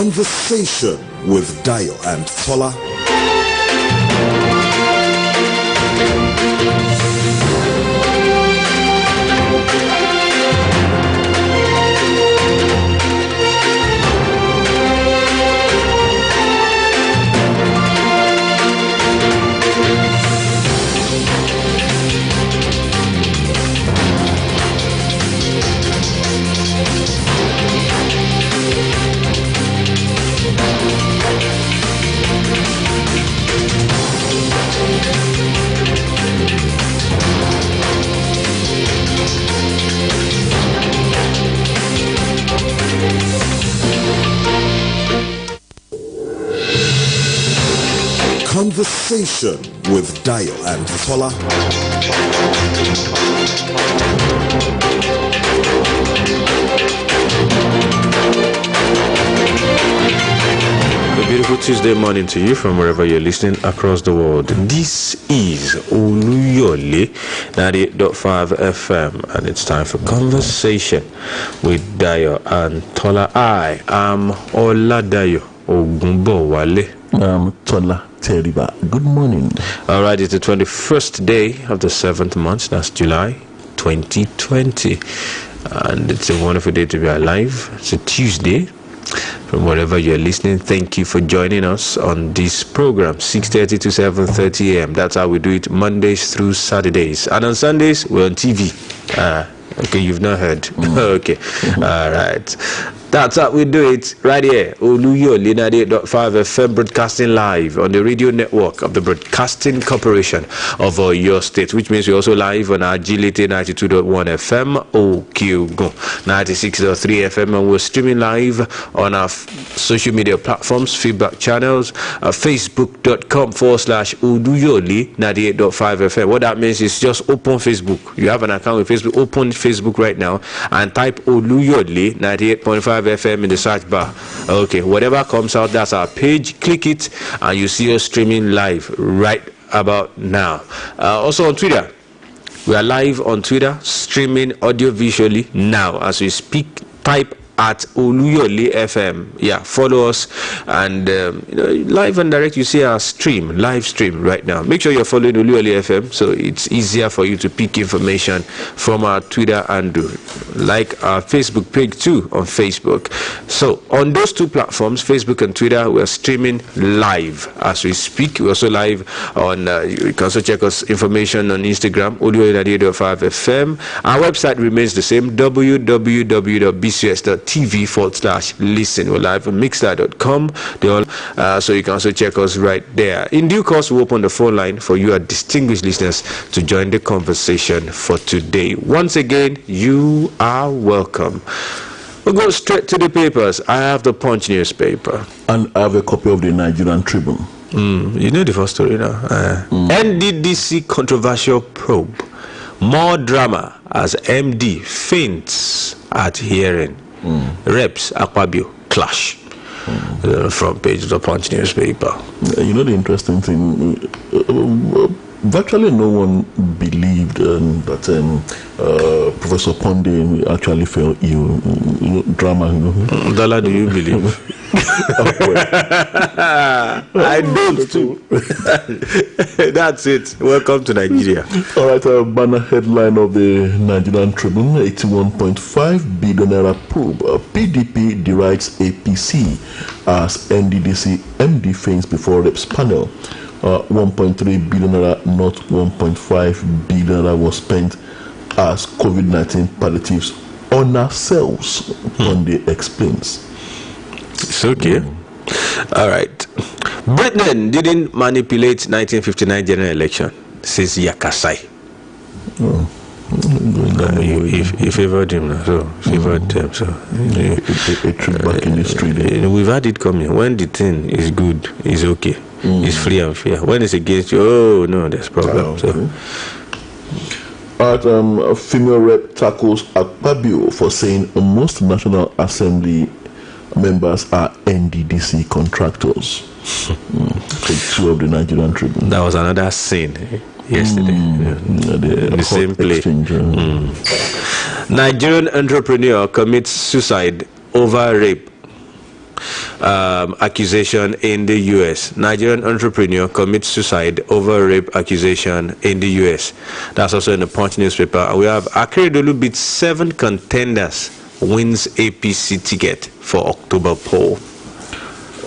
Conversation with Dayo and Tola. Conversation with Dayo and Tola. A beautiful Tuesday morning to you from wherever you're listening across the world. This is Oluyole 98.5 FM, and it's time for Conversation with Dayo and Tola. I am Oladayo Ogunbowale. Tola Teriba. Good morning. All right, it's the 21st day of the 7th month. That's July 2020. And it's a wonderful day to be alive. It's a Tuesday. From wherever you're listening, thank you for joining us on this program, 6:30 to 7:30 a.m. That's how we do it Mondays through Saturdays. And on Sundays, we're on TV. Okay, you've not heard. Okay. All right. That's how we do it right here. Oluyole 98.5 FM broadcasting live on the radio network of the Broadcasting Corporation of your state, which means we're also live on Agility 92.1 FM, Okyogun 96.3 FM, and we're streaming live on our social media platforms, feedback channels, facebook.com/Oluyole 98.5 FM. What that means is just open Facebook. You have an account with Facebook, open Facebook right now and type Oluyole 98.5 FM in the search bar. Okay, whatever comes out, that's our page. Click it and you see us streaming live right about now. Also on Twitter, we are live on Twitter, streaming audio visually now as we speak. Type at Oluyole FM. Yeah, follow us, and live and direct, you see our live stream right now. Make sure you're following Oluyole FM so it's easier for you to pick information from our Twitter and like our Facebook page too on Facebook. So on those two platforms, Facebook and Twitter, we're streaming live as we speak. We're also live on you can also check us information on Instagram, Oluyole 98.5 FM. Our website remains the same, www.bcs.tv/listen. We're live on mixer.com. So you can also check us right there. In due course, we'll open the phone line for you, our distinguished listeners, to join the conversation for today. Once again, you are welcome. We'll go straight to the papers. I have the Punch newspaper. And I have a copy of the Nigerian Tribune. You know the first story now. NDDC controversial probe. More drama as MD faints at hearing. Reps Akpabio clash. Front page of the Punch newspaper. You know the interesting thing, virtually no one believed that Professor Ponde actually fell ill. Drama, Dala, do you believe? I don't too. That's it. Welcome to Nigeria. All right, banner headline of the Nigerian Tribune: 81.5 billion naira probe. PDP derides APC as NDDC MD faints before reps panel. 1.3 billion naira, not 1.5 billion naira, was spent as COVID-19 palliatives on ourselves. Ponde explains. It's okay. All right. Britain didn't manipulate 1959 general election, says Yakasai. He favored him, so favored them. So a trip back in history. We've had it coming. When the thing is good, it's okay. It's free and fair. When it's against you, oh no, there's problem. Okay. So. Female rep tackles Akpabio for saying most National Assembly members are NDDC contractors. Page 2 of the Nigerian Tribune. That was another scene yesterday. The same play. Nigerian entrepreneur commits suicide over rape. accusation in the U.S. Nigerian entrepreneur commits suicide over rape accusation in the U.S. That's also in the Punch newspaper. We have Akeredolu beats 7 contenders, wins APC ticket for October poll.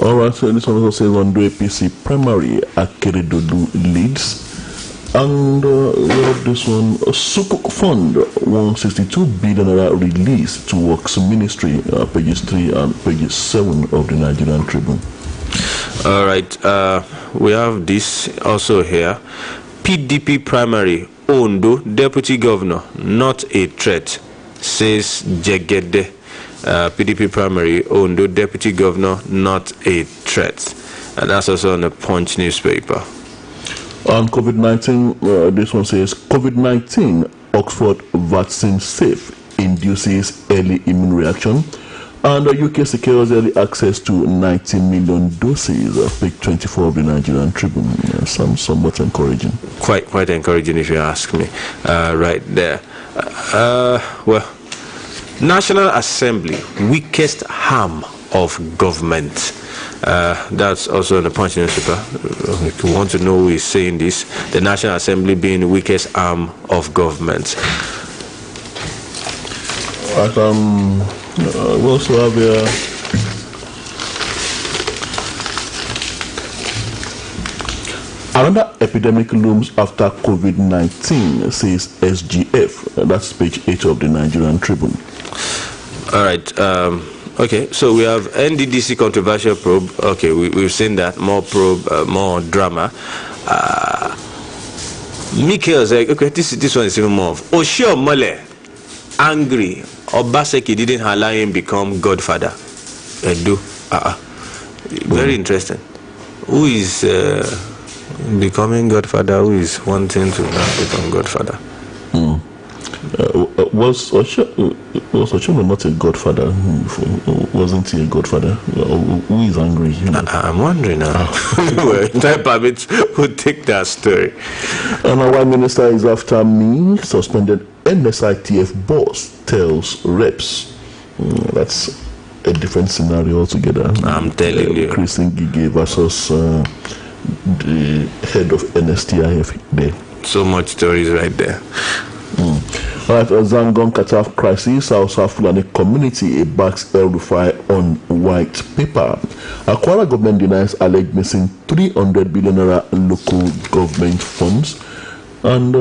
Alright, so this one also says on the APC primary, Akeredolu leads. And we have this one, Sukuk Fund, 162 billion naira release to Works Ministry, pages 3 and pages 7 of the Nigerian Tribune. All right, we have this also here. PDP primary, Ondo, deputy governor, not a threat, says Jegede. PDP primary, Ondo, deputy governor, not a threat. And that's also on the Punch newspaper. On COVID-19, this one says COVID-19 Oxford vaccine safe induces early immune reaction, and the UK secures early access to 90 million doses. Page 24 of the Nigerian Tribune. Somewhat encouraging. Quite encouraging, if you ask me. Right there. Well, National Assembly, weakest arm of government. That's also in the Punch newspaper. If you want to know who is saying this, the National Assembly being the weakest arm of government. We also have here another epidemic looms after COVID-19, says SGF. That's page 8 of the Nigerian Tribune. All right. Okay, so we have NDDC controversial probe. Okay, we've seen that. More probe, more drama. Mikhail's like, okay, this one is even more of Oshio Mole, angry. Obaseki didn't allow him become godfather. Very interesting. Who is becoming godfather? Who is wanting to not become godfather? Was Oshio not a godfather? Wasn't he a godfather? Who is angry? I'm wondering now. Well, time permits, we'll take that story. And our minister is after me. Suspended NSITF boss tells reps. That's a different scenario altogether. I'm telling you. Chris Ngige versus the head of NSTIF there. So much stories right there. All right, Zangon Kataf crisis, South Fulani community backs El-Rufai on white paper. Kwara government denies alleged missing 300 billion naira local government funds. And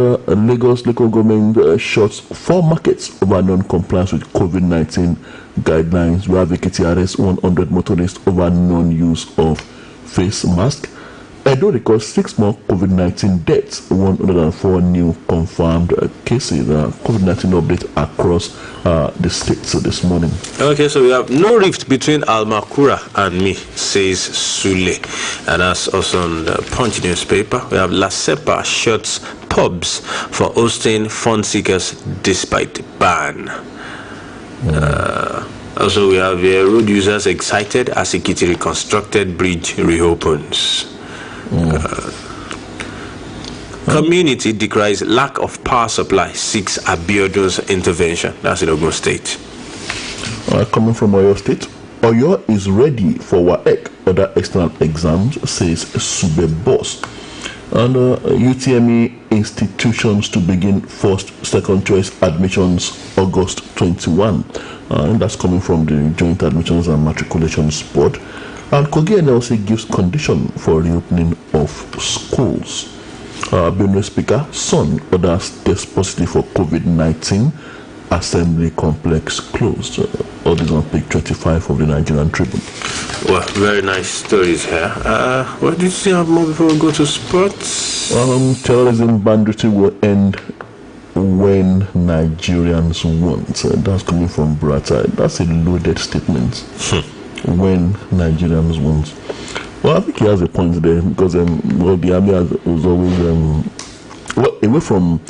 Lagos local government shuts 4 markets over non-compliance with COVID-19 guidelines. We have arrests 100 motorists over non-use of face mask. Edo records 6 more COVID-19 deaths, 104 new confirmed cases. COVID-19 update across the states this morning. Okay, so we have no rift between Almakura and me, says Sule. And that's also on the Punch newspaper. We have La Cepa shuts pubs for hosting fun seekers despite ban. Also, we have road users excited as Ekiti reconstructed bridge reopens. Community decries lack of power supply, seeks Abiodun's intervention. That's in Ogun State. Coming from Oyo State, Oyo is ready for WAEC, other external exams, says Sube Boss. And UTME institutions to begin first, second choice admissions August 21. And that's coming from the Joint Admissions and Matriculations Board. And Kogi NLC gives condition for reopening of schools. Benue Speaker, son orders test positive for COVID-19. Assembly complex closed. All this on page 25 of the Nigerian Tribune. Well, very nice stories here. What did you say more before we go to sports? Terrorism banditry will end when Nigerians want. That's coming from Brata. That's a loaded statement. When Nigerians want. Well, I think he has a point there because the army was always away from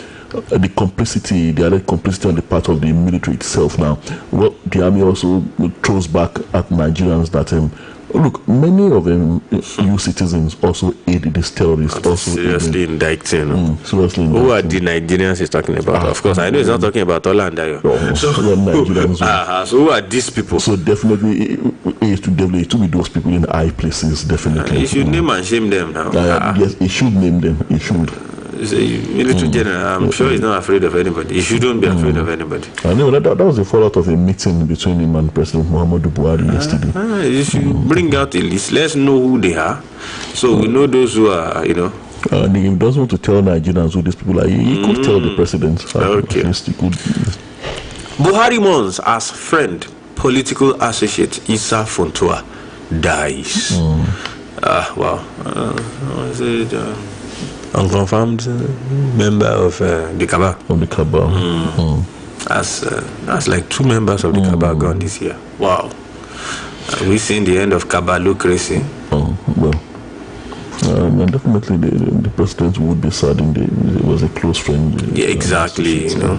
the complicity, the alleged complicity on the part of the military itself. Now, the army also throws back at Nigerians that Look, many of them, EU citizens, also aided these terrorists. Also seriously indicting. Seriously Who are indicting. the Nigerians he's talking about? Of course, I know he's not talking about Tola and Dayo. So Nigerians. So who are these people? So definitely, it to be those people in high places. Definitely, You should name and shame them now. Yes, he should name them. He should. Military general, I'm sure he's not afraid of anybody. He shouldn't be afraid of anybody. I know that was the fallout of a meeting between him and President Muhammadu Buhari yesterday. You should bring out a list. Let's know who they are, so we know those who are, you know. And he doesn't want to tell Nigerians who these people are. He could tell the president. Okay. At least he could. Buhari mourns as friend, political associate Issa Fontua dies. Wow. Was it unconfirmed member of the Kaaba? Of the Kaaba. That's like 2 members of the Kaaba gone this year. Wow. Are we seeing the end of Kabalocracy? Well. And definitely the president would be saddened. He was a close friend. Yeah, exactly. You know,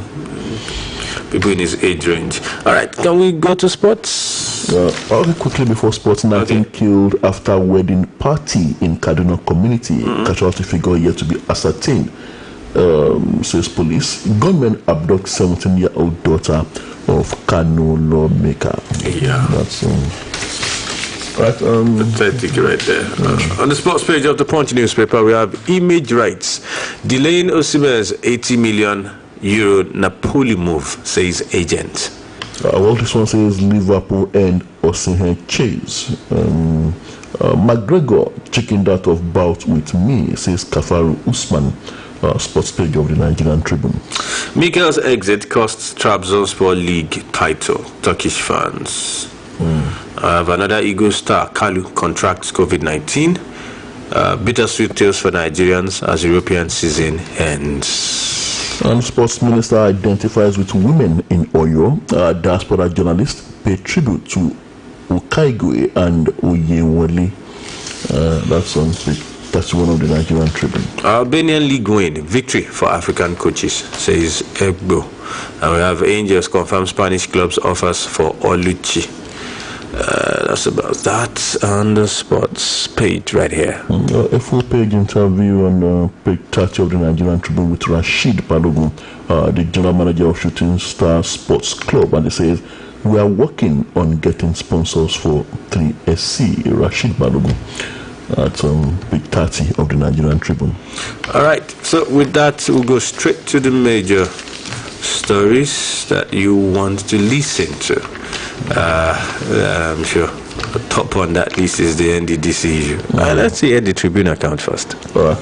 people in his age range. All right, can we go to sports? Quickly before sports, 19 killed after wedding party in Kaduna community. Casualty figure yet to be ascertained, says police. Gunmen abduct 17-year-old daughter of Kano lawmaker. Yeah, that's right. Pathetic right there. On the sports page of the Punch newspaper, we have image rights delaying Osimhen's 80 million euro Napoli move, says agent. Well, this one says Liverpool and Osimhen chase. McGregor chickened out of bout with me, says Kafaru Usman. Sports page of the Nigerian Tribune. Mikel's exit costs Trabzonspor League title. Turkish fans. I have another Eagle star, Kalu, contracts COVID-19. Bittersweet tales for Nigerians as European season ends. And sports minister identifies with women in Oyo. Diaspora journalists pay tribute to Ukaigwe and Oyewole. That's on page 31 of the Nigerian Tribune. Albanian League win, victory for African coaches, says Egbo. And we have Angels confirm Spanish clubs offers for Oluchi. That's about that on the sports page right here. A full-page interview on page 30 of the Nigerian Tribune with Rashid Balogun, the general manager of Shooting Star Sports Club, and he says, we are working on getting sponsors for 3SC. Rashid Balogun at page 30 of the Nigerian Tribune. All right, so with that, we'll go straight to the major stories that you want to listen to. I'm sure top on that list is the NDDC issue. Let's see the Tribune account first. All right.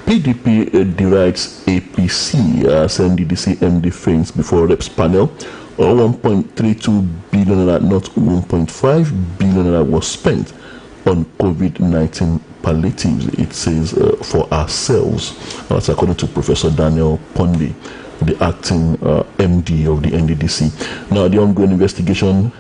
PDP derides APC as NDDC MD faints before reps panel. 1.32 billion, not 1.5 billion, was spent on COVID-19 palliatives. It says for ourselves. That's according to Professor Daniel Ponde, the acting MD of the NDDC. Now, the ongoing investigative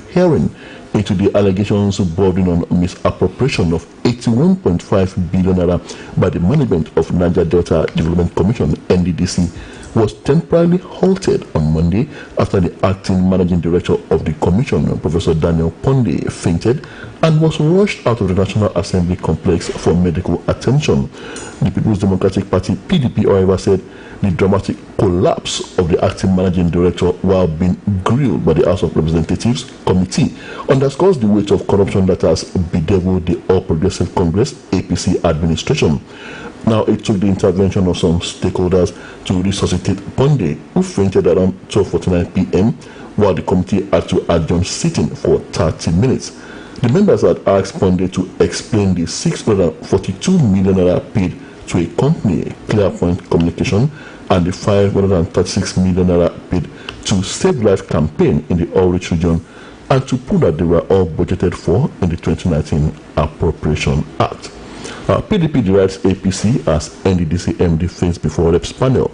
hearing into the allegations bordering on misappropriation of 81.5 billion naira by the management of Niger Delta Development Commission, NDDC, was temporarily halted on Monday after the acting managing director of the commission, Professor Daniel Ponde, fainted and was rushed out of the National Assembly complex for medical attention. The People's Democratic Party, PDP, however, said the dramatic collapse of the acting managing director while being grilled by the House of Representatives committee underscores the weight of corruption that has bedeviled the All Progressive Congress, APC administration. Now, it took the intervention of some stakeholders to resuscitate Ponde, who fainted around 12:49 p.m., while the committee had to adjourn sitting for 30 minutes. The members had asked Ponde to explain the 642 million naira paid to a company, Clearpoint Communication, and the 536 million naira paid to Save Life campaign in the Ulrich region, and to prove that they were all budgeted for in the 2019 Appropriation Act. PDP derides APC as NDDC MD faints before reps panel.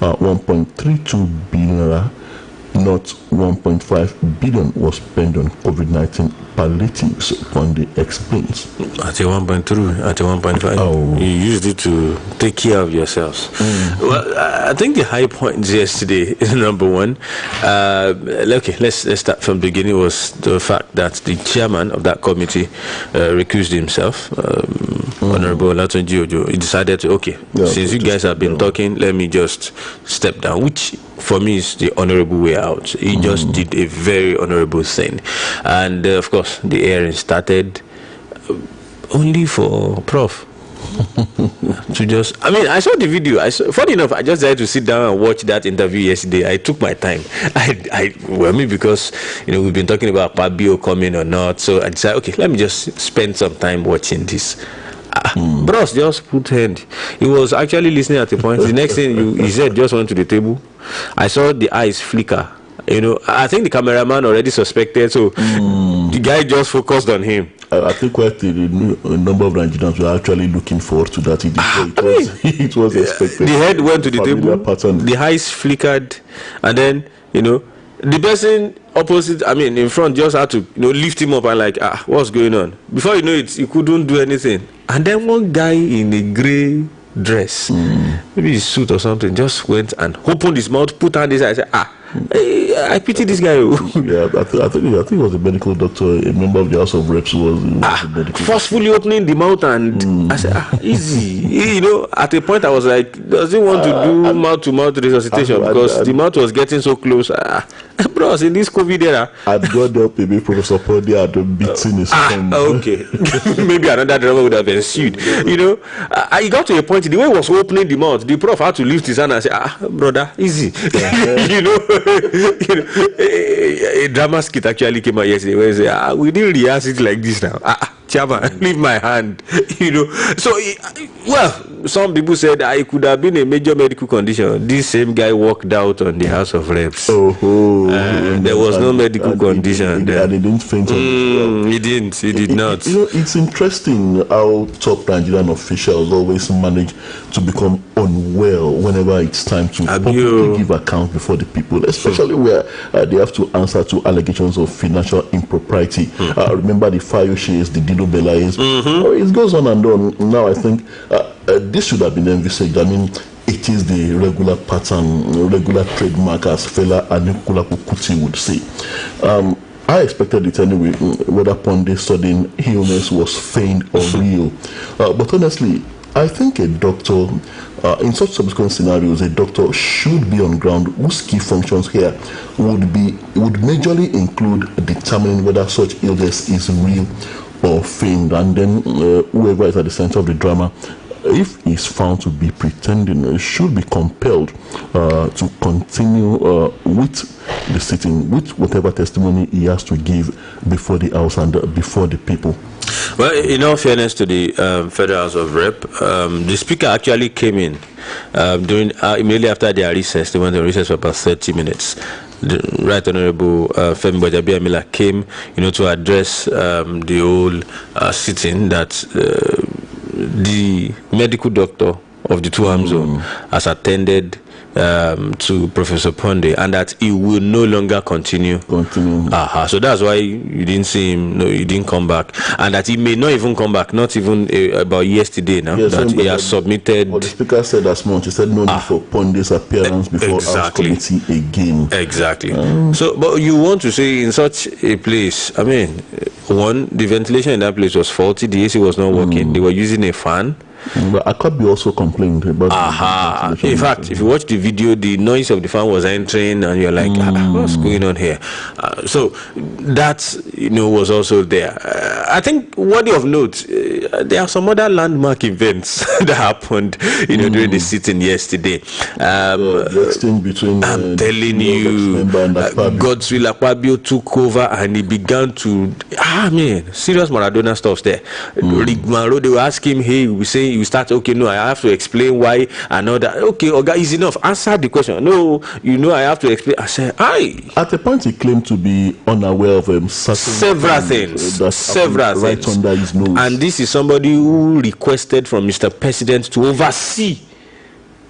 1.32 billion naira not 1.5 billion was spent on COVID-19 palliatives, Ponde explains. At a 1.3, at a 1.5, you used it to take care of yourselves. Well, I think the high points yesterday is number one. Okay, let's start from the beginning. Was the fact that the chairman of that committee recused himself, Honorable Olatunji Ojo. He decided to, since you guys have been talking, let me just step down, which for me is the honorable way out. He just did a very honorable thing. And of course, the hearing started only for Prof. to just, I mean, I saw the video. Funny enough, I just decided to sit down and watch that interview yesterday. I took my time. Because we've been talking about Pabio coming or not, so I decided, okay, let me just spend some time watching this. Bros just put hand. He was actually listening at the point. The next thing he said, just went to the table. I saw the eyes flicker. I think the cameraman already suspected, so the guy just focused on him. I think quite a number of Nigerians were actually looking forward to that. It was expected. The head went to the table, the eyes flickered, and then, the person opposite, in front, just had to, lift him up and like, what's going on? Before you know it, he couldn't do anything. And then one guy in a grey dress, maybe his suit or something, just went and opened his mouth, put on his eye, and said, I pity this guy. Yeah, I think it was a medical doctor, a member of the House of Reps was forcefully opening the mouth, and I said, easy. At a point I was like, does he want to do mouth-to-mouth resuscitation? Because the mouth was getting so close. Bros, in this COVID era, I'd got up maybe Professor Ponde had beaten his thumb. Okay. Maybe another drama would have ensued. I got to a point, the way he was opening the mouth, the prof had to lift his hand and say, brother, easy. A drama skit actually came out yesterday where he said, we didn't rehearse it like this now. Chairman, leave my hand. So, some people said it could have been a major medical condition. This same guy walked out on the House of Reps. There was no medical condition there. And he didn't faint. He did not. It's interesting how top Nigerian officials always manage to become unwell whenever it's time to publicly give account before the people, especially where they have to answer to allegations of financial impropriety. Remember the Fayoshes, the Dido Belays. It goes on and on. Now I think this should have been envisaged. It is the regular pattern, regular trademark, as Fela Anikulapo Kuti would say. I expected it anyway, whether Ponde's sudden illness was feigned or real. But honestly, I think a doctor, in such subsequent scenarios, a doctor should be on ground whose key functions here would majorly include determining whether such illness is real or feigned, and then whoever is at the center of the drama, if he's found to be pretending, should be compelled to continue with the sitting, with whatever testimony he has to give before the House and before the people. Well, in all fairness to the Federal House of Rep, the Speaker actually came in during immediately after their recess. They went on recess for about 30 minutes. The Right Honorable Femi Gbajabiamila came, to address the whole sitting that the medical doctor of the Two-Arm Zone has attended to Professor Ponde, and that he will no longer continue. So that's why you didn't see him. No, he didn't come back, and that he may not even come back. Not even about yesterday now. Yes, that he has submitted. Well, the Speaker said as much. He said no need for Ponde's appearance before House Committee again. Exactly. So, but you want to say in such a place? One, the ventilation in that place was faulty. The AC was not working. They were using a fan. But I could be also complained about. In fact, if you watch the video, the noise of the fan was entering, and you're like, what's going on here? So that was also there. I think worthy of note, there are some other landmark events that happened, during the sitting yesterday. The exchange between I'm telling you, Godswill Akpabio took over and he began to serious Maradona stuff there. Rigmaro, they were asking him, hey, we say you start, I have to explain why and all that. Okay, Oga, is enough. Answer the question. No, I have to explain. I said, at a point he claimed to be unaware of several things right under his nose. And this is somebody who requested from Mr. President to oversee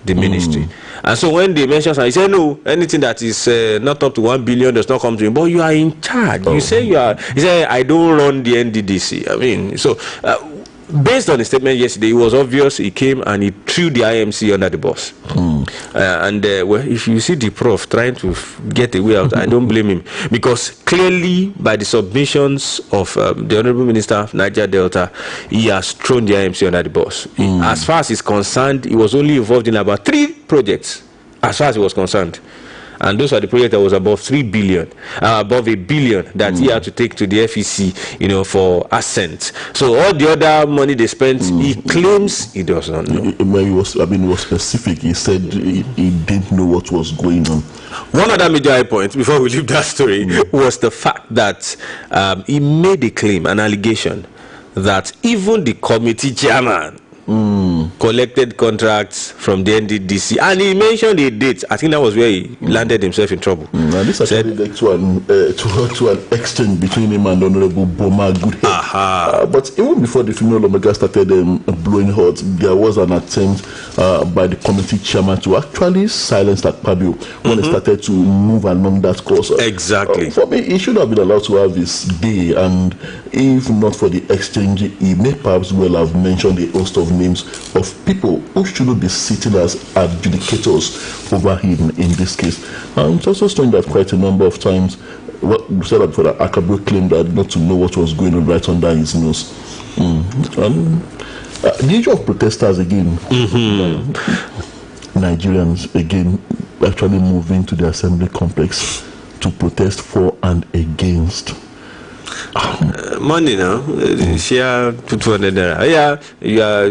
the ministry. And so when they mention something, he said, no, anything that is not up to 1 billion does not come to him. But you are in charge. You say you are. He said, I don't run the NDDC. I mean, so based on the statement yesterday, it was obvious he came and he threw the IMC under the bus. Well, if you see the prof trying to get away out, I don't blame him, because clearly by the submissions of the Honorable Minister of Niger Delta, he has thrown the IMC under the bus. As far as he's concerned, he was only involved in about 3 projects as far as he was concerned. And those are the projects that was above 3 billion, above $1 billion that he had to take to the FEC, you know, for assent. So all the other money they spent, he claims he does not know. When he was, he was specific. He said he didn't know what was going on. One other major high point before we leave that story was the fact that he made a claim, an allegation, that even the committee chairman collected contracts from the NDDC, and he mentioned a date. I think that was where he landed himself in trouble. And this actually led to an exchange between him and Honorable Boma Goodhead. But even before the female Omega started blowing hot, there was an attempt by the committee chairman to actually silence Akpabio when he started to move along that course. Exactly. For me, he should have been allowed to have his day, and if not for the exchange, he may perhaps well have mentioned a host of names of people who shouldn't be sitting as adjudicators over him in this case. It's also strange that quite a number of times, what we said before, that Akabio claimed that not to know what was going on right under his nose. The issue of protesters again, Nigerians again actually moving to the assembly complex to protest for and against. Money now, share 200 naira. Yeah,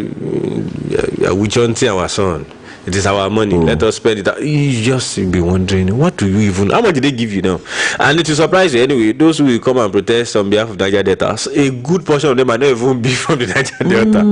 we don't our son. It is our money. Let us spend it. You just be wondering, what do you even? How much did they give you now? And it will surprise you anyway. Those who will come and protest on behalf of Niger Delta, a good portion of them might not even be from the Niger Delta.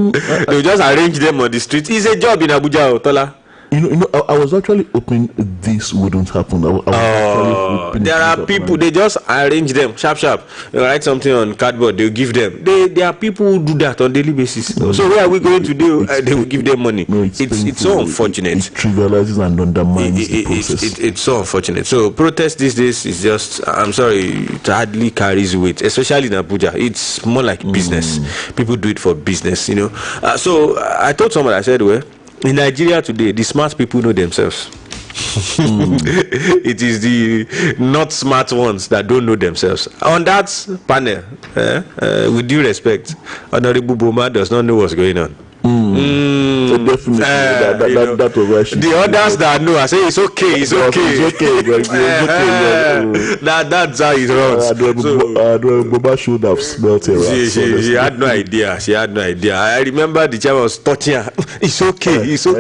They will just arrange them on the street. It's a job in Abuja, Tola. You know, I was actually hoping this wouldn't happen. There are people, they just arrange them sharp. They write something on cardboard, they'll give them. There are people who do that on daily basis. So where are we going to do? They will give them money. No, it's so unfortunate. It trivializes and undermines the process. It's so unfortunate. So protest these days is just, I'm sorry, it hardly carries weight, especially in Abuja. It's more like business. People do it for business, you know. So I told someone, I said, well, in Nigeria today, the smart people know themselves. It is the not smart ones that don't know themselves. On that panel, with due respect, Honorable Boma does not know what's going on. Definitely, that was the others that know, I say it's okay. That's how it runs. Boba should have smelt it. She had no idea. I remember the chairman was touching her. It's okay. I said,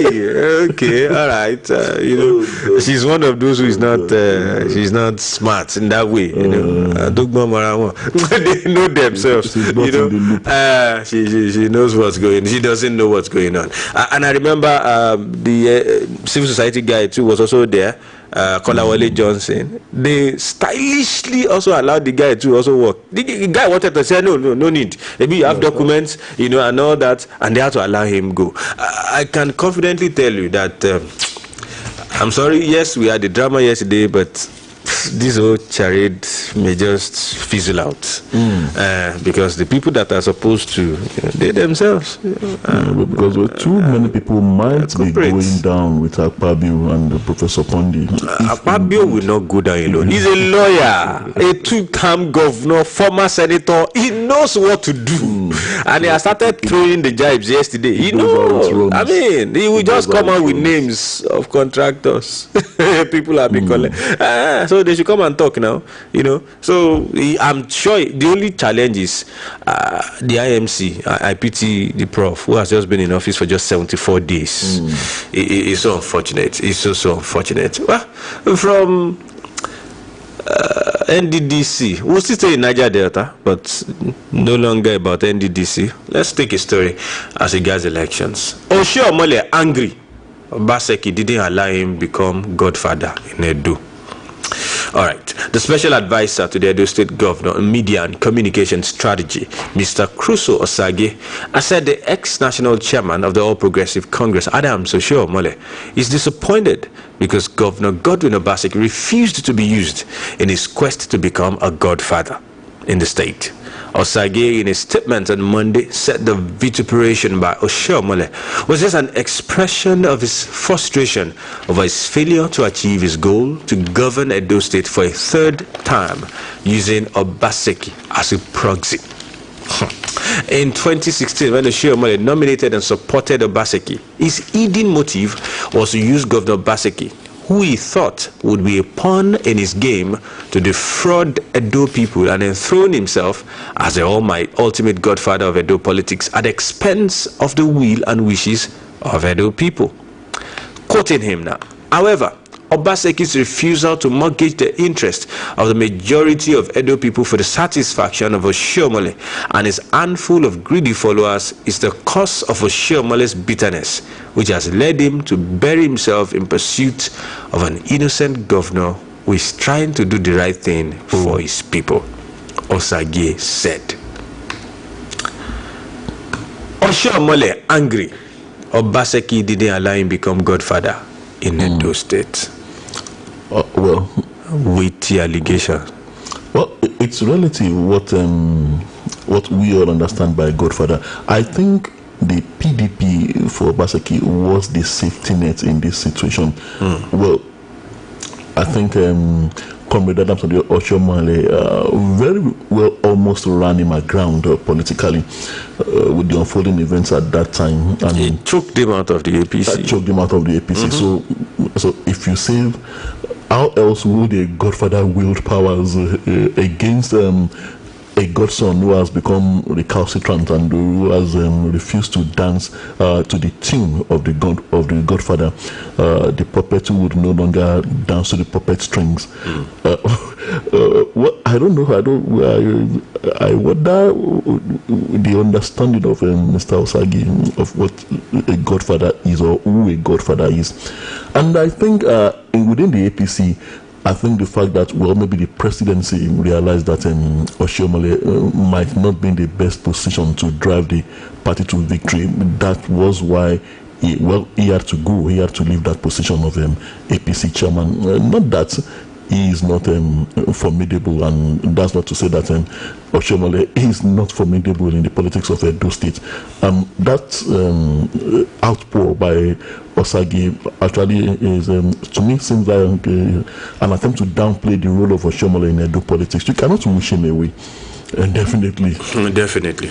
hey, okay, all right. You know, she's one of those who is not. She's not smart in that way. You know, they know themselves. You know, she knows what's going on. She doesn't know what's going on. And I remember the civil society guy too was also there, Oluyole Johnson. They stylishly also allowed the guy to also work. The guy wanted to say no need. Maybe you have documents, you know, and all that, and they had to allow him go. I can confidently tell you that I'm sorry, yes, we had the drama yesterday, but this whole charade may just fizzle out because the people that are supposed to, you know, they themselves, because too many people might be going down with Akpabio and Professor Pondi. Akpabio will not go down alone. He's a lawyer, a two-term governor, former senator. He knows what to do, and he has started throwing the jibes yesterday. He knows. I mean, he will just come out with names of contractors. People have been calling. So they should come and talk now, you know. So I'm sure the only challenge is the IMC. I pity the prof who has just been in office for just 74 days. It's so unfortunate. It's so unfortunate. Well, from NDDC, we'll still stay in Niger Delta, but no longer about NDDC. Let's take a story as regards elections. Oluyole angry. Obaseki didn't allow him become godfather in Edo. All right. The special advisor to the Edo State Governor on Media and Communication Strategy, Mr. Crusoe Osage, has said the ex-national chairman of the All Progressive Congress, Adams Oshiomhole, is disappointed because Governor Godwin Obaseki refused to be used in his quest to become a godfather in the state. Osage, in a statement on Monday, said the vituperation by Oshiomhole was just an expression of his frustration over his failure to achieve his goal to govern Edo State for a third time using Obaseki as a proxy. In 2016, when Oshiomhole nominated and supported Obaseki, his hidden motive was to use Governor Obaseki, who he thought would be a pawn in his game, to defraud Edo people and enthrone himself as the ultimate godfather of Edo politics at the expense of the will and wishes of Edo people. Quoting him now, however, Obaseki's refusal to mortgage the interest of the majority of Edo people for the satisfaction of Oshiomhole and his handful of greedy followers is the cause of Oshiomhole's bitterness, which has led him to bury himself in pursuit of an innocent governor who is trying to do the right thing for his people, Osage said. Oshiomhole angry. Obaseki didn't allow him become godfather in Edo State. Well, with the allegation. Well, it's relative what we all understand by godfather. I think the PDP for Obaseki was the safety net in this situation. Well, I think Comrade Adams Oshiomhole very well almost ran him aground politically with the unfolding events at that time. And he choked him out of the APC. So if you say, how else would a godfather wield powers against a godson who has become recalcitrant and who has refused to dance to the tune of the godfather? The puppet who would no longer dance to the puppet strings. Well, I don't know. I wonder the understanding of Mr. Osage of what a godfather is or who a godfather is. And I think within the APC, I think the fact that, well, maybe the presidency realized that Oshiomhole might not be in the best position to drive the party to victory. That was why he had to go. He had to leave that position of APC chairman. Not that he is not formidable, and that's not to say that Oshiomhole is not formidable in the politics of Edo State. That outpour by Osage actually is, to me, seems like an attempt to downplay the role of Oshiomhole in Edo politics. You cannot wish him away. Definitely,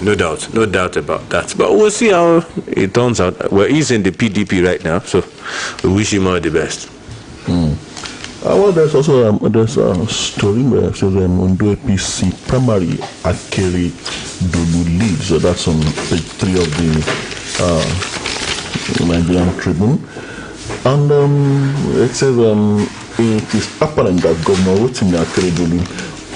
no doubt about that. But we'll see how it turns out. Well, he's in the PDP right now, so we wish him all the best. Well, there's also there's a story where it says Ondo APC primary Akere Dolu leads. So that's on page 3 of the Nigerian Tribune, and it says it is apparent that Governor Rotimi Akeredolu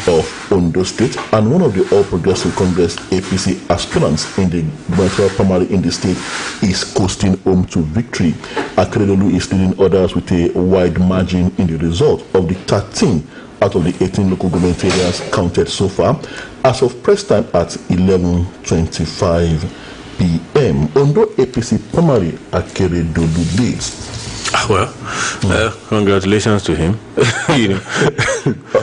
of Ondo State and one of the All Progressive Congress APC aspirants in the gubernatorial primary in the state is coasting home to victory. Akeredolu is leading others with a wide margin in the result of the 13 out of the 18 local government areas counted so far as of press time at 11:25 p.m. Ondo APC primary Akeredolu leads. Well, congratulations to him.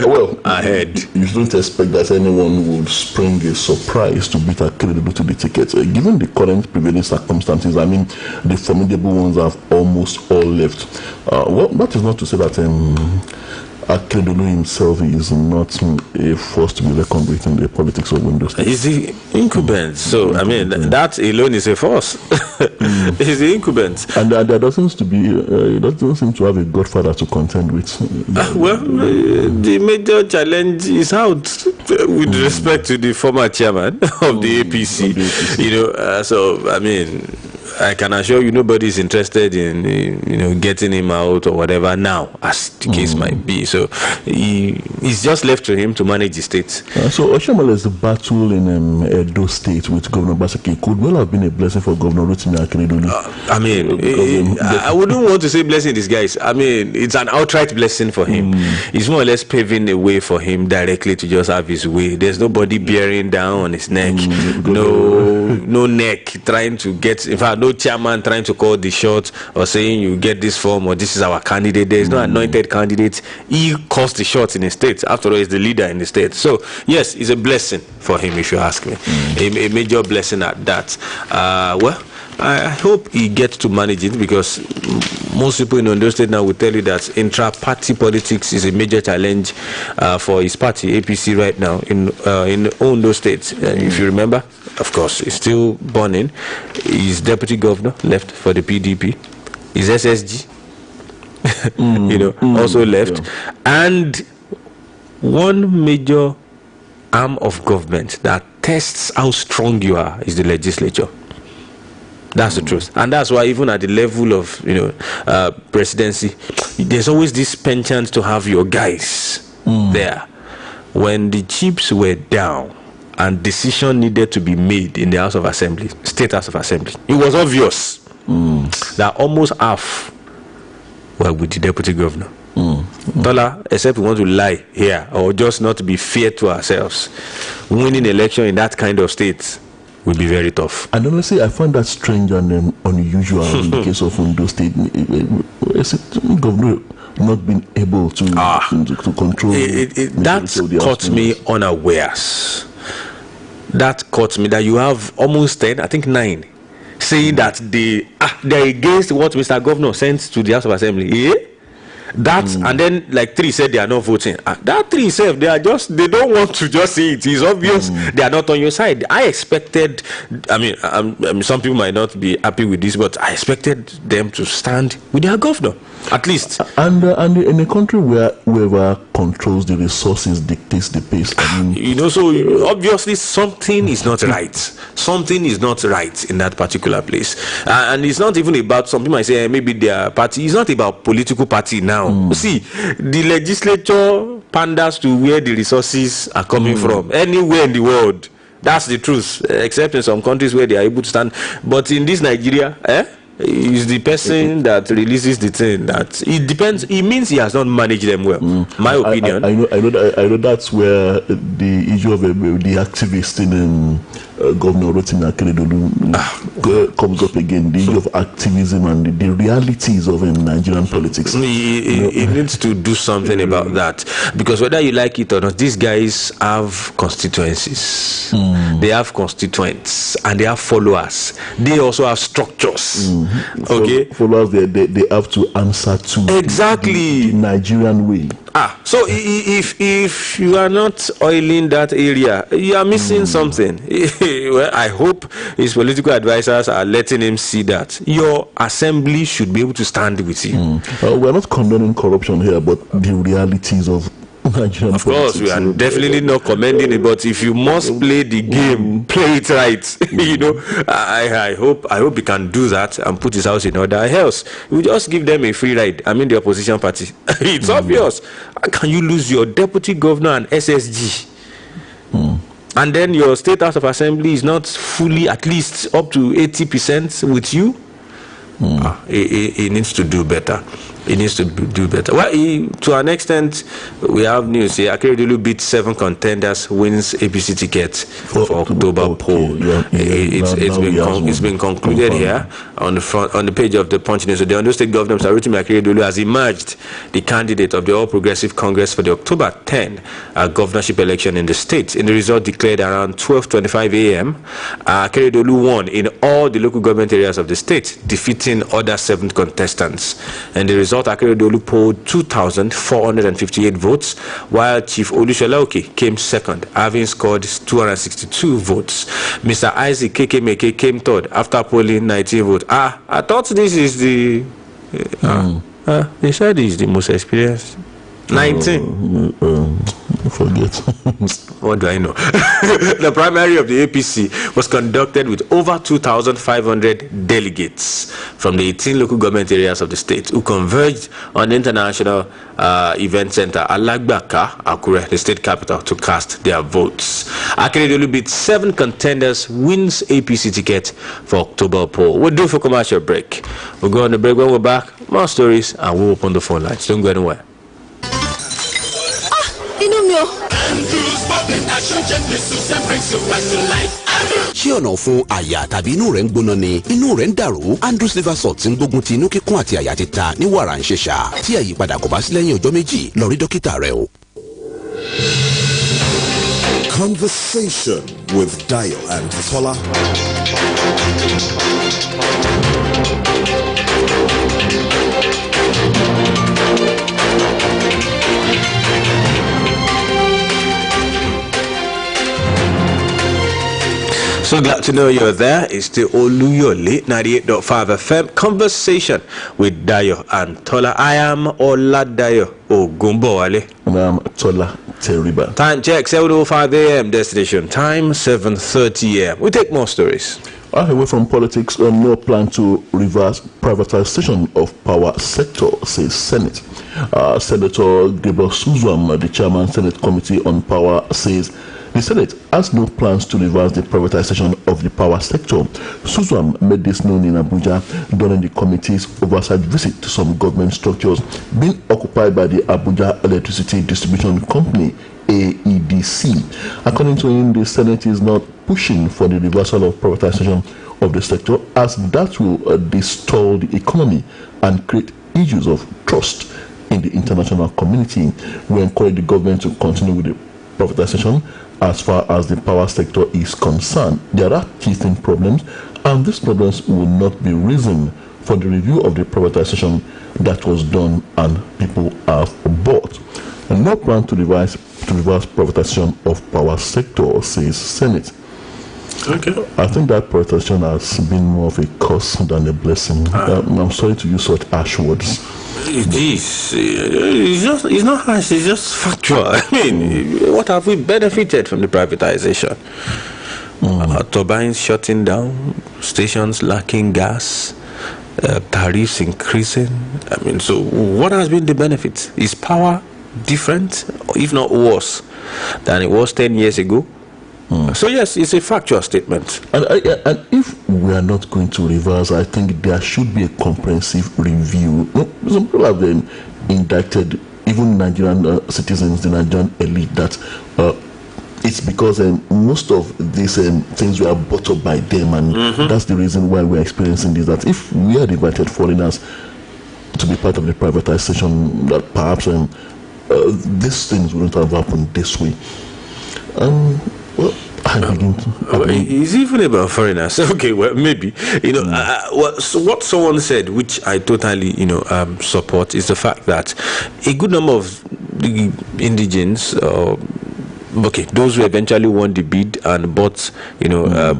Well, ahead. You don't expect that anyone would spring a surprise to beat Akeredolu to the ticket. Given the current prevailing circumstances, I mean, the formidable ones have almost all left. Well, that is not to say that Akeredolu himself is not a force to be reckoned with in the politics of Ondo State. He's the incumbent, so I mean that alone is a force. He's the incumbent, and there doesn't seem to have a godfather to contend with. The major challenge is out with respect to the former chairman of the APC. So I mean, I can assure you nobody is interested in getting him out or whatever now, as the case might be. So he's just left to him to manage the state. So Oshomale's battle in Edo State with Governor Basaki could well have been a blessing for Governor Rotimi Akeredolu. I mean, I wouldn't want to say blessing in disguise. I mean, it's an outright blessing for him. It's more or less paving a way for him directly to just have his way. There's nobody bearing down on his neck. No neck trying to get, in fact, no chairman trying to call the shot or saying you get this form or this is our candidate. There is no anointed candidate. He calls the shots in the state. After all, he's the leader in the state. So yes, it's a blessing for him, if you ask me. A major blessing at that. Well, I hope he gets to manage it, because most people in Ondo State now will tell you that intra-party politics is a major challenge for his party, APC, right now in Ondo State. If you remember, of course, he's still burning. His deputy governor left for the PDP. His SSG, also left. Yeah. And one major arm of government that tests how strong you are is the legislature. That's the truth. And that's why even at the level of presidency, there's always this penchant to have your guys there. When the chips were down and decision needed to be made in the House of Assembly, State House of Assembly, it was obvious that almost half were with the deputy governor. Tola, except we want to lie here or just not to be fair to ourselves, winning election in that kind of state will be very tough. And honestly, I find that strange and unusual in the case of Ondo State. Governor not being able to control. That caught me unawares. That caught me that you have almost 10, I think 9, saying that they're against what Mr. Governor sent to the House of Assembly. And then like 3 said they are not voting. That 3 said they don't want to just see it. It's obvious they are not on your side. I expected, I mean, some people might not be happy with this, but I expected them to stand with their governor, at least. And in a country where whoever controls the resources dictates the pace. I mean, so obviously something is not right. Something is not right in that particular place. And it's not even about, some people might say maybe their party. It's not about political party now. See, the legislature panders to where the resources are coming from, anywhere in the world. That's the truth, except in some countries where they are able to stand. But in this Nigeria, is the person that releases the thing that it depends. It means he has not managed them well. My opinion. I know that's where the issue of the activist in Governor Rotimi Akeredolu comes up again. The issue of activism and the realities of Nigerian politics. He needs to do something about that, because whether you like it or not, these guys have constituencies. They have constituents and they have followers. They also have structures. Okay, followers, they have to answer to exactly the Nigerian way. So if you are not oiling that area, you are missing something. Well, I hope his political advisors are letting him see that your assembly should be able to stand with you. We're not condoning corruption here, but the realities of Nigerian of course, we are definitely not commending it, but if you must play the game, play it right. I hope he can do that and put his house in order. Else, we just give them a free ride. I mean, the opposition party. It's obvious. How can you lose your deputy governor and SSG? And then your State House of Assembly is not fully, at least up to 80% with you? He needs to do better. He needs to do better. Well, to an extent, we have news here. Akeredolu beat 7 contenders, wins APC ticket for October poll. It's been concluded here on the page of the Punch News. So the Ondo State Governor, Mr. Rotimi Akeredolu, has emerged the candidate of the All Progressive Congress for the October 10 governorship election in the state. In the result declared around 12:25 a.m., Akeredolu won in all the local government areas of the state, defeating other 7 contestants. And the result, Akeredolu polled 2,458 votes, while Chief Oluyole came second, having scored 262 votes. Mr. Isaac Kekemeke came third after polling 19 votes. I thought this is the... they said he's the most experienced. 19. Forget. What do I know? The primary of the APC was conducted with over 2,500 delegates from the 18 local government areas of the state who converged on the international event center Alagbaka, Akure, the state capital, to cast their votes. Akeredolu beat 7 contenders, wins APC ticket for October poll. We'll do for commercial break. We'll go on the break. When we're back, more stories, and we'll open the phone lines. Don't go anywhere. ṣé ọ̀nà fún àyà tàbí inú rẹ̀ ń gbóná ni inú rẹ̀ ń dàrú Andrews liver salt ń gbógun ti inú kíkún àti àyà títa ní wàrà ń ṣẹ̀ṣà tí àyípadà kò bá sí lẹ́yìn ọjọ́ méjì lọ rí dókítà rẹ o. Conversation with Dayo and Tola. So glad to know you're there. It's the Oluyole 98.5 FM conversation with Dayo and Tola. I am Oladayo Ogunbowale. And I'm Tola Teriba. Time check 7:05 a.m. Destination time 7:30 a.m. We take more stories. Away from politics, no plan to reverse privatization of power sector, says Senate. Senator Gabriel Suzwam, the chairman Senate Committee on Power, says the Senate has no plans to reverse the privatization of the power sector. Suzwam made this known in Abuja during the committee's oversight visit to some government structures being occupied by the Abuja Electricity Distribution Company, AEDC. According to him, the Senate is not pushing for the reversal of privatization of the sector, as that will distort the economy and create issues of trust in the international community. We encourage the government to continue with the privatization as far as the power sector is concerned. There are teething problems, and these problems will not be reason for the review of the privatization that was done and people have bought. And no plan to reverse privatization of power sector, says Senate. Okay. I think that privatization has been more of a curse than a blessing. I'm sorry to use such harsh words. It is. It's not harsh, it's just factual. I mean, what have we benefited from the privatization? Turbines shutting down, stations lacking gas, tariffs increasing. I mean, so what has been the benefit? Is power different, if not worse, than it was 10 years ago? So yes, it's a factual statement. And if we are not going to reverse, I think there should be a comprehensive review. Some people have been indicted, even Nigerian citizens, the Nigerian elite, that it's because most of these things were bought up by them, and that's the reason why we're experiencing this. That if we had invited foreigners to be part of the privatization, that perhaps these things wouldn't have happened this way. Well, it's even about foreigners. Okay, well, maybe what someone said, which I totally support, is the fact that a good number of the indigenes, those who eventually won the bid and bought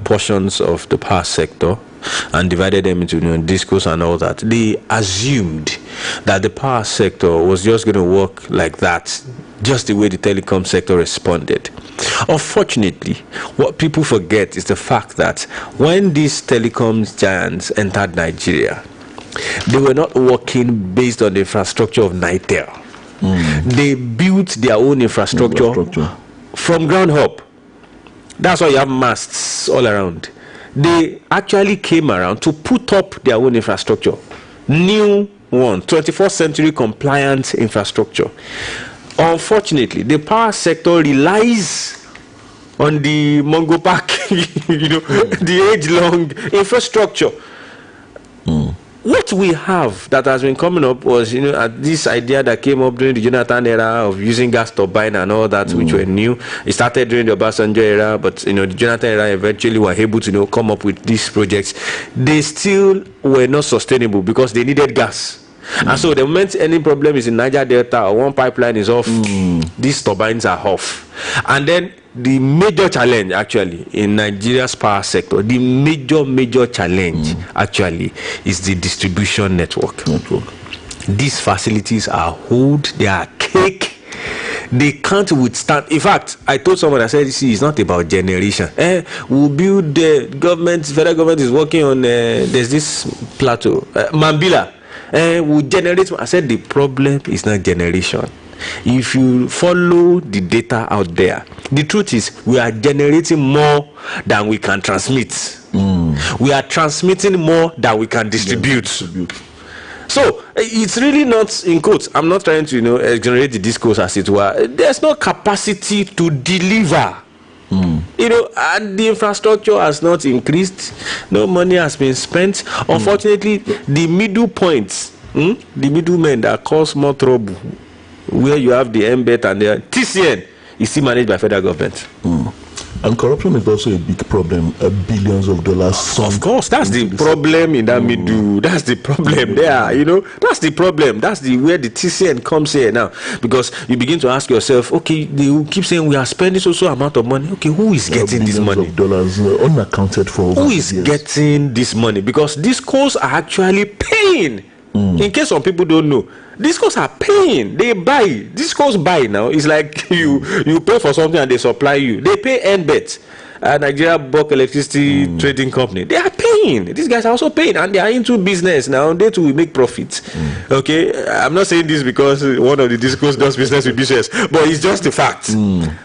portions of the power sector and divided them into discos and all that, they assumed that the power sector was just going to work like that, just the way the telecom sector responded. Unfortunately, what people forget is the fact that when these telecoms giants entered Nigeria, they were not working based on the infrastructure of Nitel. They built their own infrastructure from ground up. That's why you have masts all around. They actually came around to put up their own infrastructure, new one, 21st century compliant infrastructure. Unfortunately, the power sector relies on the Mongo Park, the age-long infrastructure. What we have that has been coming up was, this idea that came up during the Jonathan era of using gas turbine and all that, which were new. It started during the Obasanjo era, but the Jonathan era eventually were able to come up with these projects. They still were not sustainable because they needed gas. And so the moment any problem is in Niger Delta or one pipeline is off, these turbines are off. And then the major challenge actually in Nigeria's power sector, the major challenge actually is the distribution network. These facilities are old, they are cake. They can't withstand. In fact, I told someone, I said, see, it's not about generation. We'll build the government, federal government is working on, there's this plateau, Mambila. We'll generate. I said, the problem is not generation. If you follow the data out there, the truth is we are generating more than we can transmit. We are transmitting more than we can distribute. So it's really not, in quotes, I'm not trying to exaggerate the discourse as it were. There's no capacity to deliver. And the infrastructure has not increased. No money has been spent. Unfortunately, the middle points, the middlemen that cause more trouble, where you have the MBET and the TCN, is still managed by federal government. And corruption is also a big problem. Billions of dollars. Of course, that's the problem in that middle. That's the problem there. That's the problem. That's where the TCN comes here now. Because you begin to ask yourself, okay, they will keep saying we are spending so amount of money. Okay, who is getting this money? Of dollars unaccounted for. Who is getting this money? Because these schools are actually paying. In case some people don't know, these schools are paying. They buy. These schools buy now. It's like you pay for something and they supply you. They pay NBET, Nigeria Bulk Electricity Trading Company. They are paying. These guys are also paying, and they are into business now. They too will make profits. Okay, I'm not saying this because one of the discos does business with business, but it's just a fact.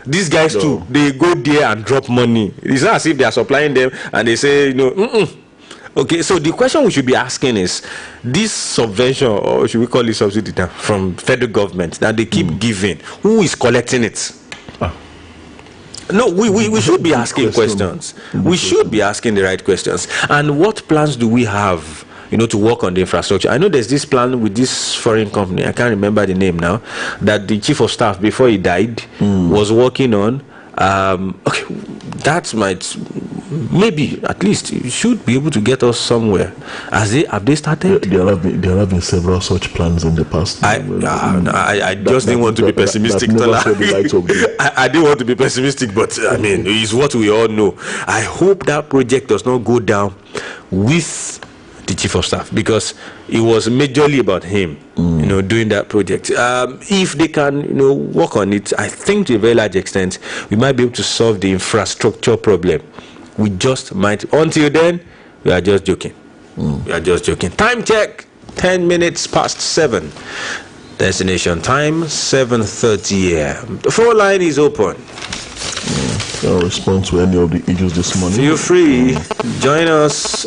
These guys too, they go there and drop money. It's not as if they are supplying them and they say Okay, so the question we should be asking is, this subvention, or should we call it subsidy now, from federal government that they keep giving, who is collecting it? No, we should be asking questions. We should be asking the right questions. And what plans do we have, to work on the infrastructure? I know there's this plan with this foreign company, I can't remember the name now, that the chief of staff, before he died, was working on. Okay, that might, maybe at least you should be able to get us somewhere. Have they started? There have been several such plans in the past. I just didn't want to be pessimistic, Tola. I didn't want to be pessimistic, but I mean, it's what we all know. I hope that project does not go down with the chief of staff, because it was majorly about him, doing that project. If they can, work on it, I think to a very large extent, we might be able to solve the infrastructure problem. We just might. Until then, we are just joking. We are just joking. Time check, 10 minutes past 7. Destination time, 7:30 a.m. The phone line is open. I'll respond to any of the issues this morning. Feel free. Join us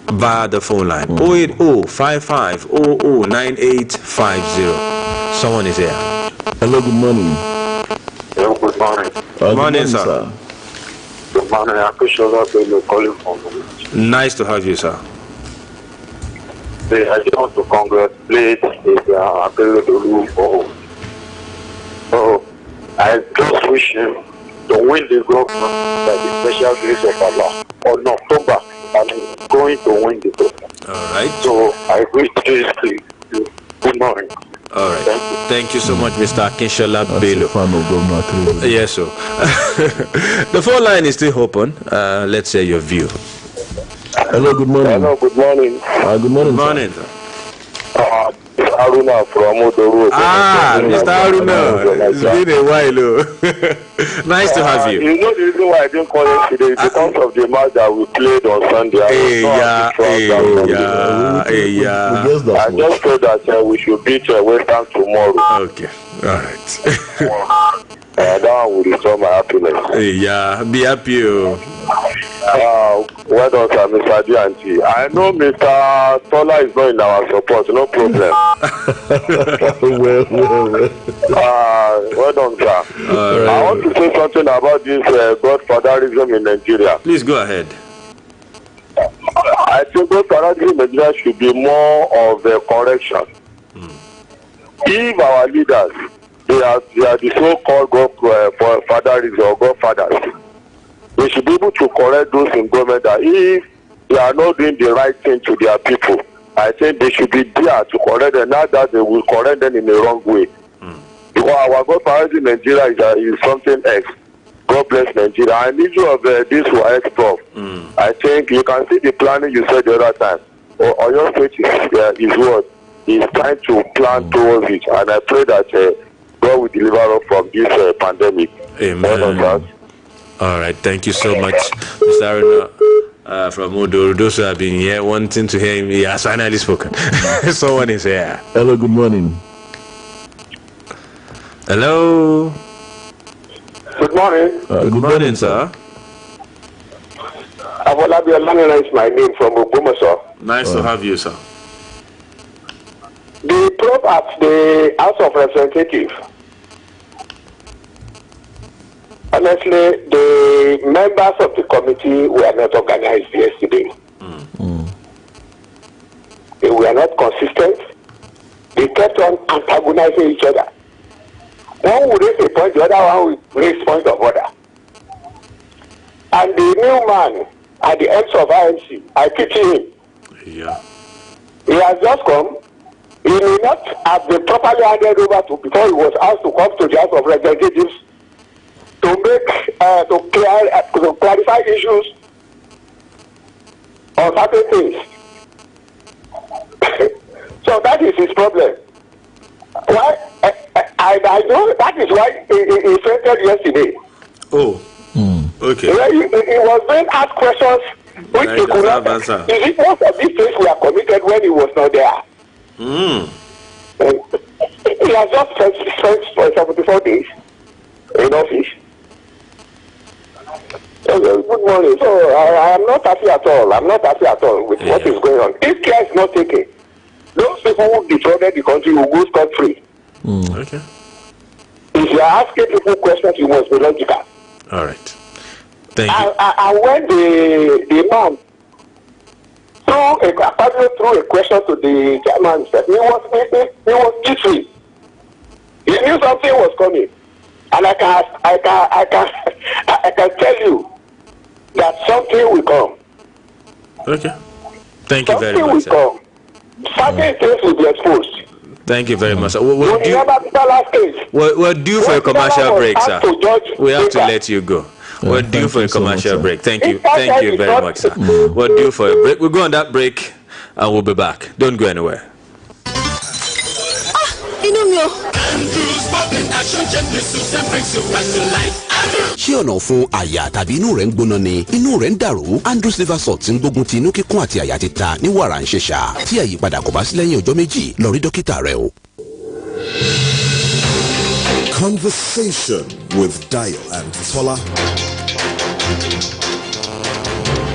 via the phone line 080-5500-9850. Someone is here. Hello, good morning. Hello, good morning. Good morning, sir. Good morning. I appreciate you calling from. Nice to have you, sir. I just want to congratulate the ability for. So I just wish him to win the government by the special grace of Allah on October. I'm going to win the government. All right. So I wish you good morning. All right. Thank you so much, Mr. Akinshola Bello. Yes, sir. The phone line is still open. Let's say your view. Hello, good morning. Hello, good morning. Good morning. Good morning, sir. Aruna from Odoro. Mr. Aruna. It's been a while. Nice to have you. You know the reason why I didn't call it today is because of the match that we played on Sunday. I just thought that we should beat Western tomorrow. Okay. All right. That one will restore my happiness. Be happy. Well done, sir, Mr. Dianti. I know Mr. Tola is not in our support, no problem. Well done, sir. Right. I want to say something about this godfatherism in Nigeria. Please go ahead. I think godfatherism in Nigeria should be more of a correction. If our leaders, they are the so-called godfatherism or godfathers, they should be able to correct those in government that if they are not doing the right thing to their people, I think they should be there to correct them, not that they will correct them in the wrong way. Because our godfathers in Nigeria is something else. God bless Nigeria. And the issue of this was prof. I think you can see the planning you said the other time. Or your state is what? is trying to plan towards it, and I pray that God will deliver us from this pandemic. Amen. All right, thank you so much, Mr. Aruna, from Uduru. Those who have been here wanting to hear him, he has finally spoken. Someone is here. Hello, good morning. Hello. Good morning. Good morning, sir. Avolabi Olanina is my name from Ogbomoso. Nice to have you, sir. The probe at the House of Representatives. Honestly, the members of the committee were not organized yesterday. They were not consistent. They kept on antagonizing each other. One would raise a point, the other one would raise point of order. And the new man at the ends of IMC, I pity him. Yeah. He has just come. He may not have been properly handed over to before he was asked to come to the House of Representatives to make to clarify issues on certain things. So that is his problem. Why? I know that is why he fainted yesterday. Oh. Okay. He was being asked questions which he could not answer. Is it most of these things were committed when he was not there? He has just spent for 74 days in office. Good morning. So I am not happy at all. I'm not happy at all with what is going on. If care is not taken, those people who defrauded the country will go scot-free. Okay. If you are asking people questions, you must be logical. All right. Thank you. And when the man threw a question to the chairman, he was jittery. He knew something was coming, and I can tell you that something will come. Okay. Thank you very much. Something will come. Certain things will be exposed. Thank you very much, sir. We're due for a commercial break, sir. We have to let you go. We're due for a commercial break. Thank you. Thank you very much, sir. We're due for a break. We'll go on that break and we'll be back. Don't go anywhere. ṣé ọ̀nà fún àyà tàbí inú rẹ̀ ń gbóná ni inú rẹ̀ ń dàrú Andrews liver salt ń gbógun ti inú kíkún àti àyà títa ní wàrà ń ṣẹ̀ṣà tí àyípadà kò bá sí lẹ́yìn ọjọ́ méjì lọ rí dókítà rẹ o. Conversation with Dayo and Tola.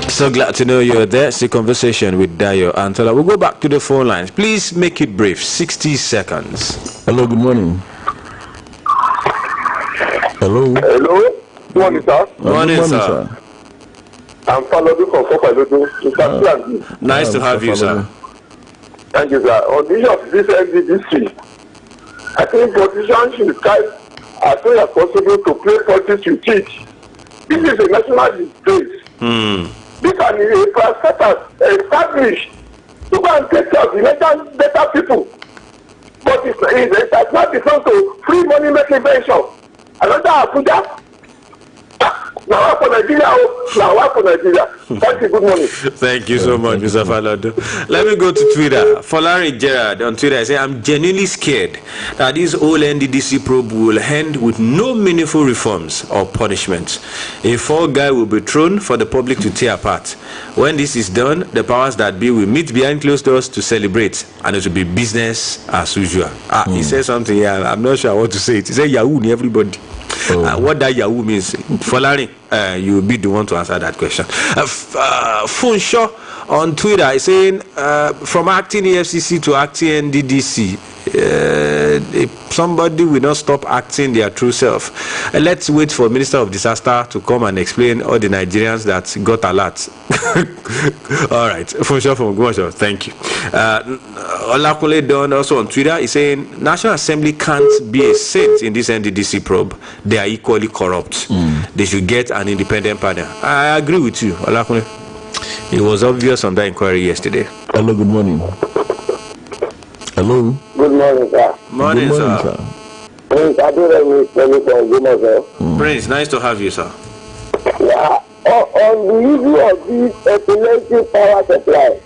So glad to know you're there. It's the conversation with Dayo and Tola. We'll go back to the phone lines. Please make it brief. 60 seconds. Hello, good morning. Hello. Hello. Good morning, sir. Morning, sir. I'm following from Kopaludu. Nice to have you, sir. Thank you, sir. On the issue of this NDDC, I think politicians should try as soon as possible to play politics with it. This is a national disgrace. This is a process established to go and take care of the better people. But it has not become to free money making venture. Another Abuja. Now for Nigeria. Thank you. Good morning. Thank you so much, Mr. Falado. Let me go to Twitter. Folari Gerard on Twitter say, I'm genuinely scared that this whole NDDC probe will end with no meaningful reforms or punishments. A fall guy will be thrown for the public to tear apart. When this is done, the powers that be will meet behind closed doors to celebrate, and it will be business as usual. He said something here. I'm not sure I want to say it. He said Yahoo ni everybody. What that Yahoo means, Folari, you will be the one to answer that question. Funsho on Twitter is saying from acting EFCC to acting NDDC, if somebody will not stop acting their true self, let's wait for Minister of Disaster to come and explain all the Nigerians that got alert. All right, Funsho from Gosho, thank you. Olakule Don also on Twitter is saying National Assembly can't be a saint in this NDDC probe. They are equally corrupt. They should get an independent panel. I agree with you, Olakule. It was obvious on that inquiry yesterday. Hello, good morning. Hello. Good morning, sir. Morning, Good sir. sir. Prince, I do Prince, nice to have you, sir. Yeah. On the issue of this epileptic power supply,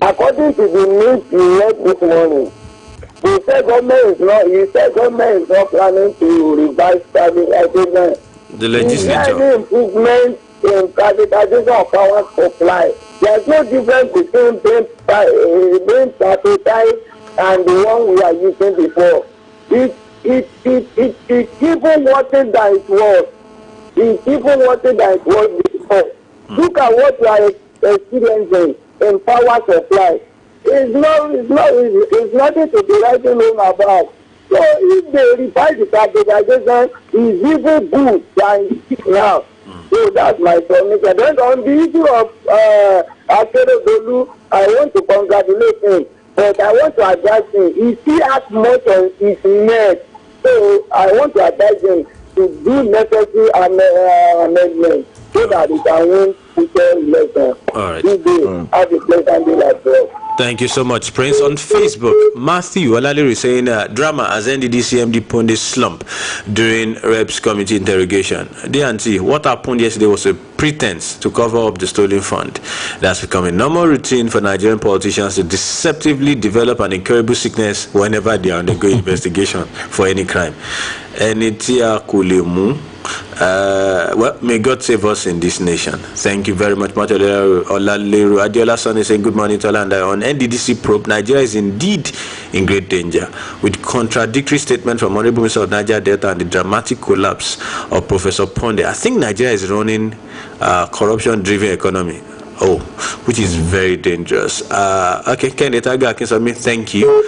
According to the news you read this morning, you said government is not planning to revise privatization. The legislature. Is there any improvement in privatization of power supply? There's no difference between being privatized and the one we are using before. It's even worse than it was. It's even worse than it was before. Look at what we are experiencing in power supply. It's nothing to be writing home about. So if they revise the privatization, it's even good than it is now. So that's my submission. Then on the issue of Akeredolu, I want to congratulate him, but I want to advise him. He still has much on his neck. So I want to advise him to do necessary amendments so that he can win future elections. All right. Have a pleasant day as well. Thank you so much, Prince. On Facebook, Matthew Oluyole is saying drama as NDDC MD Ponde slump during Reps committee interrogation. DNT, what happened yesterday was a pretense to cover up the stolen fund. That's become a normal routine for Nigerian politicians to deceptively develop an incurable sickness whenever they undergo investigation for any crime. Well, may God save us in this nation. Thank you very much, Olaleru. Adiola Son is saying good morning, Tola. And on NDDC probe, Nigeria is indeed in great danger, with contradictory statement from Honorable Minister of Niger Delta and the dramatic collapse of Professor Ponde. I think Nigeria is running corruption-driven economy. Which is very dangerous. Okay, Kenneth Agakinsami, thank you.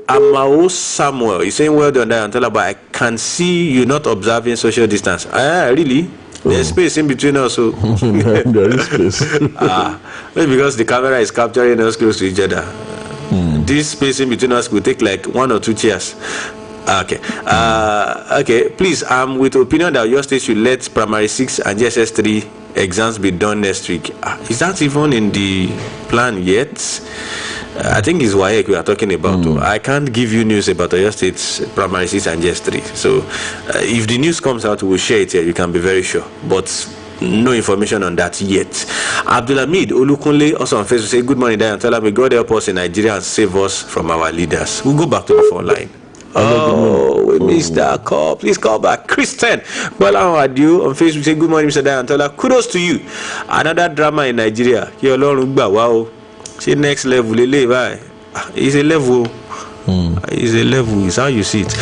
Amao Samuel is saying well done, Diane, but I can see you not observing social distance. Really? There's space in between us. So. There is space. Maybe because the camera is capturing us close to each other. This space in between us could take like 1 or 2 chairs. Okay. Okay. Please, I'm with the opinion that your state should let primary 6 and GSS 3 exams be done next week. Is that even in the plan yet? I think it's WAEC we are talking about. I can't give you news about your state's primary 6 and GSS 3. So, if the news comes out, we'll share it here. You can be very sure. But no information on that yet. Abdulhamid Olukunle also on Facebook say good morning, Diane. Tell me God help us in Nigeria and save us from our leaders. We'll go back to the phone line. We missed that call. Please call back. Christian Bola Adu on Facebook say good morning, Mr. Diane Tola. Kudos to you. Another drama in Nigeria. Here wow. See next level. It's a level. It's a level. It's how you see it.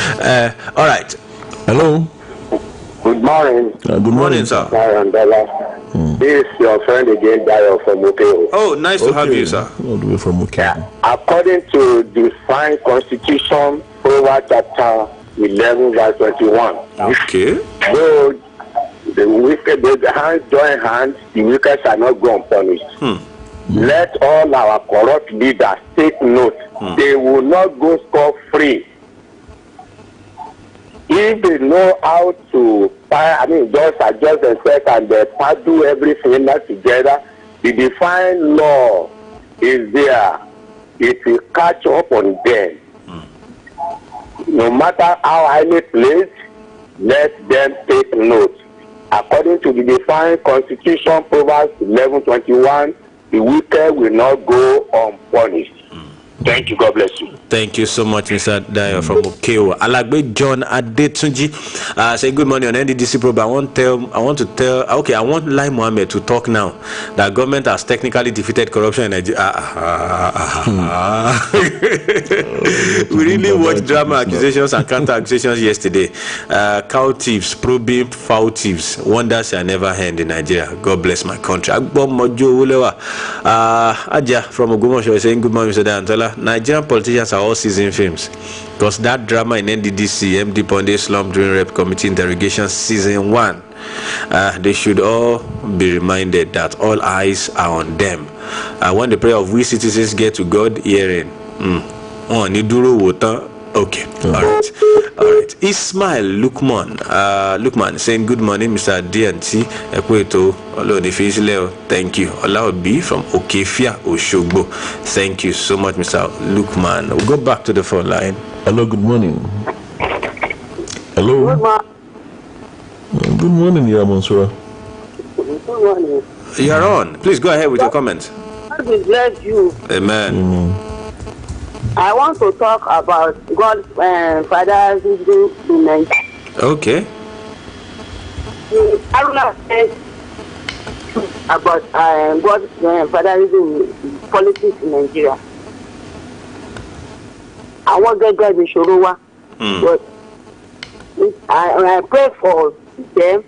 All right. Hello. Good morning. Good morning, sir. This is your friend again, Dayo from Okeo. Oh, nice to have you, sir. All the way from Okeo. According to the fine Constitution, Proverbs chapter 11, verse 21. Okay. Though the wicked, the hands join hands, the wicked shall not go unpunished. Let all our corrupt leaders take note. They will not go scot-free. If they know how to, just adjust themselves and do everything together, the defined law is there. It will catch up on them. No matter how highly placed, let them take note. According to the defined Constitution, Proverbs 11:21, the wicked will not go unpunished. Thank you. God bless you. Thank you so much, Mr. Dayo from Okeo. Alagbe John Adetunji say good morning on NDDC probe. I want Lai Mohammed to talk now that government has technically defeated corruption in Nigeria. We really watched drama accusations and counter accusations yesterday. Cow thieves probing foul thieves. Wonders shall never end in Nigeria. God bless my country. Aja from Ogumosho is saying good morning, Mr. Dayo. Nigerian politicians are all season films because that drama in NDDC, MD Ponde slump during Rep Committee interrogation season 1. They should all be reminded that all eyes are on them. When the prayer of we citizens get to God hearing, okay, all right. Ismail Lukman saying good morning, Mr. DNT Ekweto Olonifisile. Thank you. Olaobi from Okefia Oshogbo. Thank you so much, Mr. Lukman. We'll go back to the phone line. Hello, good morning. Hello. Good morning, Mansura. Good morning. You're on. Please go ahead with your comments. God will bless you. Amen. I want to talk about God's Father in Nigeria. Okay. Aruna said about God's fatherism politics in Nigeria. I want to get the Shorowa, but I pray for them.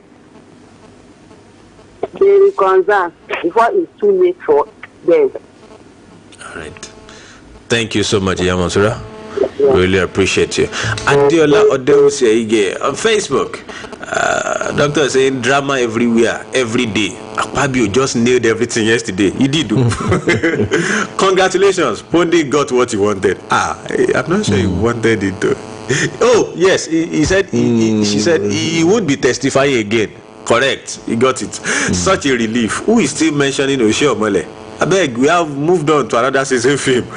They reconcile before it's too late for them. All right. Thank you so much, Yamasura. Really appreciate you. Adiola Odewuseige on Facebook. Doctor is saying drama everywhere, every day. Akpabio just nailed everything yesterday. He did. Congratulations. Pondi got what he wanted. I'm not sure he wanted it though. Oh, yes. He said she said he would be testifying again. Correct. He got it. Such a relief. Who is still mentioning Oshiomole? I beg, we have moved on to another season film.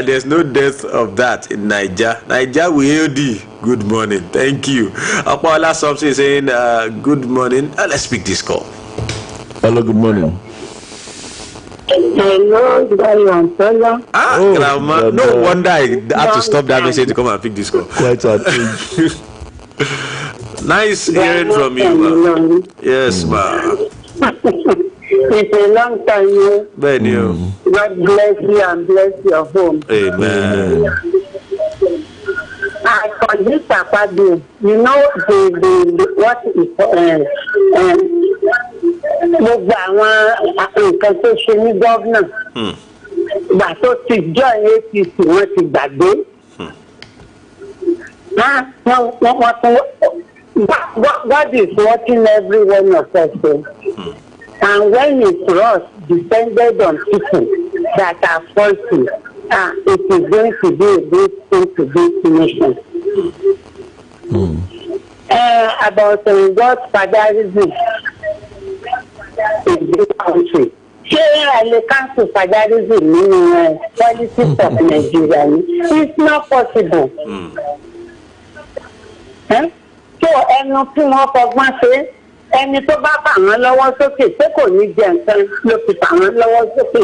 There's no death of that in Niger. Niger, we hail thee. Good morning. Thank you. Apola something saying, good morning. Let's pick this call. Hello, good morning. Hello, Tola. Grandma. No wonder I had to stop that message to come and pick this call. Quite an age. Nice hearing from you, ma. Yes, ma. It's a long time. Benio. God bless you and bless your home. Amen. For this Akpabio, you know the what is gbogbo àwọn nǹkan tó ṣe ní gọ́vnà ìgbà tó ti join APC wọ́n ti gbàgbé. God is watching every one of us. And when it's us depended on people that are faulty, it is going to be a great thing to this nation. About God's fatherism in this country. Share council fatherism in politics of Nigeria. It's not possible. So, ẹnu tí wọ́n fọgbọ́n ṣe ẹni tó bá fà wọ́n lọ́wọ́ sókè pé kò ní jẹ nǹkan ló fi fà wọ́n lọ́wọ́ sókè.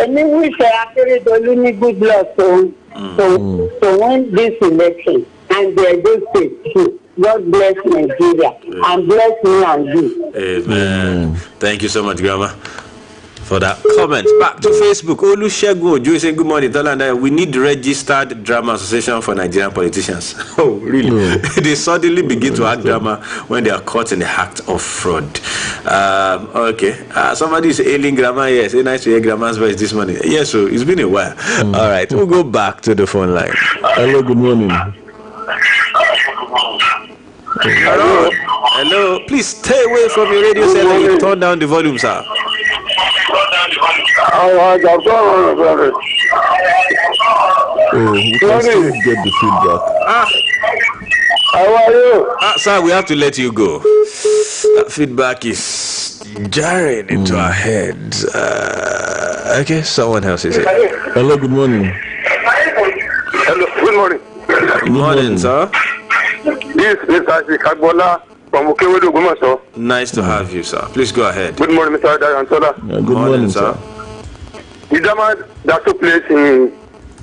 Èmi wíṣẹ́ Akérédolú ní good luck to win this election and the Edo State too. God bless Nigeria and bless me and you. Amen. Thank you so much, Grandma, for that comment. Back to Facebook. Olusegun Ojo saying, good morning, Tola. We need registered drama association for Nigerian politicians. Oh, really? No. They suddenly begin to act drama when they are caught in the act of fraud. Okay. Somebody is ailing Grandma. Yes, it's nice to hear Grandma's voice this morning. Yes, so it's been a while. All right, we'll go back to the phone line. Hello, good morning. Hello. Hello. Please stay away from your radio set and turn down the volume, sir. We can still get the feedback. How are you? Sir, we have to let you go. That feedback is jarring into our heads. Okay, someone else is here. Hello, good morning. Hello, good morning. Good morning, sir. This is Mr. Kagbola from Okewedo, Gomaso. Nice to have you, sir. Please go ahead. Good morning, Mr. Tola. Good morning, sir. The drama that took place in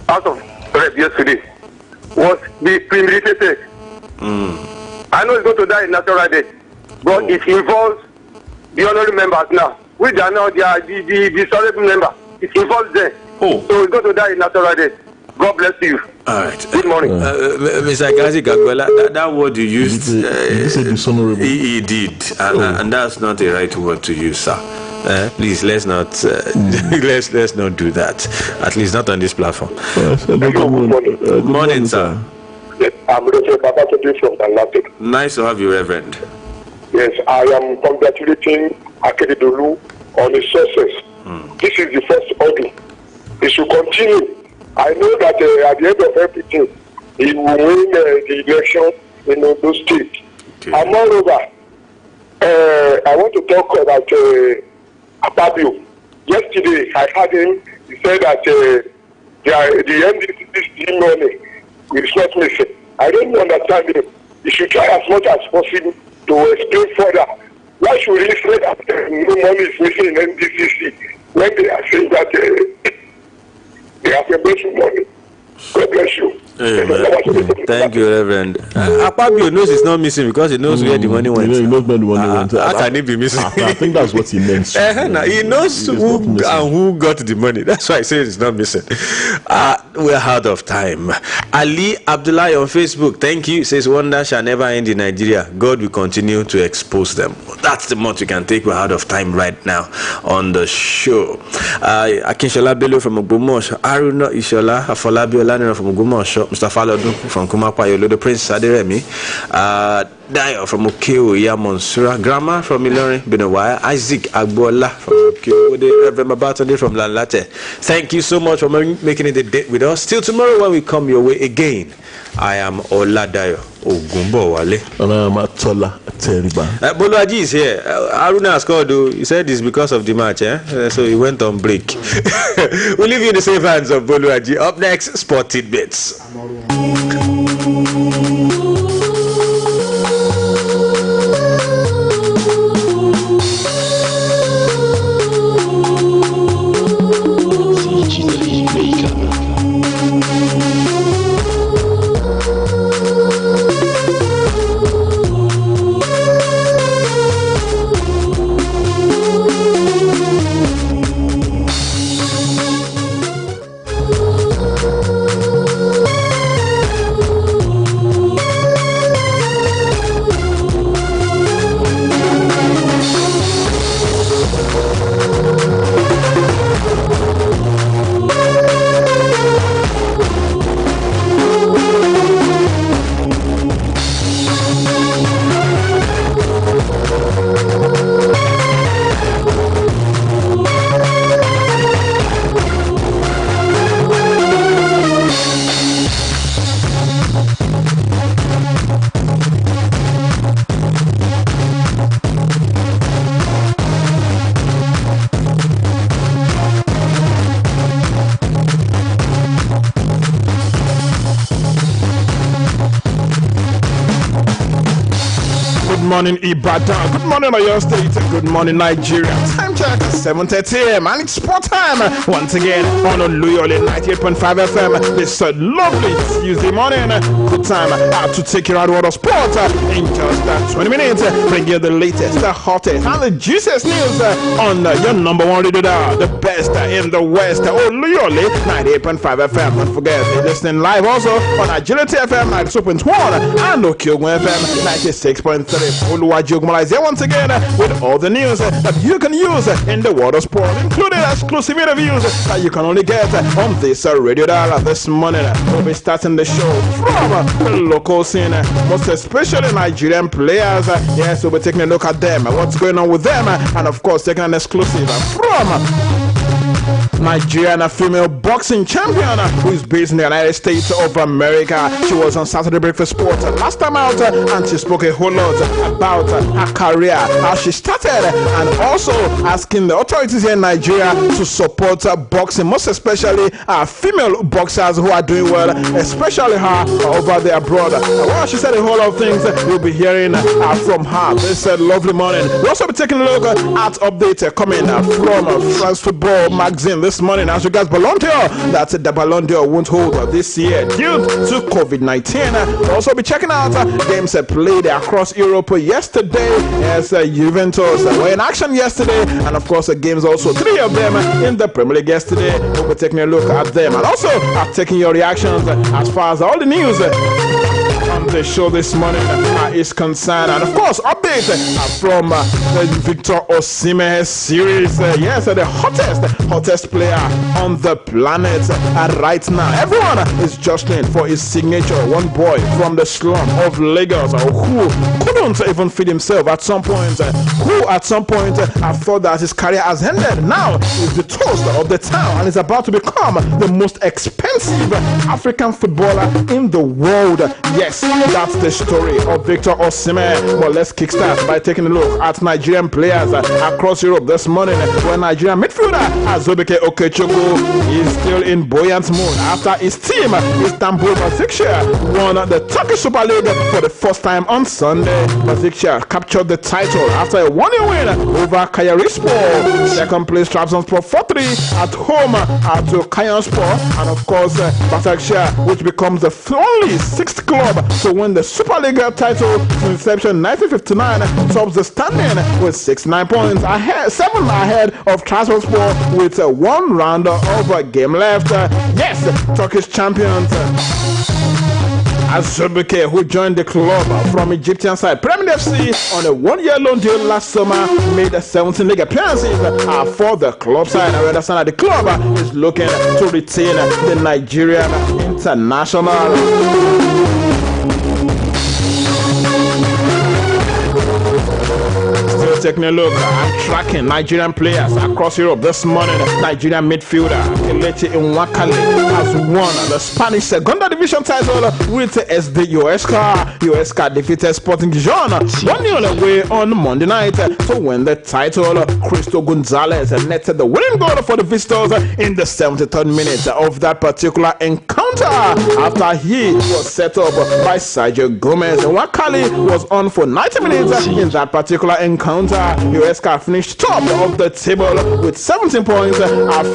House of Rep yesterday was the premeditated. I know it's going to die in natural death, but it involves the honorary members now, which are now the dishonorable member. It involves them. So it's going to die in natural death. God bless you. All right. Good morning. Mr. Kazi Kagwela, that word you used, he did. And that's not the right word to use, sir. Please, let's not let's not do that. At least not on this platform. Good morning, sir. Yes, I'm Richard Babatunde from Atlantic. Nice to have you, Reverend. Yes, I am congratulating Akeredolu on his success. This is the first order. It should continue. I know that at the end of everything, he will win the election in Ondo State. Okay. And moreover, I want to talk about Akpabio. Yesterday, I heard him. He said that the NDC money is not missing. I don't understand him. He should try as much as possible to explain further. Why should he say that no money is missing in NDCC when they are saying that grateful morning. God bless you. Amen. Thank you, Reverend. Akpabio knows it's not missing because he knows where the money went. He knows where the money went. How can it be missing? I think that's what he meant. He knows who got the money. That's why I say it's not missing. We're out of time. Ali Abdullah on Facebook, thank you. Says wonder shall never end in Nigeria. God will continue to expose them. That's the much we can take. We're out of time right now on the show. Akinshola Bello from Ogbomoso, Aruna Ishola Afolabi Olaniro from Ogbomoso, Mr. Falodu from Kumapa Yolo, Prince Sadiremi, Dayo from Okeo Yamonsura, Grandma from Ilorin, Benawaya, Isaac Agbola from Okeo, Reverend Mabatunde from Lanlate. Thank you so much for making it a date with us. Till tomorrow when we come your way again. I am Oladayo Ogumbo Wale. And I am Tola Teriba. Boluaji is here. Aruna has called. He said it's because of the match, so he went on break. We'll leave you in the safe hands of Boluaji. Up next, Sport Tidbits. Good morning, Ibadan. Good morning, Oyo State. Good morning, Nigeria. Time check 7:30 a.m. and it's sport time once again on Oluyole 98.5 FM. This lovely Tuesday morning. Good time to take you around the world of sport in just 20 minutes. Bring you the latest, the hottest, and the juiciest news on your number one radio, the best in the West. Oluyole 98.5 FM. Don't forget, you're listening live also on Agility FM 92.1 and Okyogun FM 96.3. Oluwaji Ogumala is here once again with all the news that you can use in the world of sport, including exclusive interviews that you can only get on this radio dial. This morning we'll be starting the show from the local scene, most especially Nigerian players. Yes, we'll be taking a look at them, what's going on with them, and of course taking an exclusive from Nigerian female boxing champion who is based in the United States of America. She was on Saturday Breakfast Sport last time out and she spoke a whole lot about her career, how she started, and also asking the authorities here in Nigeria to support boxing, most especially female boxers who are doing well, especially her over there abroad. Well, she said a whole lot of things you'll be hearing from her this lovely morning. We'll also be taking a look at updates coming from France Football Magazine this morning as regards Ballon d'Or, that the Ballon d'Or won't hold this year due to COVID-19. We'll also be checking out games played across Europe yesterday. Yes, Juventus were in action yesterday, and of course games also, 3 of them in the Premier League yesterday. We'll be taking a look at them and also taking your reactions as far as all the news on the show this morning is concerned, and of course update from the Victor Osimhen series. Yes, the hottest player on the planet right now. Everyone is jostling for his signature. One boy from the slum of Lagos who couldn't even feed himself at some point, who at some point thought that his career has ended, now is the toast of the town and is about to become the most expensive African footballer in the world. Yes, That's the story of Victor Osimhen. But let's kickstart by taking a look at Nigerian players across Europe this morning. When Nigerian midfielder Azubike Okechukwu is still in buoyant mood after his team, Istanbul Basaksehir, won the Turkish Super League for the first time on Sunday. Basaksehir captured the title after a 1-0 win over Kayserispor. Second place Trabzonspor 4-3 at home to Kayserispor, and of course Basaksehir, which becomes the only sixth club to win the Super League title since inception 1959, tops the standing with 69 points, 7 ahead of Trabzonspor with 1 round of a game left. Yes, Turkish champions Azubike, who joined the club from Egyptian side Premier FC on a 1-year loan deal last summer, made 17 league appearances for the club side. I understand that the club is looking to retain the Nigerian international. Taking a look and tracking Nigerian players across Europe this morning. Nigerian midfielder Kelechi Nwakali has won the Spanish Segunda Division title with SD Huesca. Huesca defeated Sporting Gijon 1-0 away on Monday night to win the title. Cristo Gonzalez netted the winning goal for the visitors in the 73rd minute of that particular encounter after he was set up by Sergio Gomez. Nwakali was on for 90 minutes in that particular encounter. Huesca finished top of the table with 17 points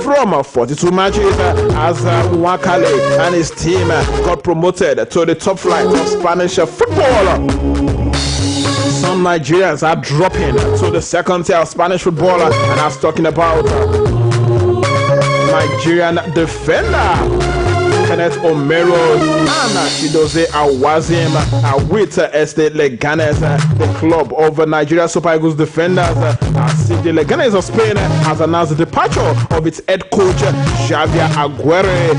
from 42 matches as Nwakali and his team got promoted to the top flight of Spanish football. Some Nigerians are dropping to the second tier of Spanish football, and I was talking about Nigerian defender Kenneth Omero and Chidozie Awazim with SD Leganes, the club of Nigeria Super Eagles defenders. CD Leganes of Spain has announced the departure of its head coach Javier Aguirre,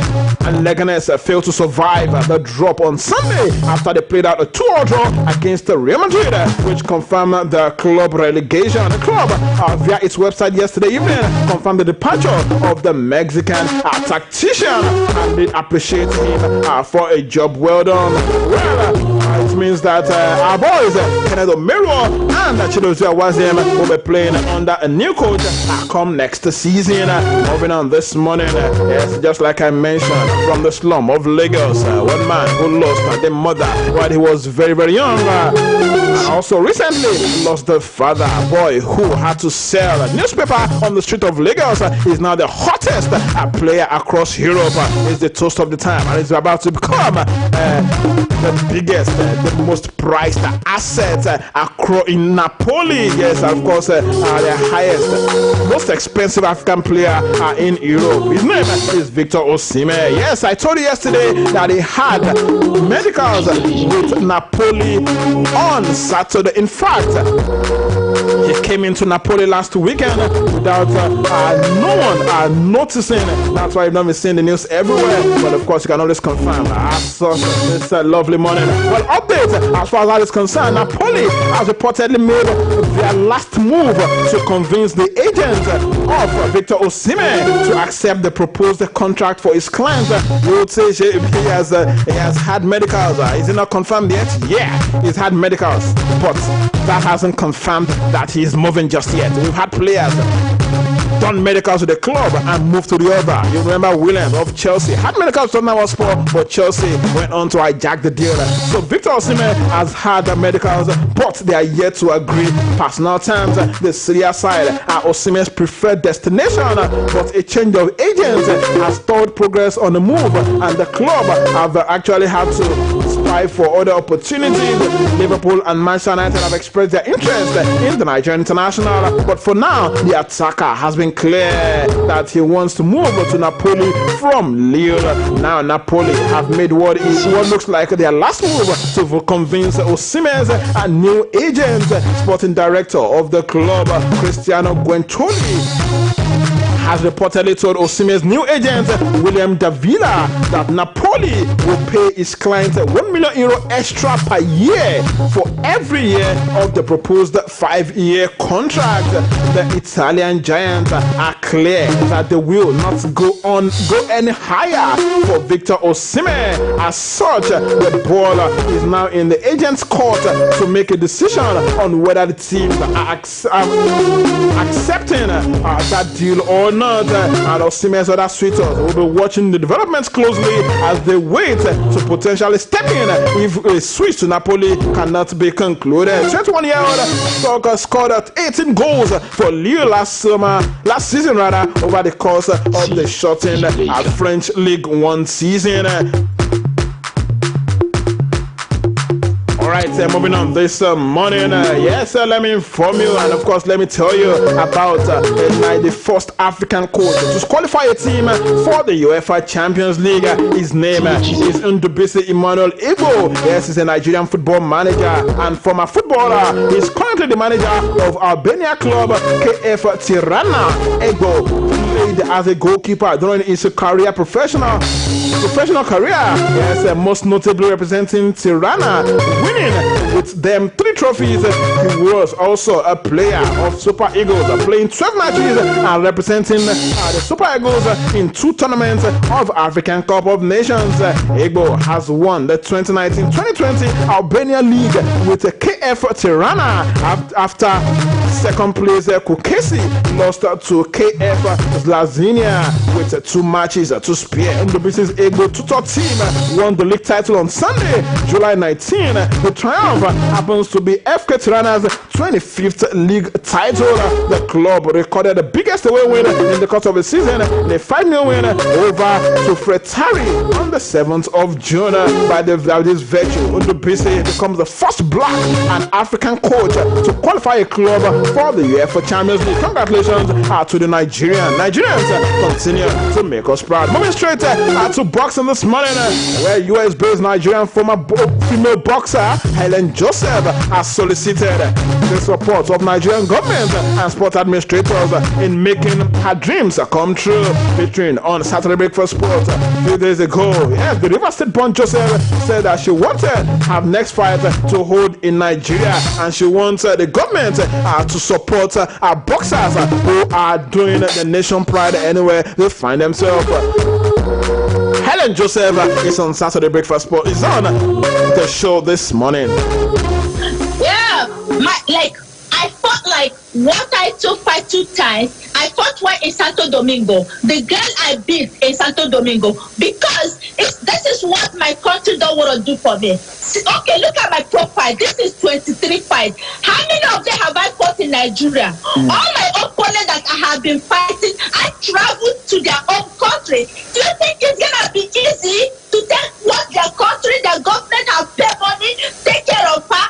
and Leganes failed to survive the drop on Sunday after they played out a 2-0 draw against Real Madrid, which confirmed the club relegation. The club, via its website yesterday evening, confirmed the departure of the Mexican tactician, and they appreciate him for a job well done. Well, it means that our boys Kenneth Omero and Chidozie Awazim will be playing under a new coach come next season. Moving on this morning, yes, just like I mentioned, from the slum of Lagos, one man who lost the mother while he was very, very young, also recently lost the father. Boy who had to sell a newspaper on the street of Lagos is now the hottest player across Europe. Is the toast of the time, and is about to become the biggest, the most prized asset in Napoli. Yes, of course, the highest, most expensive African player in Europe. His name is Victor Osimhen. Yes, I told you yesterday that he had medicals with Napoli on Saturday. In fact, he came into Napoli last weekend without no one noticing. That's why you've not been seeing the news everywhere. But of course, you can always confirm. This lovely morning. Well, update as far as that is concerned. Napoli has reportedly made their last move to convince the agent of Victor Osimhen to accept the proposed contract for his client. You would say he has had medicals. Is it not confirmed yet? Yeah, he's had medicals, but that hasn't confirmed that he's moving just yet. We've had players done medicals with the club and moved to the other. You remember Williams of Chelsea had medicals with Tottenham Hotspur, but Chelsea went on to hijack the deal. So Victor Osimhen has had medicals, but they are yet to agree personal terms. The Syria side are Osimhen's preferred destination, but a change of agents has stalled progress on the move, and the club have actually had to strive for other opportunities. Liverpool and Manchester United have expressed their interest in the Nigerian international, but for now, the attacker has been clear that he wants to move to Napoli from Lille. Now Napoli have made what looks like their last move to convince Osimhen's new agent, sporting director of the club, Cristiano Guenccioli, has reportedly told Osimhen's new agent, William Davila, that Napoli Napoli will pay its client €1 million extra per year for every year of the proposed 5-year contract. The Italian giants are clear that they will not go any higher for Victor Osimhen. As such, the ball is now in the agent's court to make a decision on whether the teams are accepting that deal or not. And Osimhen's other suitors will be watching the developments closely as they wait to potentially step in if a switch to Napoli cannot be concluded. 21-year-old Stalker scored 18 goals for Lille last season over the course of the shortened French League One season. Alright, moving on this morning. Let me inform you, and of course, let me tell you about the 91st African coach to qualify a team for the UEFA Champions League. His name is Ndubisi Emmanuel Ego. Yes, he's a Nigerian football manager and former footballer. He's currently the manager of Albania club KF Tirana. Ego played as a goalkeeper during his professional career. Yes, most notably representing Tirana, winning with them 3 trophies. He was also a player of Super Eagles, playing 12 matches and representing the Super Eagles in 2 tournaments of African Cup of Nations. Egbo has won the 2019-2020 Albania League with KF Tirana after second place Kukesi lost to KF Zlaznia with 2 matches to spare. Ndubisi's Egbo tutor team won the league title on Sunday, July 19. The triumph happens to be FK Tirana's 25th league title. The club recorded the biggest away win in the course of the season, the 5-0 win over to Fretari on the 7th of June. By this virtue, Ndubisi becomes the first black and African coach to qualify a club for the UEFA Champions League. Congratulations to the Nigerians continue to make us proud. Moving straight to boxing this morning, where US-based Nigerian former female boxer Helen Joseph has solicited the support of Nigerian government and sport administrators in making her dreams come true. Featuring on Saturday Breakfast Sport a few days ago, yes, the River State-born Joseph said that she wanted her next fight to hold in Nigeria, and she wants the government to support our boxers who are doing the nation pride anywhere they find themselves. Helen Joseph is on Saturday Breakfast Sport. Is on the show this morning. Yeah, I fought what I took 2 times. I fought one in Santo Domingo. The girl I beat in Santo Domingo, because this is what my country don't want to do for me. Okay, look at my profile. This is 23 fights. How many of them have I fought in Nigeria? All my opponents that I have been fighting, I traveled to their own country. Do you think it's gonna be easy to take what their country, their government have paid money, take care of her,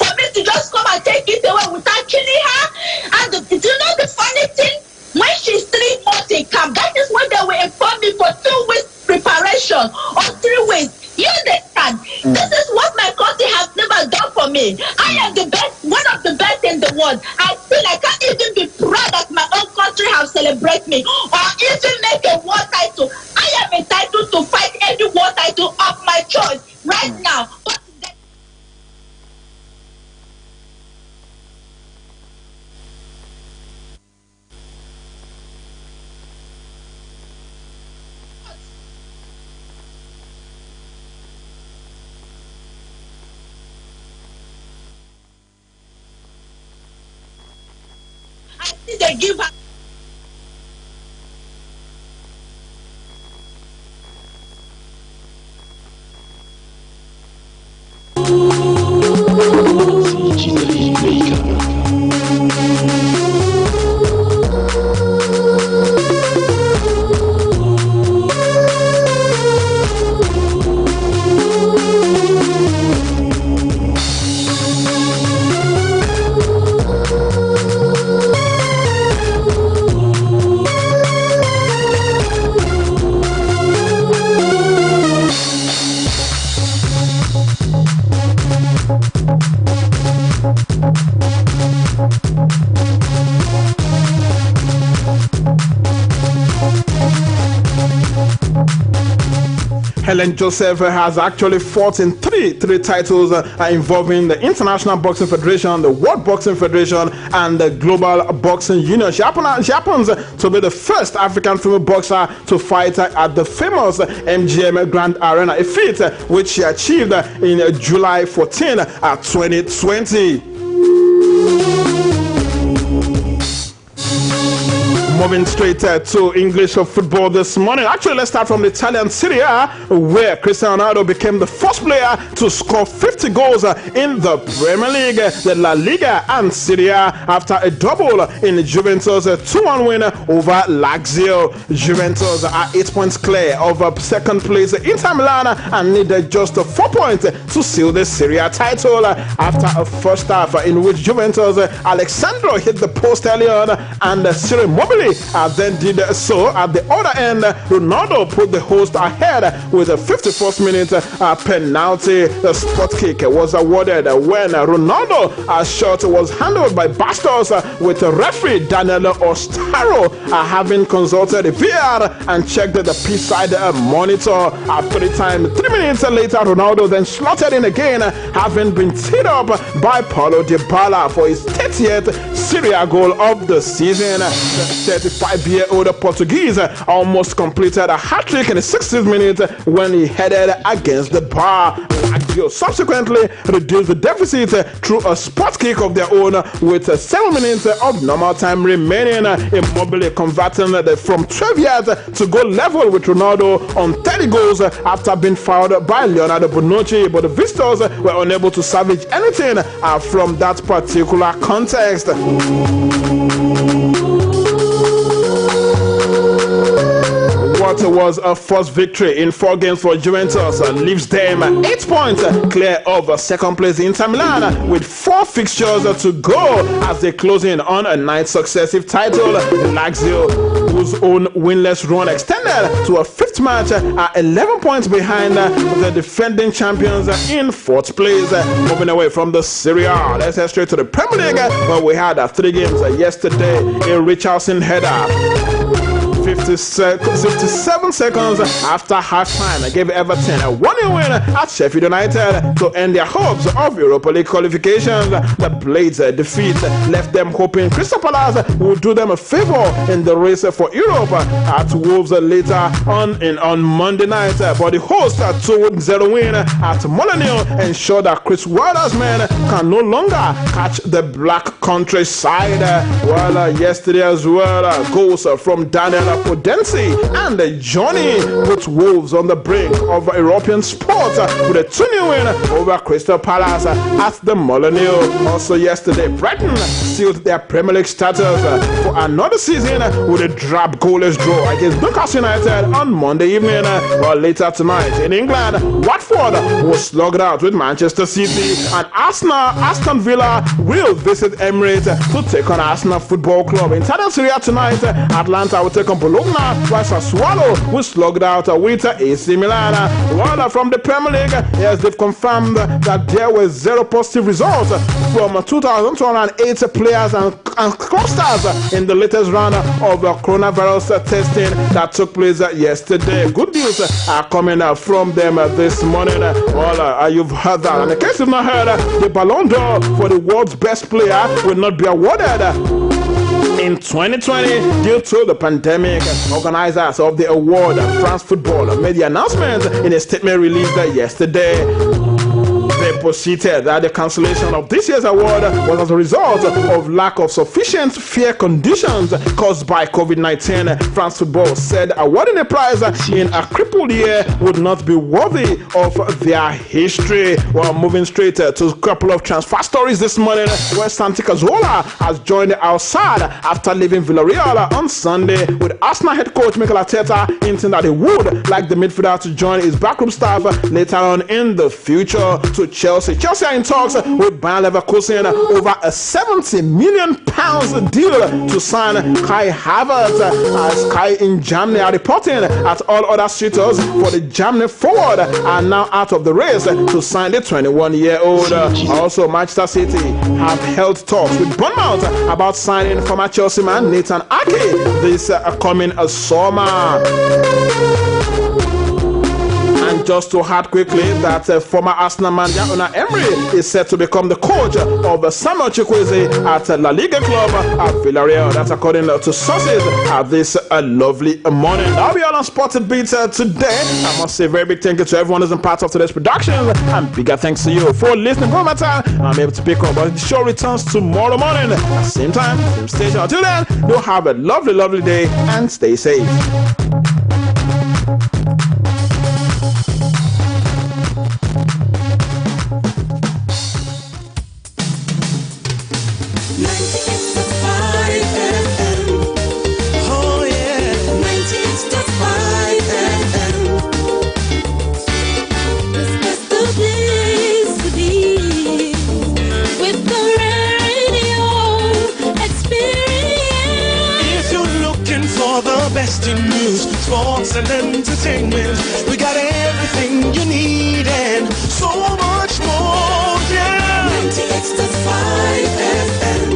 for me to just come and take it away without killing her? And do you know the funny thing? When she's 3 months in camp, that is when they will inform me for 2 weeks preparation or 3 weeks. You understand? This is what my country has never done for me. I am the best, one of the best in the world. I feel I can't even be proud that my own country has celebrated me or even make a war title. I am entitled to fight any war title of my choice right now. But they give her. Helen Joseph has actually fought in three titles involving the International Boxing Federation, the World Boxing Federation, and the Global Boxing Union. She happens to be the first African female boxer to fight at the famous MGM Grand Arena, a feat which she achieved in July 14, 2020. Moving straight to English football this morning. Actually, let's start from the Italian Serie A, where Cristiano Ronaldo became the first player to score 50 goals in the Premier League, the La Liga, and Serie A after a double in Juventus' 2-1 win over Lazio. Juventus are 8 points clear of second place Inter Milan and needed just 4 points to seal the Serie A title after a first half in which Juventus Alexandro hit the post early on and Ciro Immobile then did so. At the other end, Ronaldo put the host ahead with a 51st minute penalty. The spot kick was awarded when Ronaldo's shot was handled by Bastos, with referee Daniel Ostaro having consulted the VAR and checked the pitch side monitor. After the time, 3 minutes later, Ronaldo then slotted in again, having been teed up by Paulo Dybala for his 30th Serie A goal of the season. The 35-year-old Portuguese almost completed a hat-trick in the 60th minute when he headed against the bar. Lazio subsequently reduced the deficit through a spot kick of their own with 7 minutes of normal time remaining. Immobile converting from 12 yards to goal level with Ronaldo on 30 goals after being fouled by Leonardo Bonucci, but the visitors were unable to salvage anything from that particular context. What was a first victory in 4 games for Juventus leaves them 8 points clear of second place Inter Milan with 4 fixtures to go as they close in on a 9th successive title. Lazio, whose own winless run extended to a 5th match, are 11 points behind the defending champions in 4th place. Moving away from the Serie A, let's head straight to the Premier League, where we had 3 games yesterday. A Richarlison header 57 seconds after halftime gave Everton a 1-0 win at Sheffield United to end their hopes of Europa League qualifications. The Blades' defeat left them hoping Crystal Palace would do them a favor in the race for Europe at Wolves later on Monday night. But the host 2-0 win at Molineux ensured that Chris Wilder's men can no longer catch the Black Country side. Well, yesterday as well, goals from Daniel Podensi and Johnny put Wolves on the brink of European sport with a 2-0 win over Crystal Palace at the Molineux. Also yesterday, Brighton sealed their Premier League status for another season with a drab goalless draw against Newcastle United on Monday evening. While later tonight in England, Watford was slugged out with Manchester City, and Aston Villa will visit Emirates to take on Arsenal Football Club. In Italian Serie A tonight, Atlanta will take on Bologna, while Sassuolo was slugged out with AC Milan. While from the Premier League, yes, they've confirmed that there were 0 positive results from 2,208 players and clusters in the latest round of coronavirus testing that took place yesterday. Good news are coming from them this morning. Well, you've heard that. And in case you've not heard, the Ballon d'Or for the world's best player will not be awarded in 2020 due to the pandemic. Organizers of the award, France Football, made the announcement in a statement released yesterday. They proceeded that the cancellation of this year's award was as a result of lack of sufficient fair conditions caused by COVID-19. France Football said awarding a prize in a crippled year would not be worthy of their history. Well, moving straight to a couple of transfer stories this morning, where Santi Cazorla has joined Al Sadd after leaving Villarreal on Sunday, with Arsenal head coach Mikel Arteta hinting that he would like the midfielder to join his backroom staff later on in the future. To Chelsea are in talks with Bayer Leverkusen over a £70 million deal to sign Kai Havertz. Sky in Germany are reporting that all other suitors for the Germany forward are now out of the race to sign the 21-year-old. Also, Manchester City have held talks with Bournemouth about signing former Chelsea man Nathan Ake this coming summer. And just to add quickly that former Arsenal manager Unai Emery is set to become the coach of Samuel Chukwueze at La Liga club at Villarreal. That's according to sources at this lovely morning. That'll be all on Spotted Beats today. I must say a very big thank you to everyone who's been part of today's production, and bigger thanks to you for listening. No matter I'm able to pick up, but the show returns tomorrow morning at the same time, same station. Until then, do have a lovely day and stay safe. Best in news, sports and entertainment. We got everything you need and so much more. Yeah. 98.5 FM.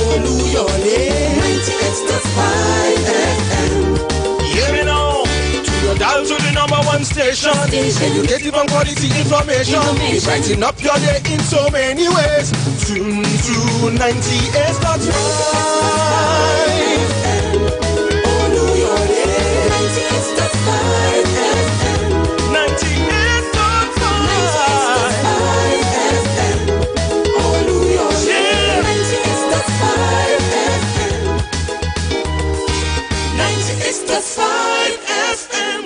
Oluyole. 98.5 FM. Hear it all. To your dial to the #1 station. Educative and quality information. We brighten up your day in so many ways. Tune to 98.5 FM. 98.5 FM. 98.5 FM. Oluyole. 98.5 FM. 98.5 FM.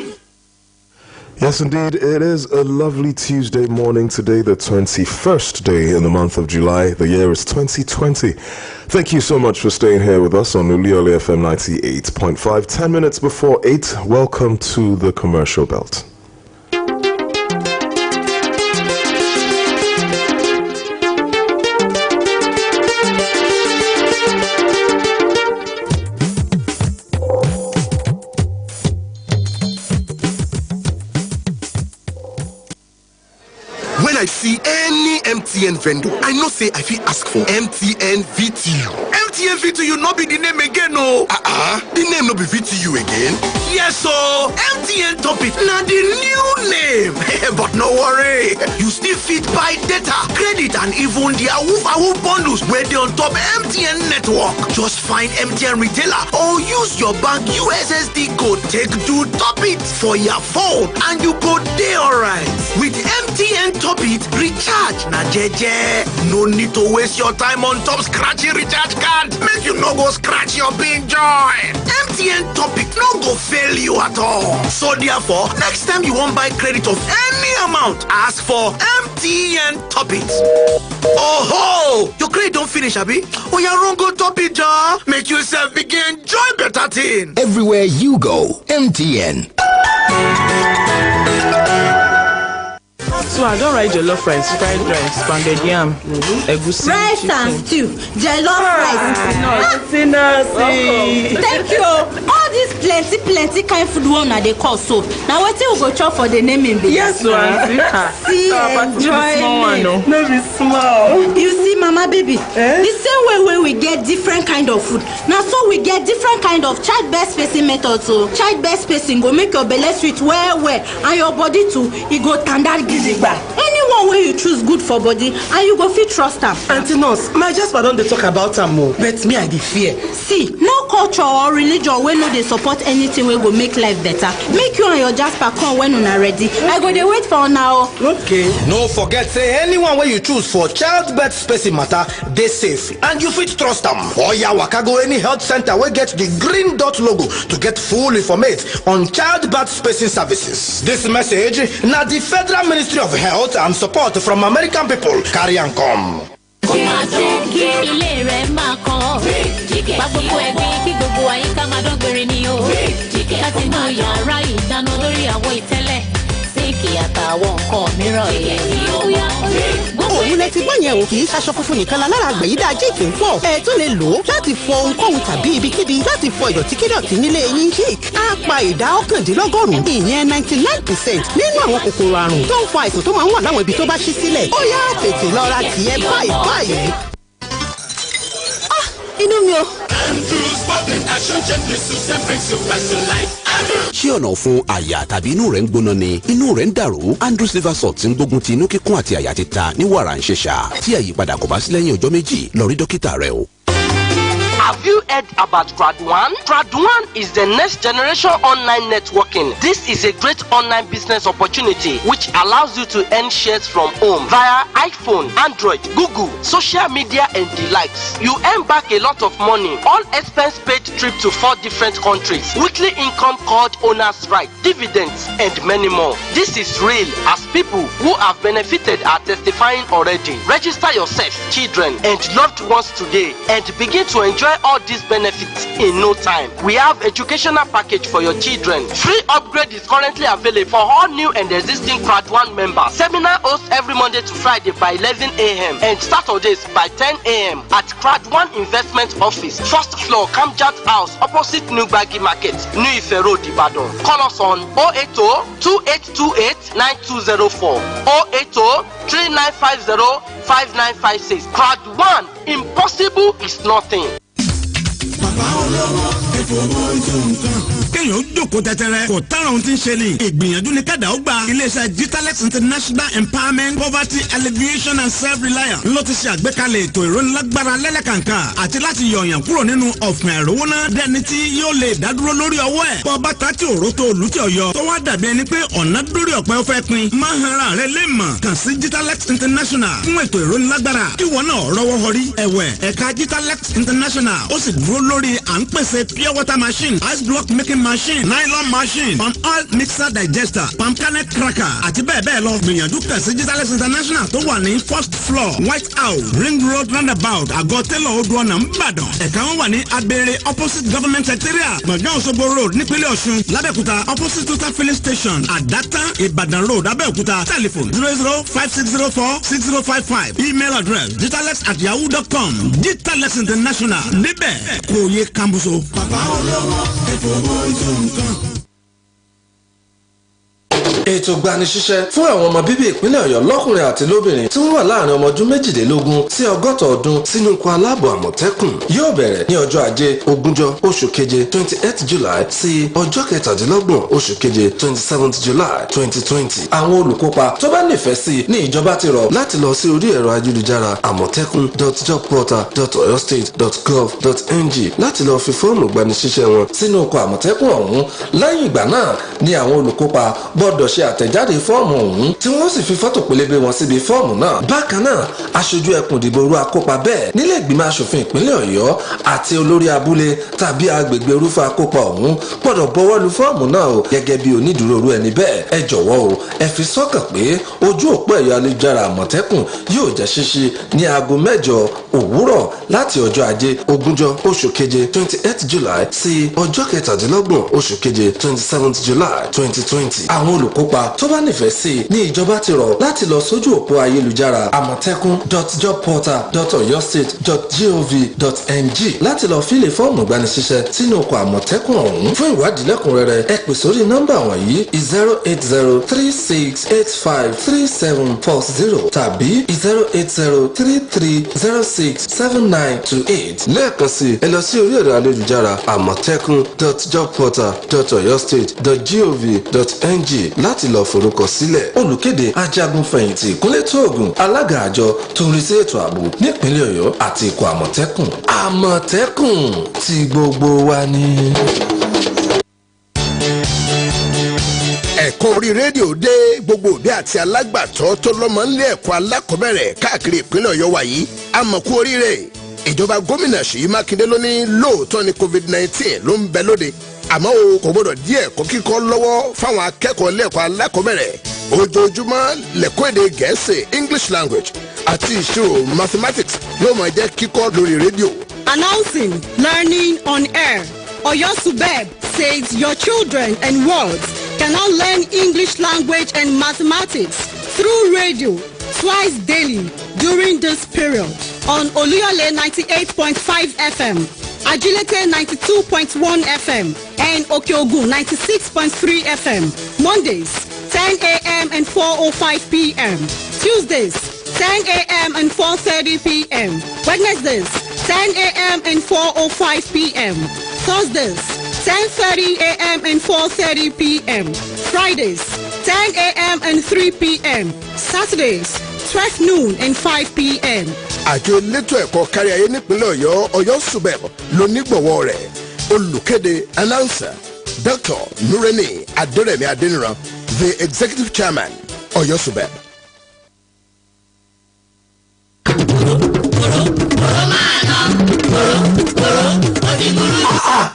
Yes, indeed, it is a lovely Tuesday morning today, the 21st day in the month of July. The year is 2020. Thank you so much for staying here with us on Oluyole FM 98.5. 10 minutes before 8, welcome to the commercial belt. When I see any MTN vendor, I know say I fit ask for MTN VTU. MTN VTU not be the name again, no. The name no be VTU again. Yes, so MTN Topic now the new name. But no worry, you still fit buy data, credit, and even the awoof bundles where they on top MTN network. Just find MTN retailer or use your bank USSD code. Take to top it for your phone, and you go there alright. With MTN Top It, recharge na jeje. No need to waste your time on top scratchy recharge card. Make you no go scratch your pin join. MTN Topic no go fail you at all. So therefore, next time you won't buy credit of any amount, ask for MTN Top It. Oh ho! Your credit don't finish, abi? Oh, you wrong go Top It, jar. Make yourself begin enjoy better thing. Everywhere you go, MTN. So I don't write jollof rice, fried rice, pounded yam, egusi, rice chicken. and stew, jollof rice. Thank you. All this plenty kind food one they call soup. Now what you go chop for the naming? Yes, one. See, enjoy. No be small. You see, mama baby, the same way when we get different kind of food. Now so we get different kind of child-based spacing methods. So child-based spacing go make your belly sweet well, and your body too, it go tender gidigba. Anyone where you choose good for body, and you go fit trust them. Auntie Nurse, my just don't they talk about them more. But me I dey fear. See, no culture or religion when no they support anything we go make life better. Make you and your Jasper come when una ready. I go dey wait for now. Okay. No forget say anyone where you choose for childbirth spacing matter, they safe and you fit trust them. Or ya waka go any health center where get the green dot logo to get full information on childbirth spacing services. This message now the Federal Ministry of Health and Support from American people carry and come. Òun lẹ ti gbọ́ yẹn o, kì í ṣaṣọ funfun nìkan lára àgbẹ̀yídá jíìkì ń pọ̀. Ẹ tún lè lò ó láti fọ ohunkóhun tàbí ibikíbi láti fọ ìdọ̀tíkídọ̀tí nílé yín. Jíìkì á pa ìdá 99% ìyẹn 99% nínú àwọn kòkòrò àrùn tó ń fa àìsàn tó máa ń wà láwọn ibi tó bá ṣí sílẹ̀. Ó yá tètè lọ ra tìyẹ báyìí. Inú ni o. ṣé ọ̀nà fún àyà tàbí inú rẹ̀ ń gbóná ni inú rẹ̀ ń dàrú Andrews liver salt ń gbógun ti inú kíkún àti àyà títa ní wàrà ń ṣẹ̀ṣà tí àyípadà kò bá sí lẹ́yìn ọjọ́ méjì lọ rí dókítà rẹ o. Have you heard about Grad1? Grad1 is the next generation online networking. This is a great online business opportunity which allows you to earn shares from home via iPhone, Android, Google, social media and the likes. You earn back a lot of money, all expense paid trip to 4 different countries, weekly income called owner's right, dividends and many more. This is real as people who have benefited are testifying already. Register yourself, children and loved ones today and begin to enjoy all these benefits in no time. We have educational package for your children. Free upgrade is currently available for all new and existing Grad1 members. Seminar hosts every Monday to Friday by 11 a.m. and Saturdays by 10 a.m. at Grad1 Investment Office, first floor, Kamjat House, opposite New Bagi Market, New Ife Road, Ibadan. Call us on 080-2828-9204, 080-3950-5956. Grad1, impossible is nothing. kéèyàn jókòó tẹ́tẹ́rẹ́ kò tára ohun tí ń ṣe ni ìgbìyànjú ni kádà ó gba iléeṣẹ́ Jitalex International Empowerment Poverty Alleviation and Self-Reliance ló ti ṣe àgbékalẹ̀ ètò ìrónilágbára lẹ́lẹ́kàǹkà àti láti yọ̀yàn kúrò nínú ọ̀fìn àìrówóná dẹni tí yóò lè dádúró lórí ọwọ́ ẹ̀ bọ́ọ̀bá ta tí òró tó olùtí ọ̀yọ́ tó wá dàbí ẹni pé ọ̀nà dórí ọ̀pẹ ó fẹ́ pin máa ń hara rẹ lé mọ̀ kàn sí Jitalex International fún ètò ìrónilágbára kí wọn náà rọwọ́ họrí ẹ̀wẹ̀ ẹ̀ka Jitalex International ó sì dúró lórí à ń pèsè pure water machine ice block making machine nylon machine palm oil mixer digester palm kernel cracker àti bẹ́ẹ̀ bẹ́ẹ̀ lọ gbìyànjú kàn sí Jitalex International tó wà ní first floor White House Ring Road roundabout àgọ́ tẹ́lọ̀ odò ọ̀nà ńbàdàn ẹ̀ka wọn wà ní abẹ́rẹ́ opposite government secretariat gbọ̀ngàn Òṣogbo road nípínlẹ̀ Ọ̀ṣun lábẹ́òkúta opposite total filling station àdátá Ìbàdàn road abẹ́òkúta telephone 08056046055 email address jitalex@yahoo.com Jitalex International níbẹ̀ kò yẹ kambuso. bàbá olówó ìfowó ìjọba. ètò gbanisíṣẹ́ fún àwọn ọmọ bíbí ìpínlẹ̀ Ọ̀yọ́ lọ́kùnrin àti lóbìnrin tí wọ́n wà láàrin ọmọ ọdún méjìlélógún sí ọgọ́ta ọdún sínú ikọ̀ aláàbọ̀ Àmọ̀tẹ́kùn yóò bẹ̀rẹ̀ ní ọjọ́ ajé ogúnjọ́ oṣù keje 28 July sí ọjọ́ kẹtàdínlọ́gbọ̀n oṣù keje 27 July 2020. àwọn olùkópa tó bá nífẹ̀ẹ́ sí ní ìjọba ti rọ̀ láti lọ sí orí ẹ̀rọ ayélujára amotekun.jobportal.oyostate.gov.ng láti lọ fi fọ́ọ̀mù gbanisíṣẹ́ wọn sínú ikọ̀ Àmọ̀tẹ́kùn ọ̀hún. lẹ́yìn ìgbà náà ni àwọn olùkópa gbọ́dọ̀ ṣe àtẹ̀jáde fọ́ọ̀mù ọ̀hún tí wọ́n sì fi fọ́tò pélébé wọn síbi fọ́ọ̀mù náà. bákan náà aṣojú ẹkùn ìdìbò ru akópa bẹ́ẹ̀ nílé ìgbìmọ̀ asòfin ìpínlẹ̀ Ọ̀yọ́ àti olórí abúlé tàbí agbègbè irúfẹ́ akópa ọ̀hún gbọ́dọ̀ bọwọ́ lu fọ́ọ̀mù náà o gẹ́gẹ́ bí onídùúró ru ẹni bẹ́ẹ̀. ẹ jọ̀wọ́ o ẹ fi sọ́kàn pé ojú òpó ẹ̀yọ ayélujára Àmọ̀tẹ́kùn yóò jẹ́ ṣíṣí ní aago 8 òwúrọ̀ láti ọjọ́ ajé ogúnjọ́ oṣù keje 28 July sí ọjọ́ kẹtàdínlọ́gbọ̀n oṣù keje 27 July 2020. àwọn olùkópa tó bá nífẹ̀ẹ́ sí ní ìjọba ti rọ̀ láti lọ sójú òpó ayélujára amotekun.jobportal.oyostate.gov.ng láti lọ fílè fọ́ọ̀mù ìgbanisíṣẹ́ sínú ọkọ̀ Àmọ̀tẹ́kùn ọ̀hún. fún ìwádìí lẹ́kùnrẹ́rẹ́ ẹ pè sórí nọ́mbà wọ̀nyí 08036853740 tàbí 08033067928. lẹ́ẹ̀kan sí ẹ lọ sí orí ẹ̀rọ ayélujára amotekun.jobportal.oyostate.gov.ng láti lọ forúkọ sílẹ̀. olùkéde ajagun fẹ̀yìntì ìkúnlẹ̀ tóògùn alága àjọ tó ń rí sí ètò ààbò nípínlẹ̀ Ọ̀yọ́ àti ikọ̀ Àmọ̀tẹ́kùn. Àmọ̀tẹ́kùn tí gbogbo wa ni. ẹ̀kọ́ orí rédíò dé gbogbo òbí àti alágbàtọ́ tó lọ́mọ nílé ẹ̀kọ́ alákọ̀ọ́bẹ̀rẹ̀ káàkiri ìpínlẹ̀ Ọ̀yọ́ wa yìí àmọ̀kú oríire ìjọba gómìnà Ṣèyí Mákindé ló ní lóòótọ́ ni COVID-19 ló ń bẹ lóde àmọ́ o kò gbọ́dọ̀ dí ẹ̀kọ́ kíkọ́ lọ́wọ́ fáwọn akẹ́kọ̀ọ́ lẹ́kọ̀ọ́ alákọ̀ọ́bẹ̀rẹ̀ ojoojúmọ́ lẹ́kọ́ èdè Gẹ̀ẹ́sì English language àti ìṣirò mathematics ló máa jẹ́ kíkọ́ lórí rédíò. Announcing learning on air. Oyo Subeb says your children and words can now learn English language and mathematics through radio twice daily during this period on Oluyole 98.5 FM. Ajilete 92.1 FM and Okeogun 96.3 FM. Mondays 10 a.m. and 4:05 p.m. Tuesdays 10 a.m. and 4:30 p.m. Wednesdays 10 a.m. and 4:05 p.m. Thursdays, 10:30 a.m. and 4:30 p.m. Fridays, 10 a.m. and 3 p.m. Saturdays, 12 noon and 5 p.m. Àjọ elétò ẹ̀kọ́ kárí ayé nípínlẹ̀ Ọ̀yọ́ Ọ̀yọ́ Subeb lónígbọ̀wọ́ rẹ̀ olùkéde announcer Dr. Nureni Aderemi Adeniran, the executive chairman Ọ̀yọ́ Subeb.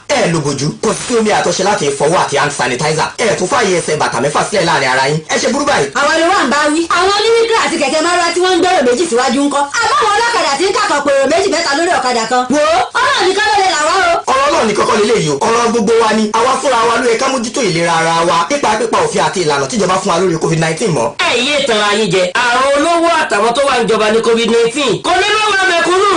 Ẹ ló bójú kò sí omi àtọ̀ṣe láti fọwọ́ àti hand sanitizer ẹ tún fààyè ẹsẹ̀ bàtà mẹ́fà sílẹ̀ láàrin ara yín ẹ ṣe burú báyìí. àwọn ni wọ́n ń bá wí. àwọn oníwíkì àti kẹ̀kẹ́ márúwá tí wọ́n ń gbèrò méjì síwájú ńkọ́. àbáwọn ọlọ́kadà tí ń kàkọ́ pèrò méjì mẹ́ta lórí ọ̀kadà kan. wo ọlọ́run nìkan ló lè là wá o. ọ̀rọ̀ náà ní kọ́kọ́ lélẹ́yìí o ọ̀rọ̀ gbogbo wa ni àwa fúnra wa ló yẹ ká mójútó ìlera ara wa nípa pípa òfin àti ìlànà tíjọba fún wa lórí covid-19 mọ́. ẹ yé tanra yín jẹ àrùn olówó àtàwọn tó wà níjọba ní covid-19 kò ní lọ́wọ́ mẹ́kúnnù.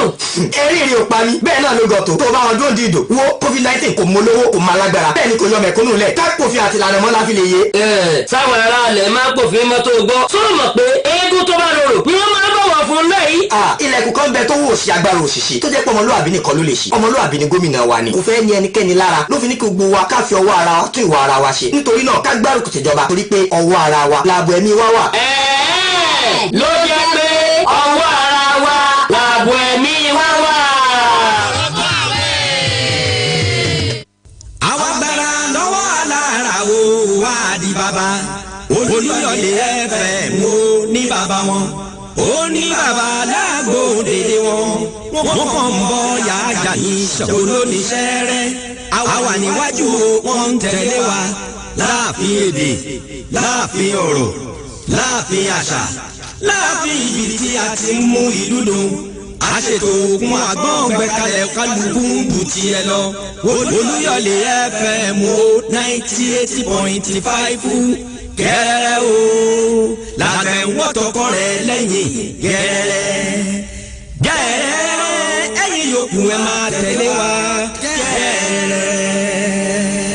ẹ̀rí rí o pa mí bẹ́ẹ̀ náà ló gọ̀tò tó bá wọn dúró dìdò wo covid-19 kò mọ lówó kò má lágbára bẹ́ẹ̀ ni kò yọ mẹ̀kúnnù lẹ̀ kápòfin àti ìlànà mọ́ láfi lè yé. sáwọn ará alẹ̀ máa pòfin mọ́tò gbọ́ sọ́rọ̀ mọ̀ pé eégún tó bá rorò ni wọ́n máa bọ̀wọ̀ fún lẹ́yìn. ilẹ̀kùn kan bẹ tó wò sí agbára òṣìṣì tó jẹ́ pé ọmọlúwàbí nìkan ló lè ṣe ọmọlúwàbí ni gómìnà wa ni kò fẹ́ ní ẹnikẹ́ni lára ló fi ní kí gbogbo wa ká fi ọwọ́ ara wa tún ìwà ara wa ṣe nítorí náà ká gbárùkù tìjọba torí pé ọwọ́ ara wa làbọ̀ ẹ̀mí wa wà. ló jẹ́ pé ọwọ́ ara wa làbọ̀ ẹ̀mí wa wà. àwa gbára lọ́wọ́ alára wo wá di bàbá Olúyọ̀lé FM mo ní bàbá wọn ó ní bàbá lágbo dédé wọn wọn kàn ń bọ yàjà yìí ṣòro lóníṣẹ́ rẹ̀ àwa níwájú wọn ń tẹ̀lé wa láàfin èdè láàfin ọ̀rọ̀ láàfin àṣà láàfin ibi tí a ti ń mú ìlú dùn a ṣètò ogun àgbọ̀n gbẹ̀kalẹ̀ kálukú bù tiẹ̀ lọ Olúyọ̀lé FM 98.5 gẹ́rẹ́ o làtẹ̀wọ́ tọkọ rẹ̀ lẹ́yìn gẹ́rẹ́ gẹ́rẹ́ ẹ̀yin yòókù ẹ̀ máa tẹ̀lé wa gẹ́rẹ́.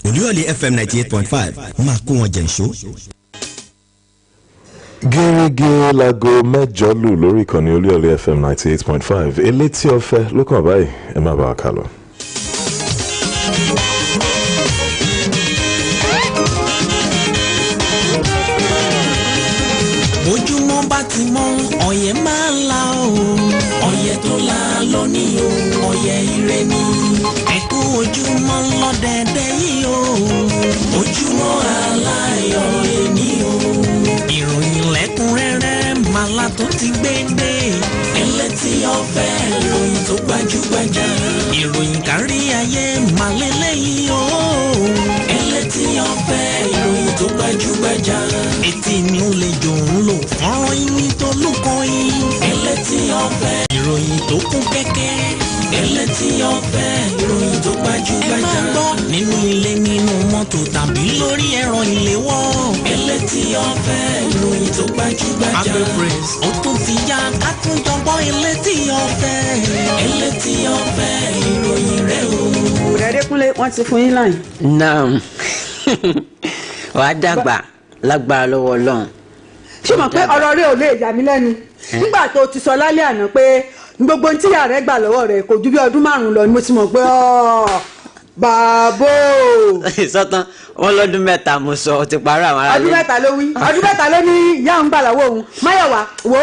Olúyọ̀lé FM 98.5 máa kó wọn jẹ̀ ṣó. gẹ́gẹ́ láago mẹ́jọ lù lórí ìkànnì Olúyọ̀lé FM 98.5 elétí ọ̀fẹ́ ló kàn báyìí ẹ má bàa kà lọ. ojúmọ́ bá ti mọ́ ọ̀yẹ́ máa ń la o ọ̀yẹ́ tó la lónìí o ọ̀yẹ́ ire ni ẹ̀kú ojúmọ́ lọ́dẹ̀ẹ̀dẹ̀ yìí o ojúmọ́ aláyọ̀ ẹni o ìròyìn lẹ́kùnrẹ́rẹ́ màlá tó ti gbé dé ẹlẹ́tì ọ̀fẹ́ ìròyìn tó gbajúgbajà ìròyìn kárí ayé màlẹ́lẹ́yìí o ẹlẹ́tì ọ̀fẹ́ ìròyìn tó gbajúgbajà etí mi ò lè jò ń lò fọ́nrán yìí tó lùkọ́ yìí ẹlẹ́tì ọ̀fẹ́ ìròyìn tó kún kẹ́kẹ́ ẹlẹ́tì ọ̀fẹ́ ìròyìn tó gbajúgbajà ẹ máa gbọ́ nínú ilé nínú mọ́tò tàbí lórí ẹ̀rọ ìléwọ́ ẹlẹ́tì ọ̀fẹ́ ìròyìn tó gbajúgbajà agbègbès ó tún ti yá kátúndọ̀gbọ́ ẹlẹ́tì ọ̀fẹ́ ẹlẹ́tì ọ̀fẹ́ ìròyìn rẹ̀ o. Adékúnlé wọ́n ti fún yín láyìn. naam wàá dàgbà lágbára lọ́wọ́ Ọlọ́run. ṣé mo pé ọ̀rọ̀ rẹ ò lè yà mí lẹ́nu nígbà tó ti sọ lálẹ́ àná pé gbogbo ohun tí ìyá rẹ gbà lọ́wọ́ rẹ kò ju bí ọdún 5 lọ ni mo ti mọ̀ pé bàbá sọ́tàn wọn lọ́dún 3 mo sọ ọ ti parí àwọn aráàlú. ọdún 3 ló wí ọdún 3 ló ní ìyá òun gbà lọ́wọ́ òun Máyọ̀wá wo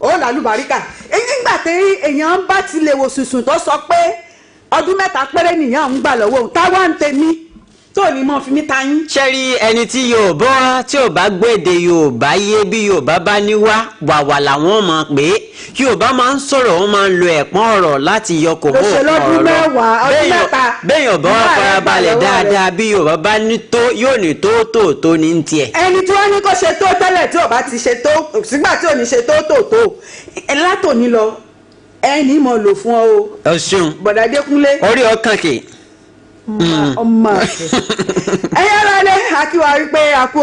ó làlùbáríkà nígbà tí èèyàn bá ti lè wò sùsùn tó sọ pé ọdún 3 péré nìyá òun gbà lọ́wọ́ òun táwa ń tẹ̀mí tó ní mọ́ fi mí ta yín. ṣẹ́rí ẹni tí Yorùbá tí ò bá gbèdè Yorùbá yé bí Yorùbá bá ní wàwà làwọn mọ̀ pé Yorùbá máa ń sọ̀rọ̀ wọ́n máa ń lo ẹ̀pọ́n ọ̀rọ̀ láti yọ kò bó ọ̀rọ̀ lọ. béèyàn bá wà farabalẹ̀ dáadáa bí Yorùbá bá ní tó yóò ní tó ní tiẹ̀. ẹni tí wọ́n ní kó ṣe tó tẹ́lẹ̀ tí ò bá ti ṣe tó sígbà tí ò ní ṣe tó látòní lọ ẹni mọ̀ lò fún ọ o. ẹ ṣeun Bọ̀dá Adékúnlé. orí ọkàn kì í. ọmọ ẹyẹ ara lẹ akíwa wípé àkú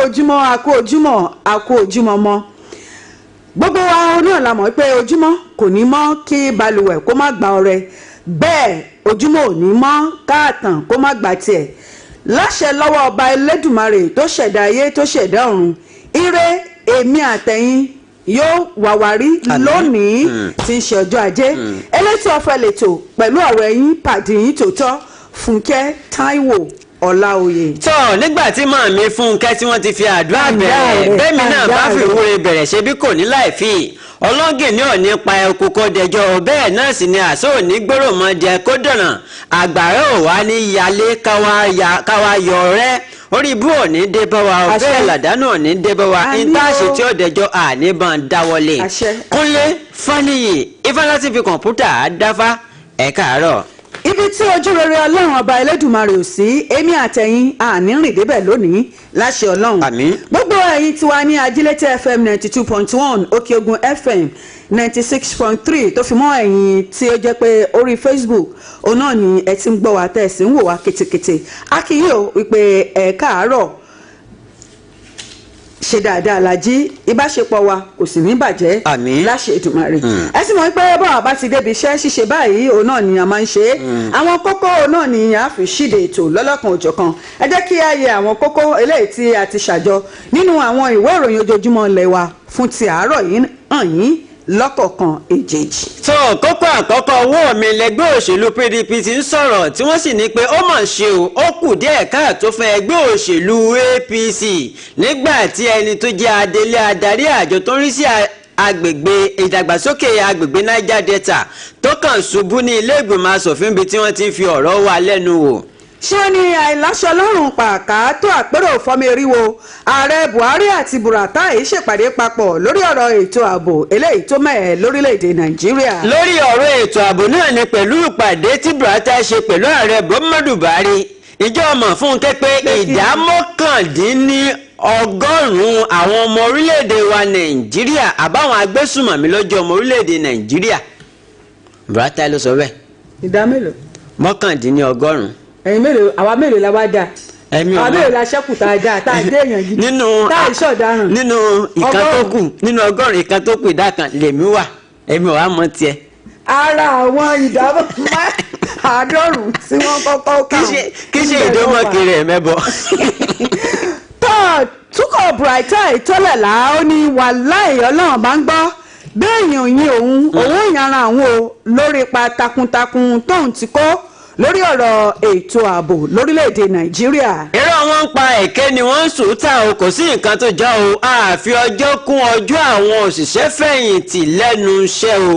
ojúmọ́ mọ́ gbogbo wa náà la mọ̀ pé ojúmọ́ kò ní mọ́ kí balùwẹ̀ kó má gba ọrẹ bẹ́ẹ̀ ojúmọ́ ò ní mọ́ káàtàn kó má gba tiẹ̀ láṣẹ lọ́wọ́ ọba Elédùmarè tó ṣẹ̀dá ayé tó ṣẹ̀dá ọ̀run ire èmi àtẹ̀yìn yóò wàwárí lónìí tí ń ṣe ọjọ́ ajé elétò ọ̀fẹ́ lẹ́tọ̀ pẹ̀lú ọ̀rọ̀ ẹ̀yìn pàdé yín tòótọ́ Fúnkẹ́ Táíwò Ọláoyè. tọ́ nígbà tí màmí Fúnkẹ́ tí wọ́n ti fi àdúrà bẹ̀rẹ̀ bẹ́ẹ̀mi náà bá fi ìwúre bẹ̀rẹ̀ ṣe bí kò ní láì fi ọlọ́gìn ní òní pa ẹkú kó dẹjọ́ bẹ́ẹ̀ náà sì ni àṣọ òní gbòòrò mọ́ di ẹkó dọ̀nà àgbàrá ò wá ní yalé káwa yọ rẹ́ orí ibú òní dé bá wa bẹ́ẹ̀ làdánù òní dé bá wa intaṣe tí ó dẹjọ́ àníbàn dáwọlé Kúnlé Fáníyì Ifáńlá ti fi kọ̀ǹpútà àdáfá ẹ̀ káàárọ̀. ibi tí ojú rere ọlọ́run ọba Elédùmarè ò sí èmi àtẹ̀yìn ànírìn débẹ̀ lónìí láṣẹ ọlọ́run gbogbo ẹ̀yin tiwa ní Ajílété FM 92.1 Òkè Ògùn FM 96.3 tó fi mọ́ ẹ̀yin tí ó jẹ́ pé orí Facebook òun náà ni ẹ ti ń gbọ́ wa tẹ́ ẹ sì ń wò wá kétékété akíyò wípé ẹ káàárọ̀ ṣe dáadáa lajì ìbáṣepọ̀ wa kò sì ní bàjẹ́ láṣẹ Èdùmàrè ẹ sì mọ̀ pé bọ́ọ̀ bá ti débi iṣẹ́ ṣíṣe báyìí òun náà ni a máa ń ṣe àwọn kókó òun náà ni a fi ṣíde ètò lọ́lọ́kan òjọ̀kan ẹ jẹ́ kí a yẹ àwọn kókó eléyìí tí a ti ṣàjọ nínú àwọn ìwé ìròyìn ojoojúmọ́ ilé wa fún ti àárọ̀ yìí hàn yín lọ́kọ̀ọ̀kan èjèèjì. tó kókó àkọ́kọ́ owó mi lẹ́gbẹ́ òṣèlú PDP ti ń sọ̀rọ̀ tí wọ́n sì ní pé ó mà ṣe o ó kù díẹ̀ káàtó fún ẹgbẹ́ òṣèlú APC nígbà tí ẹni tó jẹ́ adelé adarí àjọ tó ń rí sí agbègbè ìdàgbàsókè agbègbè Niger Delta tó kàn ṣubú ní ilé ìgbìmọ̀ asòfin bíi tí wọ́n ti ń fi ọ̀rọ̀ wá lẹ́nu wò. ṣé ni àìláṣọ lọ́rùn pàká tó àpérò fọmẹ́ríwo ààrẹ Buhari àti Buratai ṣèpàdé papọ̀ lórí ọ̀rọ̀ ètò ààbò eléyìí tó mẹ́ẹ̀ lórílẹ̀‐èdè Nàìjíríà. lórí ọ̀rọ̀ ètò ààbò náà ni pẹ̀lú ìpàdé tí Buratai ṣe pẹ̀lú ààrẹ Muhammadu Buhari ìjọ mọ̀ Fúnkẹ́ pé ìdá mọ́kàndínlọ́gọ́rùn-ún àwọn ọmọ orílẹ̀‐èdè wa Nàìjíríà àbáwọn agbésùmọ̀mí lọ́jọ́ ọmọ orílẹ̀‐èdè Nàìjíríà Buratai ló sọ bẹ́ẹ̀. ìdá mélòó. mọ́kàndínlọ́gọ́rùn-ún. ẹ̀yin mélòó àwa mélòó la wá dá àwa mélòó la ṣẹ́kù tá a dá tá a dé èèyàn gidi tá a ṣe ọ̀daràn. nínú ìkan tó kù nínú ọgọ́rùn-ún ìkan tó kù ìdá kan lèmi wà èmi ò wá mọ tiẹ̀. ara àwọn ìdábọ̀ àádọ́rùn-ún tí wọ́n kọ́kọ́ kà wọ́n. kí ṣe ìdómọ̀kiri ẹ̀ mẹ́bọ. tó túkọ̀ Buratai tọ́lẹ̀lá ó ní wàláì Ọlọ́run bá ń gbọ́ béèyàn yín òun ìyànra àwọn o lórí ipa takuntakun tóun ti kó lórí ọ̀rọ̀ ètò ààbò lórílẹ̀‐èdè Nàìjíríà. irọ́ wọn ń pa ẹ̀kẹ́ ni wọ́n ń sùn ta o kò sí nǹkan tó jọ o àfi ọjọ́ kún ọjọ́ àwọn òṣìṣẹ́ fẹ̀yìntì lẹ́nu iṣẹ́ o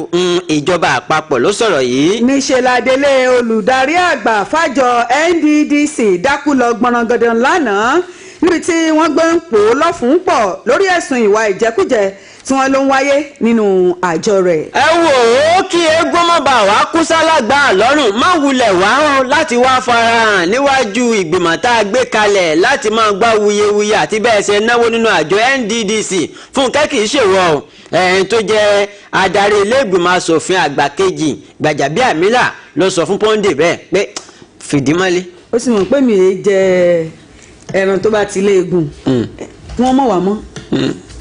ìjọba àpapọ̀ ló sọ̀rọ̀ yìí. níṣẹ́ ládélé olùdarí àgbà fàjọ NDDC dákú lọ gbọ̀nrangandan lánàá níbi tí wọ́n gbé ń pò lọ́fun pọ̀ lórí ẹ̀sùn ìwà ìjẹkújẹ tí wọ́n ló ń wáyé nínú àjọ rẹ̀. ẹ wò ó kí eégún má bàa wá kú sálágbá lọ́rùn má wulẹ̀ wá hàn láti wá farahàn níwájú ìgbìmọ̀ tá a gbé kalẹ̀ láti máa gbá wuyewuye àti bẹ́ẹ̀ ṣe náwó nínú àjọ NDDC Fúnkẹ́ kì í ṣèwọ ẹ̀ẹ́n tó jẹ́ adarí ilé ìgbìmọ̀ asòfin àgbà kejì Gbàjàbíàmílà ló sọ fún Pọ́ndé bẹ́ẹ̀ pé fìdímọ́lé. ó sì mọ̀ pé mi ì jẹ ẹran tó bá ti léegun wọ́n mọ̀ wá mọ́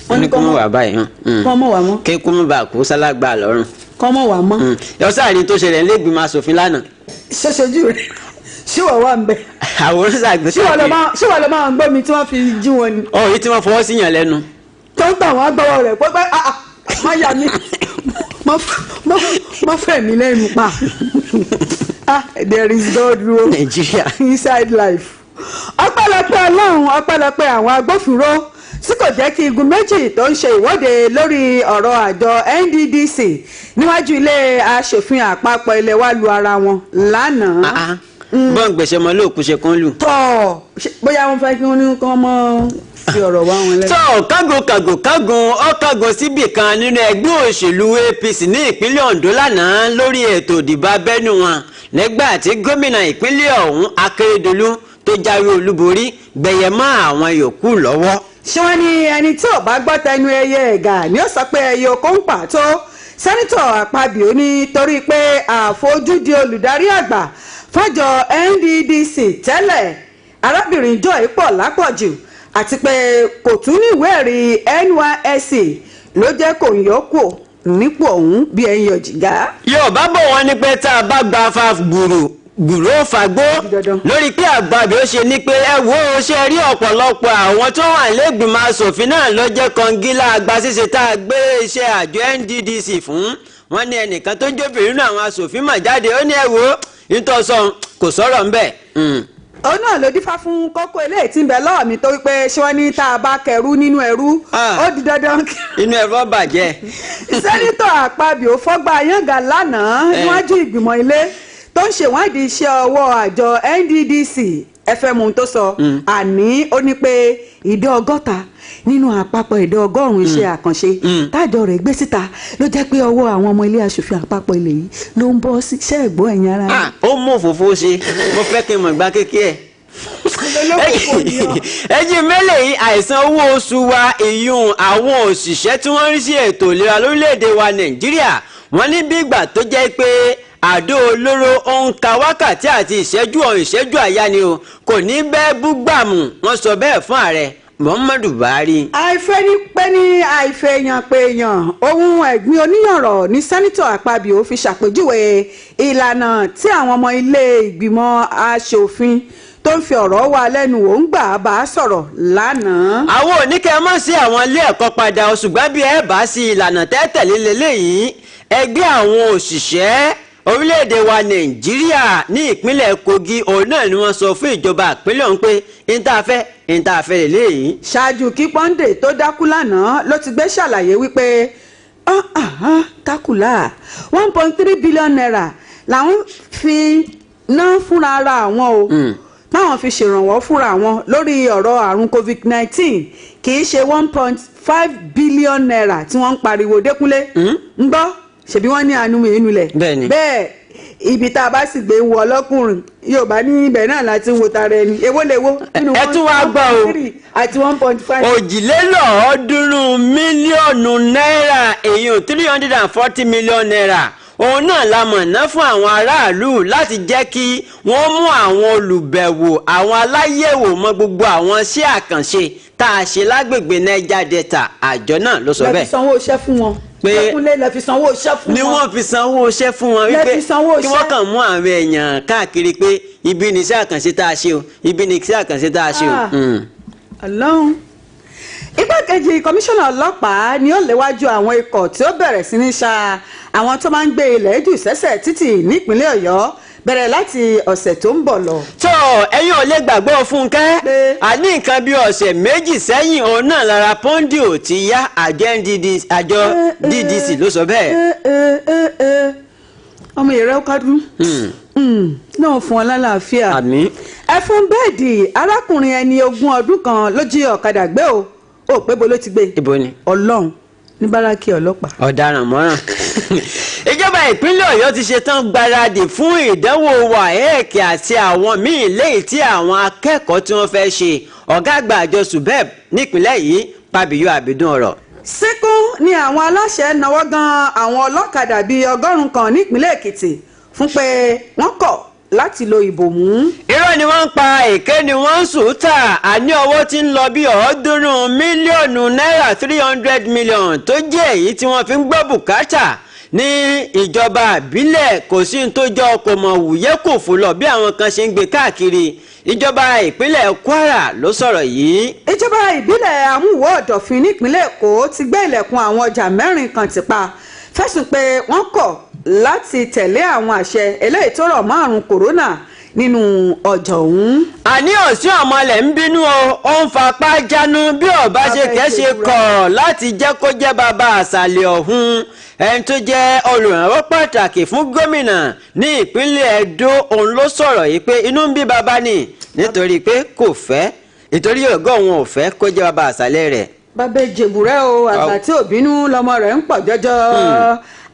wọ́n ní kó mọ̀ wá báyìí kọ́ mọ̀ wá mọ́ kí kó mọ̀ bá kó sálágbá lọ́rùn kọ́ mọ̀ wá mọ́. yọ̀sáàrí tó ṣẹlẹ̀ lẹ́gbìmọ̀ asòfin lánàá. ṣoṣojú rẹ̀ ṣé wọ́n wà ń bẹ̀. àwòrán ṣàgbéṣe. ṣé wọ́n lọ máa ń gbọ́ mi tí wọ́n fi jí wọn ni. ọ̀rẹ́ tí wọ́n fọwọ́ sí yàn lẹ́nu. tó ń tà wọ́n gbọ́wọ́ rẹ̀ pé má yà mí má fẹ̀ mí lẹ́nu pa. There is God rule Nigeria inside life. ọpẹ́lọpẹ́ Ọlọ́run ọpẹ́lọpẹ́ àwọn agbófinró tí kò jẹ́ kí igun méjì tó ń ṣe ìwọ́de lórí ọ̀rọ̀ àjọ NDDC níwájú ilé aṣòfin àpapọ̀ ilé wa lu ara wọn lánàá. bọ́n gbèsè mọ́ lóòkù ṣe kán lù. tọ́ bóyá wọ́n fẹ́ kí wọ́n ní kán mọ́ fi ọ̀rọ̀ wá wọn lẹ́nu. tọ́ kágun síbì kan nínú ẹgbẹ́ òṣèlú APC ní ìpínlẹ̀ Ondo lánàá lórí ètò ìdìbò abẹ́nú wọn nígbà tí gómìnà ìpínlẹ̀ ọ̀hún Akérédolú tó jáwé olúborí gbẹ̀yẹ̀ mọ́ àwọn yòókù lọ́wọ́. ṣé wọ́n ní ẹni tí ò bá gbọ́ tẹnu ẹyẹ ẹ̀gà ni ó sọ pé ẹyẹ okó ń pàtó sẹ́nitọ̀ Àpábíò ní torí pé àfojúdi olùdarí àgbà fọ́jọ NDDC tẹ́lẹ̀ arábìnrin Joy pọ̀ lápọ̀jù àti pé kò tún ní ìwé ẹ̀rí NYSC ló jẹ́ kó ń yọkù nípò ọ̀hún bí ẹ̀yìn ọ̀jìgá. Yorùbá bọ̀ wọ́n ní pé tá a bá gba afá gbùrù gbùrò fagbó lórí pé àgbàbí ó ṣe ní pé ẹ wo ṣe rí ọ̀pọ̀lọpọ̀ àwọn tó wà lẹ́gbìmọ̀ asòfin náà ló jẹ́ kọngílá àgbà ṣíṣe tá a gbé iṣẹ́ àjọ NDDC fún wọn ní ẹnìkan tó jóbìnrin náà àwọn asòfin mà jáde ó ní ẹ wo nítòsọ kò sọ̀rọ̀ ńbẹ̀. òun náà ló dífá fún kókó eléyìí tí ń bẹ lọ́wọ́ mi tó wípé ṣé wọ́n ní tá a bá kẹrú nínú ẹrú ó di dandan. inú ẹ̀rọ bàjẹ́. sẹ́nitọ̀ Akpabio fọ́gbà yànga lánàá níwájú ìgbìmọ̀ ilé tó ń ṣèwádìí iṣẹ́ ọwọ́ àjọ NDDC fm tó sọ àní ó ní pé ìdá 100 nínú àpapọ̀ ìdá 100 iṣẹ́ àkànṣe tájọ rẹ̀ gbé síta ló jẹ́ pé ọwọ́ àwọn ọmọ ilé aṣòfin àpapọ̀ ilé yìí ló ń bọ́ sí iṣẹ́ ẹ̀gbọ́n ẹ̀yìn ara rẹ̀. ó mú òfófó ṣe mo fẹ́ kí n mọ̀ gbá kékeré ẹjí mẹ́lẹ̀ yìí àìsàn owó oṣù wa ìyún àwọn òṣìṣẹ́ tí wọ́n rí sí ètò ìlera lórílẹ̀‐èdè wa Nàìjíríà wọ́n ní bí ìgbà tó jẹ́ pé àdó olóró òǹkà wákàtí àti ìṣẹ́jú àyá ni o kò ní bẹ́ẹ̀ búgbàmù wọ́n sọ bẹ́ẹ̀ fún ààrẹ Muhammadu Buhari. àìfẹ́ ní pẹ́ ní àìfẹ́ èèyàn pé èèyàn ohun ẹ̀gbin oníyànrọ̀ ní sẹ́nitọ̀ Akpabio fi ṣàpèjúwe ìlànà tí àwọn ọmọ ilé ìgbìmọ̀ aṣòfin tó ń fi ọ̀rọ̀ wá lẹ́nu wò ń gbà bá a sọ̀rọ̀ lánàá. àwọn oníkẹ́ mọ̀ sí àwọn ilé ẹ̀kọ́ padà ṣùgbọ́n bí ẹ bá sí ìlànà tẹ́tẹ̀lé lélẹ́yìí ẹgbẹ́ àwọn òṣìṣẹ́ orílẹ̀-èdè wa Nàìjíríà ní ìpínlẹ̀ Kogi òun náà ni wọ́n sọ fún ìjọba ìpínlẹ̀ ọ̀hún pé ìntàfẹ́ lélẹ́yìí. ṣáájú kí Pọ́ńdé tó dákú lánàá ló ti gbé ṣàlàyé wípé takula 1.3 billion naira làwọn fi ná fúnra ara àwọn o táwọn fi ṣèrànwọ́ fúnra wọn lórí ọ̀rọ̀ àrùn COVID-19 kì í ṣe 1.5 billion naira tí wọ́n ń pariwo Dékúnlé ń gbọ́ ṣebí wọ́n ní àánú ìnulẹ̀ bẹ́ẹ̀ ibi tá a bá sì gbé wọ ọlọ́kùnrin yóò bá ní ibẹ̀ náà láti wo tara ẹni èwo lè wo nínú 1.3 àti 1.5. òjìlélọ́ọ̀ọ́dúnrún mílíọ̀nù náírà èèyàn 340 million naira òun náà la mọ̀ ná fún àwọn aráàlú láti jẹ́ kí wọ́n mú àwọn olùbẹ̀wò àwọn aláyẹ̀wò mọ́ gbogbo àwọn iṣẹ́ àkànṣe tá a ṣe lágbègbè Niger Delta àjọ náà ló sọ bẹ́ẹ̀. lẹ́fi sanwó iṣẹ́ fún wọn Dékúnlé lẹ́fi sanwó iṣẹ́ fún wọn. ni wọ́n fi sanwó iṣẹ́ fún wọn wípé kí wọ́n kàn mú àwọn èèyàn káàkiri pé ibi ni iṣẹ́ àkànṣe tá a ṣe o ibi ni iṣẹ́ àkànṣe tá a ṣe o. Ọlọ́run igbákejì kọmíṣánná ọlọ́pàá ni ó léwájú àwọn ikọ̀ tí ó bẹ̀rẹ̀ sí ní ṣá àwọn tó máa ń gbé ilẹ̀ jù sẹ́sẹ̀ títì nípínlẹ̀ Ọ̀yọ́ bẹ̀rẹ̀ láti ọ̀sẹ̀ tó ń bọ̀ lọ. tó ẹ̀yin ò lè gbàgbọ́ Fúnkẹ́ àní nǹkan bí ọ̀sẹ̀ méjì sẹ́yìn òun náà lára pọ́ńdì ò ti yá àjọ DDC ló sọ bẹ́ẹ̀. ọmọ ìrẹ́ kádùn náà fún ọ lálàáfíà. ẹ̀fún bẹ́ẹ̀dì arákùnrin ẹni 20 ọdún kan ló jí ọ̀kadà gbé o ó pé bo ló ti gbé. ibo ni. Ọlọ́run ní báràkì ọlọ́pàá. ọ̀daràn mọ́ràn. ìjọba ìpínlẹ̀ Ọ̀yọ́ ti ṣetán gbáradì fún ìdánwò WAEC àti àwọn míì léyìí tí àwọn akẹ́kọ̀ọ́ tí wọ́n fẹ́ ṣe ọ̀gá àgbà àjọ SUBEB nípìnlẹ̀ yìí Pàbíyọ̀ Àbídún ọ̀rọ̀. síkún ni àwọn aláṣẹ náwó gan àwọn ọlọ́kadà bíi 100 kan nípínlẹ̀ Èkìtì fún pé wọ́n kọ̀ láti lo ìbòmú. irọ́ ni wọ́n ń pa èké ni wọ́n ń sùn tà àní owó tí ń lọ bí 300 mílíọ̀nù náírà 300 million tó jẹ́ èyí tí wọ́n fi ń gbọ́ bùkátà ní ìjọba àbílẹ̀ kò sí ní tó jọ kò mọ̀ wùyẹ́ kò fò lọ bí àwọn kan ṣe ń gbé káàkiri ìjọba ìpínlẹ̀ Kwara ló sọ̀rọ̀ yìí. ìjọba ìbílẹ̀ Àmúwò Ọ̀dọ̀fin nípínlẹ̀ Èkó ti gbé ilẹ̀kùn àwọn ọjà 4 kan tì pa fẹ̀sùn pé wọ́n kọ̀ láti tẹ̀lé àwọn àṣẹ eléyìí tó rọ̀ mọ́ àrùn kòrónà nínú ọjà ọ̀hún. àní òsín ọmọlẹ̀ ń bínú o ó ń fapá jánu bí ọba ṣe kẹ́sẹ̀ kọ̀ láti jẹ́ kó jẹ́ bàbá àṣàlẹ̀ ọ̀hún ẹni tó jẹ́ olùrànwọ́ pàtàkì fún gómìnà ní ìpínlẹ̀ Ẹdó òun ló sọ̀rọ̀ yìí pé inú ń bí bàbá ni nítorí pé kò fẹ́ nítorí ọgọ́ òun ò fẹ́ kó jẹ́ bàbá àṣàlẹ̀ rẹ̀. bàbá ìjẹ̀bùrẹ́ o àgbà tí ò bínú lọmọ rẹ̀ ń pọ̀ jọjọ.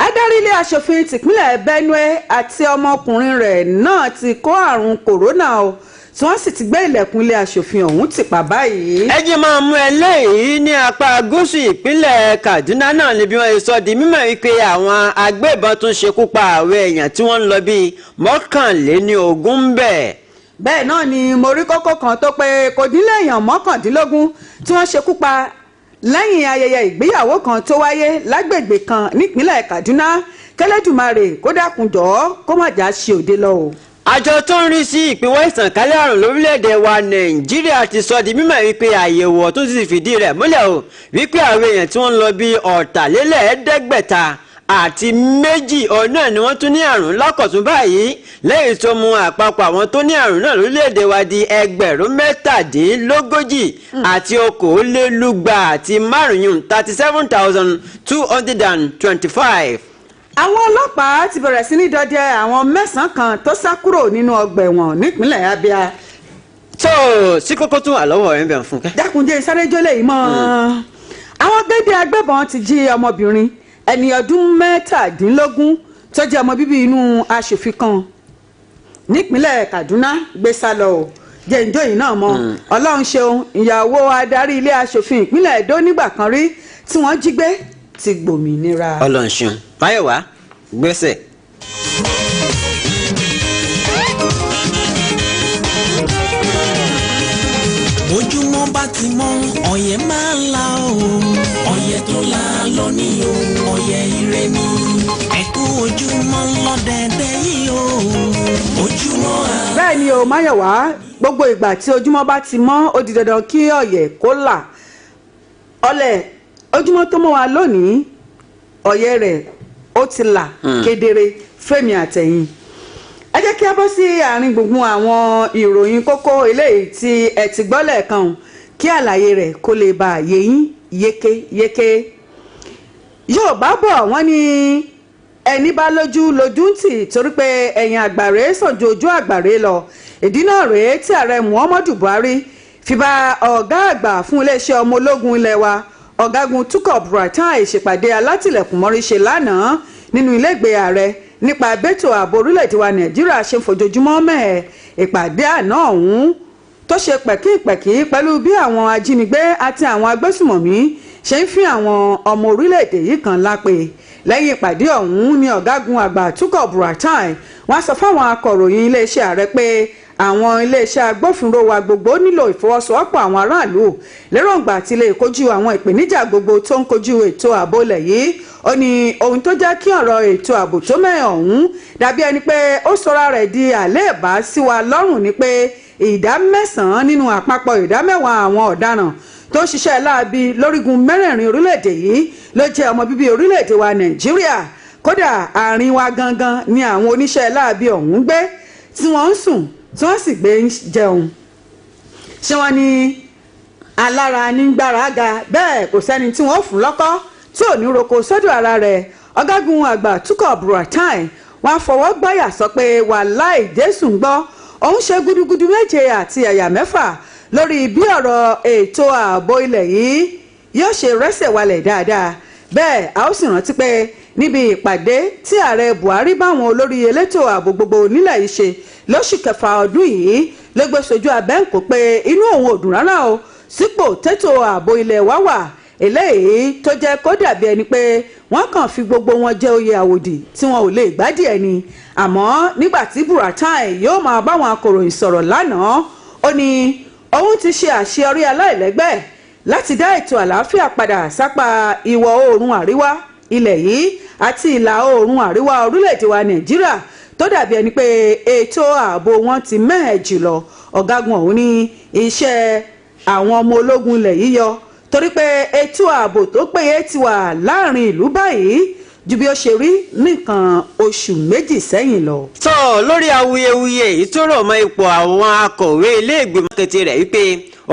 adarí ilé aṣòfin tìpínlẹ̀ Benue àti ọmọkùnrin rẹ̀ náà ti kó àrùn kòrónà o tí wọ́n sì ti gbé ilẹ̀kùn ilé aṣòfin ọ̀hún tì pa báyìí. ẹ jí máa mú eléyìí ní apá gúúsù ìpínlẹ̀ Kaduna náà níbi wọ́n sọ di mímọ̀ wípé àwọn agbébọn tún ṣekú pa àwọn èèyàn tí wọ́n ń lọ bíi 21 ń bẹ̀. bẹ́ẹ̀ náà ni mo rí kókó kan tó pé kò dín léèyàn 19 tí wọ́n ṣekú pa lẹ́yìn ayẹyẹ ìgbéyàwó kan tó wáyé lágbègbè kan nípínlẹ̀ Kaduna kẹlẹ́dùmarè kó dákun jọ̀ọ́ kó má já ṣe òde lọ o. àjọ tó ń rí sí ìpínwọ́ ìsànkálẹ̀ àrùn lórílẹ̀‐èdè wa nàìjíríà ti sọ di mímọ̀ wípé àyẹ̀wò ọ̀tún ti fìdí rẹ̀ múlẹ̀ o wípé àwọn èèyàn tí wọ́n ń lọ bí ọ̀tàlélẹ́ẹ̀ẹ́dẹ́gbẹ̀ta àti méjì ọ̀nà ni wọ́n tún ní àrùn lákọ̀tún báyìí lẹ́yìn tó mú àpapọ̀ àwọn tó ní àrùn náà lórílẹ̀‐èdè wa di 37,000 àti okòólélúgba àti márùn-ún 37,225. àwọn ọlọ́pàá ti bẹ̀rẹ̀ sí ní dọdẹ àwọn mẹ́sàn-án kan tó sá kúrò nínú ọgbà ẹ̀wọ̀n nípínlẹ̀ Abia. tó sí kókó tún wà lọ́wọ́ rẹ̀ ń bẹ̀ fún kẹ́. dákunjẹ́ sáré-jólè yìí mọ́ àwọn gbédè agbébọn ti jí ọmọbìnrin ẹni ọdún 17 tó jẹ́ ọmọ bíbí inú aṣòfin kan nípínlẹ̀ Kaduna gbé sá lọ o jẹ́njọ́ yìí náà mọ́ ọlọ́run ṣeun ìyàwó adarí ilé aṣòfin ìpínlẹ̀ Edo nígbà kan rí tí wọ́n jí gbé ti gbòmìnira. ọlọ́run ṣeun Máyọ̀wá gbèsè. ojúmọ́ bá ti mọ́ ọ̀yẹ́ máa ń la o ọ̀yẹ́ tó la lónìí o ọ̀yẹ́ ire ni ẹ̀kú ojúmọ́ lọ́dẹ̀ẹ̀dẹ̀ yìí o ojúmọ́ a. bẹ́ẹ̀ ni o Máyọ̀wá gbogbo ìgbà tí ojúmọ́ bá ti mọ́ ó di dandan kí ọ̀yẹ́ kó là ọlẹ̀ ojúmọ́ tó mọ́ wa lónìí ọ̀yẹ́ rẹ̀ ó ti là kedere fẹ́mi àtẹ̀yìn. ẹ jẹ́ kí a bọ́ sí àárín gbùngbùn àwọn ìròyìn kókó eléyìí tí ẹ ti gbọ́ lẹ́ẹ̀kan kí àlàyé rẹ̀ kó lè bá a yé yín yékéyéké. Yorùbá bọ̀ wọ́n ní ẹni bá lójú lójú ń tì torí pé ẹ̀yìn àgbàre sàn ju ojú àgbàre lọ. ìdí náà rèé tí ààrẹ Muhammadu Buhari fi bá ọ̀gá àgbà fún iléeṣẹ́ ọmọ ológun ilẹ̀ wa ọ̀gágun Tukur Buratai ṣèpàdé alátìlẹ̀kùnmọ́rí ṣe lánàá nínú ilégbèé ààrẹ nípa bẹ́tò ààbò orílẹ̀-èdè wa Nàìjíríà ṣe ń fojoojúmọ́ mẹ́ẹ̀. ìpàdé àná ọ̀hún tó ṣe pẹ̀kípẹ̀kí pẹ̀lú bí àwọn ajínigbé àti àwọn agbésùmọ̀mí ṣe ń fi àwọn ọmọ orílẹ̀-èdè yìí kan lápè. lẹ́yìn ìpàdé ọ̀hún ni ọ̀gágun àgbà Tukur Buratai wọ́n sọ fáwọn akọ̀ròyìn iléeṣẹ́ ààrẹ pé àwọn iléeṣẹ́ agbófinró wa gbogbo nílò ìfọwọ́sowọ́pọ̀ àwọn aráàlú lérògbà tí lè kojú àwọn ìpèníjà gbogbo tó ń kojú ètò ààbò ilẹ̀ yìí. ó ní ohun tó jẹ́ kí ọ̀rọ̀ ètò ààbò tó mẹ́ ọ̀hún dàbí ẹni pé ó sọra rẹ̀ di àléèbá sí wa lọ́rùn ni pé ìdá 9 nínú àpapọ̀ ìdá 10 àwọn ọ̀daràn tó ń ṣiṣẹ́ láabi lórígun mẹ́rẹ̀ẹ̀rin orílẹ̀-èdè yìí ló jẹ́ ọmọ bíbí orílẹ̀-èdè wa Nàìjíríà. kódà àárín wa gangan ni àwọn oníṣẹ́ láabi ọ̀hún gbé tí wọ́n ń sùn tí wọ́n sì gbé jẹun. ṣé wọ́n ní alára ní gbára ga bẹ́ẹ̀ kò sẹ́ni tí wọ́n fún lọ́kọ́ tí ò ní roko sọ́dọ̀ ara rẹ̀. ọ̀gágun àgbà Tukur Buratai wọ́n fọwọ́ gbáyà sọ pé wàláì Jésù ń gbọ́ òun ṣe gudugudu méje àti àyà mẹ́fà lórí bí ọ̀rọ̀ ètò ààbò ilẹ̀ yìí yóò ṣe rẹ́sẹ̀ walẹ̀ dáadáa. bẹ́ẹ̀ a ó sì rántí pé níbi ìpàdé tí ààrẹ Buhari báwọn olórí elétò ààbò gbogbo nílẹ̀ yìí ṣe lóṣù kẹfà ọdún yìí ló gbé sojú abẹ́ǹkó pé inú òun ò dùn rárá o sípò tètò ààbò ilẹ̀ wa wà eléyìí tó jẹ́ kó dàbí ẹni pé wọ́n kàn fi gbogbo wọn jẹ oyè àwòdì tí wọn ò lè gbádìí ẹni. àmọ́ nígbà tí Buratai yóò máa báwọn akọ̀ròyìn sọ̀rọ̀ lánàá ó ní òun ti ṣe àṣeyọrí aláìlẹ́gbẹ́ láti dá ètò àlàáfíà padà sápá ìwọ̀ oòrùn àríwá ilẹ̀ yìí àti ìlà oòrùn àríwá orílẹ̀-èdè wa Nàìjíríà tó dàbí ẹni pé ètò ààbò wọn ti mẹ́hẹ̀ jùlọ. ọ̀gágun ọ̀hún ní iṣẹ́ àwọn ọmọ ológun ilẹ̀ yìí yọ torí pé ètò ààbò tó péye ti wà láàrin ìlú báyìí ju bí ó ṣe rí nìkan oṣù méjì sẹ́yìn lọ. tó lórí awuyewuye èyí tó rọ̀ mọ́ ipò àwọn akọ̀wé ilé ìgbìmọ̀ kété rẹ̀ wípé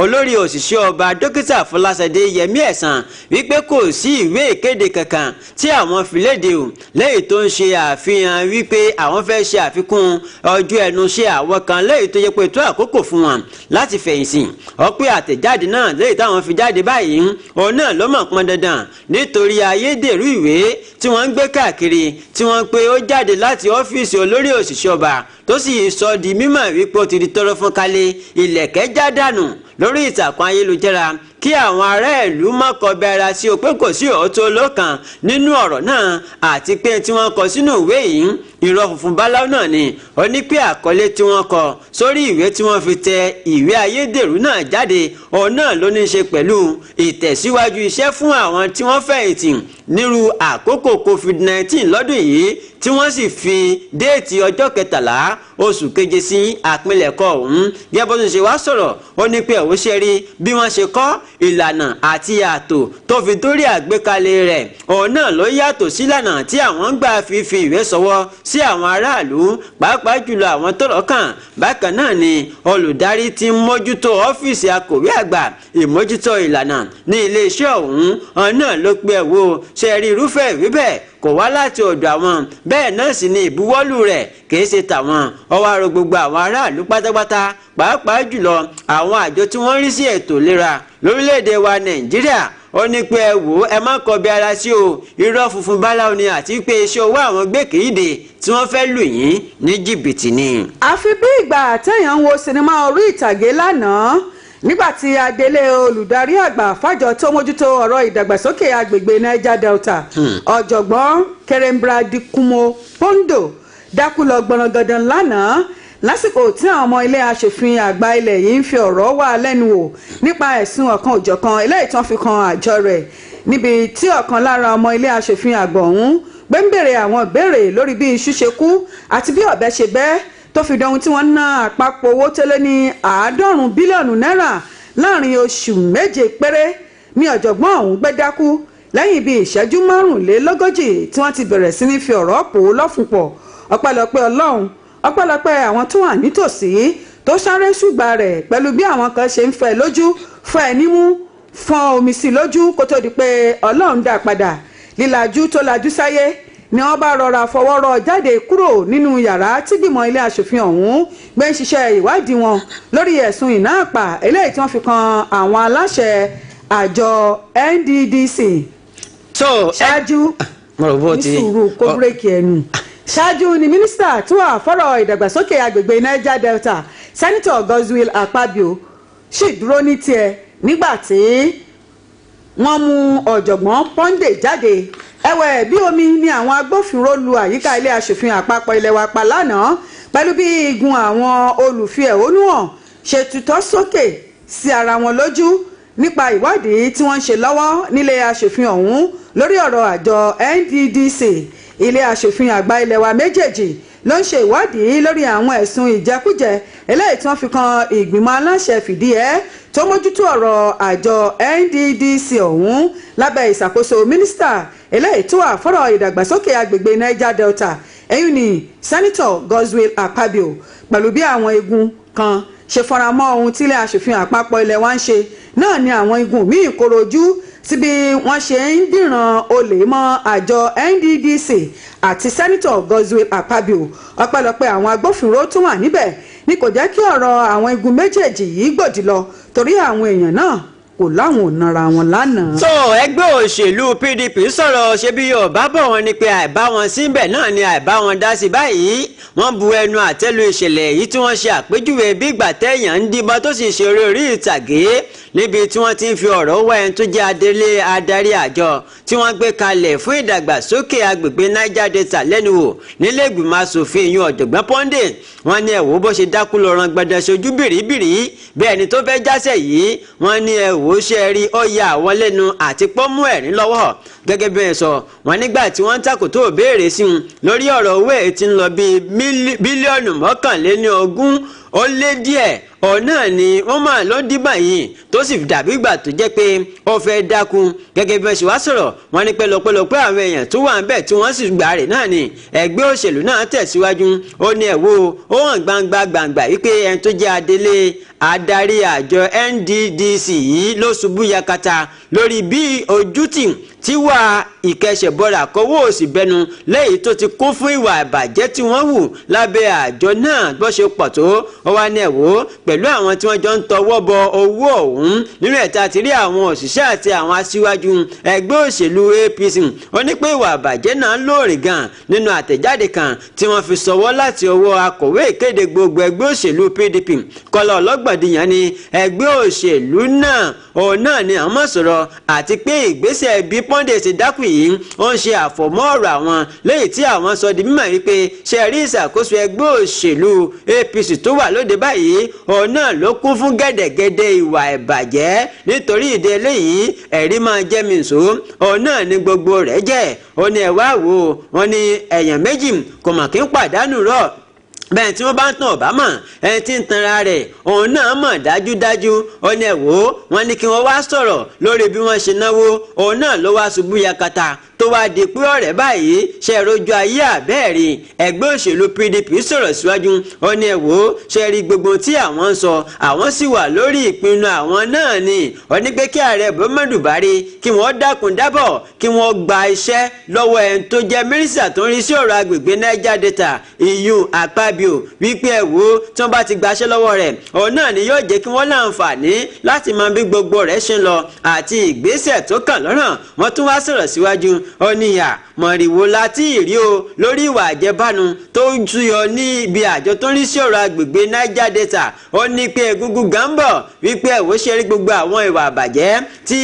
olórí òṣìṣẹ́ ọba dókítà Fọláṣadé Yẹmí Ẹ̀sán wípé kò sí ìwé ìkéde kankan tí àwọn fi léde o lẹ́yìn tó ń ṣe àfihàn wípé àwọn fẹ́ ṣe àfikún ọjọ́ ẹnu ṣe àwọn kan lẹ́yìn tó yẹ pé tó àkókò fún wọn láti fẹ̀yìntì ọpẹ́ àtẹ̀jáde náà lẹ́yìn táwọn fi jáde báyìí òun náà ló mọ̀ pọn dandan nítorí ayédèrú ìwé tí wọ́n ń gbé káàkiri tí wọ́n pé ó jáde láti ọ́fíìsì olórí òṣìṣẹ́ ọba tó sì sọ di mímọ̀ wípé ó ti di tọrọ fún kálẹ̀ ilẹ̀kẹ́ já dànù lórí ìtàkùn ayélujára kí àwọn ará ìlú má kọbi ara sí o pé kò sí òótọ́ lọ́kàn nínú ọ̀rọ̀ náà àti pé tí wọ́n kọ sínú ìwé yìí irọ́ funfun báláú náà ni ó ní pé àkọlé tí wọ́n kọ sórí ìwé tí wọ́n fi tẹ ìwé ayédèrú náà jáde òun náà ló ní í ṣe pẹ̀lú ìtẹ̀síwájú iṣẹ́ fún àwọn tí wọ́n fẹ̀yìntì nírú àkókò covid-19 lọ́dún yìí tí wọ́n sì fi déètì ọjọ́ 13 oṣù keje sí àpilẹ̀kọ ọ̀hún gẹ́gẹ́ bó ṣe wá sọ̀rọ̀ ó ní pé òun ṣe rí bí wọ́n ṣe kọ́ ìlànà àti ààtò tó fi dórí àgbékalẹ̀ rẹ̀ òun náà ló yàtọ̀ sílànà tí àwọn gbà fífi ìwé sọwọ́ sí àwọn aráàlú pàápàá jùlọ àwọn tọ́rọ̀ kàn bákan náà ni olùdarí tí ń mójútó ọ́fíìsì akọ̀wé àgbà ìmójútó ìlànà ní iléeṣẹ́ ọ̀hún náà ló pé ẹ̀wò ṣe rí irúfẹ́ ìwé bẹ́ẹ̀ kò wá láti ọ̀dọ̀ àwọn bẹ́ẹ̀ náà sì ni ìbuwọ́lù rẹ̀ kìí ṣe tàwọn ọwọ́ àrò gbogbo àwọn aráàlú pátápátá pàápàá jùlọ àwọn àjọ tí wọ́n rí sí ètò ìlera lórílẹ̀‐èdè wa Nàìjíríà ó ní pé ẹ wò ẹ má kọbi ara sí o irọ́ funfun báláwo ni àti pé iṣẹ́ owó àwọn gbèkèéde tí wọ́n fẹ́ lù yín ní jìbìtì ni. àfi bí ìgbà téèyàn ń wo sinimá orí ìtàgé lánàá nígbàtí adelé olùdarí àgbà fàjọ tó mójútó ọ̀rọ̀ ìdàgbàsókè agbègbè Niger Delta ọ̀jọ̀gbọ́n Kerembra Dikumo Pondo dákúlọ gbọ̀nrangandan lánàá lásìkò tí àwọn ọmọ ilé aṣòfin àgbà ilẹ̀ yìí ń fi ọ̀rọ̀ wá lẹ́nu wò nípa ẹ̀sùn ọ̀kan òjọ̀kan eléyìí tán fi kan àjọ rẹ̀ níbi tí ọ̀kan lára ọmọ ilé aṣòfin àgbà ọ̀hún gbé ń béèrè àwọn ìbéèrè lórí bí iṣu ṣe kú àti bí ọ̀bẹ ṣe bẹ́ tó fi dohun tí wọ́n ná àpapọ̀ owó tẹ́lẹ̀ ní 90 bílíọ̀nù náírà láàrin oṣù 7 péré ní ọ̀jọ̀gbọ́n ọ̀hún gbé dákú lẹ́yìn bíi ìṣẹ́jú 45 tí wọ́n ti bẹ̀rẹ̀ sí ní fi ọ̀rọ̀ pò ó lọ́fun pọ̀ ọpẹ́lọpẹ́ Ọlọ́run ọpẹ́lọpẹ́ àwọn tó wà nítòsí tó sáré ṣùgbà rẹ̀ pẹ̀lú bí àwọn kan ṣe ń fẹ́ lójú fọ́ ẹ nímú fọ́n omi sí lójú kó tó di pé Ọlọ́run dá padà lílajú tó lajú sáyé ni wọ́n bá rọra fọwọ́rọ́ jáde kúrò nínú yàrá tí gbìmọ̀ ilé aṣòfin ọ̀hún gbé ń ṣiṣẹ́ ìwádìí wọn lórí ẹ̀sùn ìná àpà eléyìí tí wọ́n fi kan àwọn aláṣẹ àjọ NDDC. ṣáájú ní sùúrù kó bírèkì ẹnu ṣáájú ni mínísítà tó wà fọ́rọ̀ ìdàgbàsókè agbègbè Niger Delta Senator Godswill Akpabio sì dúró ní tiẹ̀ nígbà tí wọ́n mú ọ̀jọ̀gbọ́n Pondo jáde ẹ̀wẹ̀ bí omi ni àwọn agbófinró lu àyíká ilé aṣòfin àpapọ̀ ilé wa pa lánàá pẹ̀lú bí igun àwọn olùfẹ̀hónúhàn ṣe tutọ́ sókè sí ara wọn lójú nípa ìwádìí tí wọ́n ń ṣe lọ́wọ́ nílé aṣòfin ọ̀hún lórí ọ̀rọ̀ àjọ NDDC ilé aṣòfin àgbà ilé wa méjèèjì ló ń ṣe ìwádìí lórí àwọn ẹ̀sùn ìjẹkújẹ eléyìí tí wọ́n fi kan ìgbìmọ̀ aláṣẹ fìdíhẹ́ tó mójútó ọ̀rọ̀ àjọ NDDC ọ̀hún lábẹ́ ìṣàkóso mínísítà eléyìí tó wà fọ́rọ̀ ìdàgbàsókè agbègbè Niger Delta èyí ni Senator Godswill Akpabio pẹ̀lú bí àwọn igun kan ṣe fara mọ́ ohun tí ilé aṣòfin àpapọ̀ ilẹ̀ wa ń ṣe náà ni àwọn igun míì korojú sí bí wọ́n ṣe ń dìran olè mọ́ àjọ NDDC àti Senator Godswill Akpabio ọpẹ́lọpẹ́ àwọn agbófinró tó wà níbẹ̀ ní kò jẹ́ kí ọ̀rọ̀ àwọn igun méjèèjì yìí gbòdì lọ torí àwọn èèyàn náà kò láwọn ò nara wọn lánàá. tó ẹgbẹ́ òṣèlú PDP sọ̀rọ̀ ṣe bí Yorùbá bọ̀ wọ́n ní pé àìbá wọn síbẹ̀ náà ni àìbá wọn dá sí báyìí wọ́n bu ẹnu àtẹ́lu ìṣẹ̀lẹ̀ yìí tí wọ́n ṣe àpèjúwe bí ìgbà tẹ̀yàn ń díbọn tó sì ṣe orí ìtàgé níbi tí wọ́n ti ń fi ọ̀rọ̀ wá ẹni tó jẹ́ adarí àjọ tí wọ́n gbé kalẹ̀ fún ìdàgbàsókè agbègbè Niger Delta lẹ́nu wò nílé ìgbìmọ̀ asòfin ìyún ọ̀jọ̀gbọ́n Pondo wọ́n ní ẹ̀wò bó ṣe dákú lọ ran gbẹdẹ sojú bìrìbìrì bẹ́ẹ̀ ni tó fẹ́ jásẹ̀ yìí wọ́n ní ẹ̀wò ṣe rí ó ya àwọn lẹ́nu àti pọ́nmú ẹ̀rín lọ́wọ́ gẹ́gẹ́ bí ẹ sọ wọ́n nígbà tí wọ́n ń takò tó béèrè sí un lórí ọ̀rọ̀ owó èyí tí ń lọ bíi bílíọ̀nù 21 ó lé díẹ̀ ọ̀nà ni wọ́n máa lọ dìbà yìí tó sì dàbí ìgbà tó jẹ́ pé ó fẹ́ dákun gẹ́gẹ́ bí wọ́n ṣe wá sọ̀rọ̀ wọ́n ní pẹ́lọpẹ́lọpẹ́ àwọn èèyàn tó wà ń bẹ̀ tí wọ́n sì gbà rè náà ni ẹgbẹ́ òṣèlú náà tẹ̀síwájú ó ní ẹ̀wò ó hàn gbangba wípé ẹni tó jẹ́ adarí àjọ NDDC yìí ló ṣubú yakata lórí bí ojútì tíwà ìkẹsẹ̀bọra kọ́wọ́ òsì bẹnu lẹ́yìn tó ti kún fún ìwà ìbàjẹ́ tí wọ́n wù lábẹ́ àjọ náà bó ṣe pọ̀ tó ó wá ní ẹ̀wò pẹ̀lú àwọn tí wọ́n jọ ń tọwọ́ bọ owó ọ̀hún nínú ẹ̀ta ti rí àwọn òṣìṣẹ́ àti àwọn aṣíwájú ẹgbẹ́ òṣèlú APC ó ní pé ìwà ìbàjẹ́ náà lóòrìn gan nínú àtẹ̀jáde kan tí wọ́n fi sọwọ́ láti ọwọ́ akọ̀wé ìkéde gbogbo ẹgbẹ́ òṣèlú PDP Kọ́lá Ọlọ́gbọ̀dìyàn ní ẹgbẹ́ òṣèlú náà òun náà ni àwọn sọ̀rọ̀ àti pé ìgbésẹ̀ bí Pọ́ndé ṣe dákù yìí ó ń ṣe àfọ̀mọ́ ọ̀rọ̀ àwọn lẹ́yìn tí àwọn sọ di mímọ̀ wípé ṣe rí ìṣàkóso ẹgbẹ́ òṣèlú APC tó wà lóde báyìí òun náà ló kún fún gẹ́dẹ̀gẹ́dẹ́ ìwà ìbàjẹ́ nítorí ìdí eléyìí ẹ̀rí máa jẹ́ mi nsò òun náà ni gbogbo rẹ̀ jẹ́ ó ní ẹ wá wò wọ́n ní èèyàn méjì kò mà kí ń pàdánù rọ̀ bẹ́ẹ̀ tí wọ́n bá ń tàn ọ̀bá mọ̀ ẹni tí ń tanra rẹ̀ òun náà mọ̀ dájúdájú ó ní ẹ̀wò wọn ní kí wọ́n wá sọ̀rọ̀ lórí bí wọ́n ṣe náwó òun náà ló wá ṣubú yakata tó wá di pé ọ̀rẹ́ báyìí ṣe rojú ayé àbẹ́ẹ̀rí ẹgbẹ́ òṣèlú PDP sọ̀rọ̀ síwájú ó ní ẹ̀wò ṣe rí gbogbo tí àwọn ń sọ àwọn sì wà lórí ìpinnu àwọn náà ni ó ní pé kí ààrẹ Muhammadu Buhari kí wọ́n dákun dábọ̀ kí wọ́n gba iṣẹ́ lọ́wọ́ ẹni tó jẹ́ mínísítà tó ń rí sí ọ̀rọ̀ agbègbè Niger Delta iyun Akpabio wípé ẹ̀wò tí wọ́n bá ti gbaṣẹ́ lọ́wọ́ rẹ̀ òun náà ni yóò jẹ́ kí wọ́n láǹfààní láti mọ bí gbogbo rẹ̀ ṣe ń lọ àti ìgbésẹ̀ tó kàn lọ́rùn wọ́n tún wá sọ̀rọ̀ síwájú ó níyà mọ̀rìwò láti ìrí o lórí ìwà àjẹbánu tó ń túyọ ní ibi àjọ tó ń rí sí ọ̀rọ̀ agbègbè Niger Delta ó ní pé egungun gàmbọ̀ wípé ẹ̀wò ṣe rí gbogbo àwọn ìwà àbàjẹ́ tí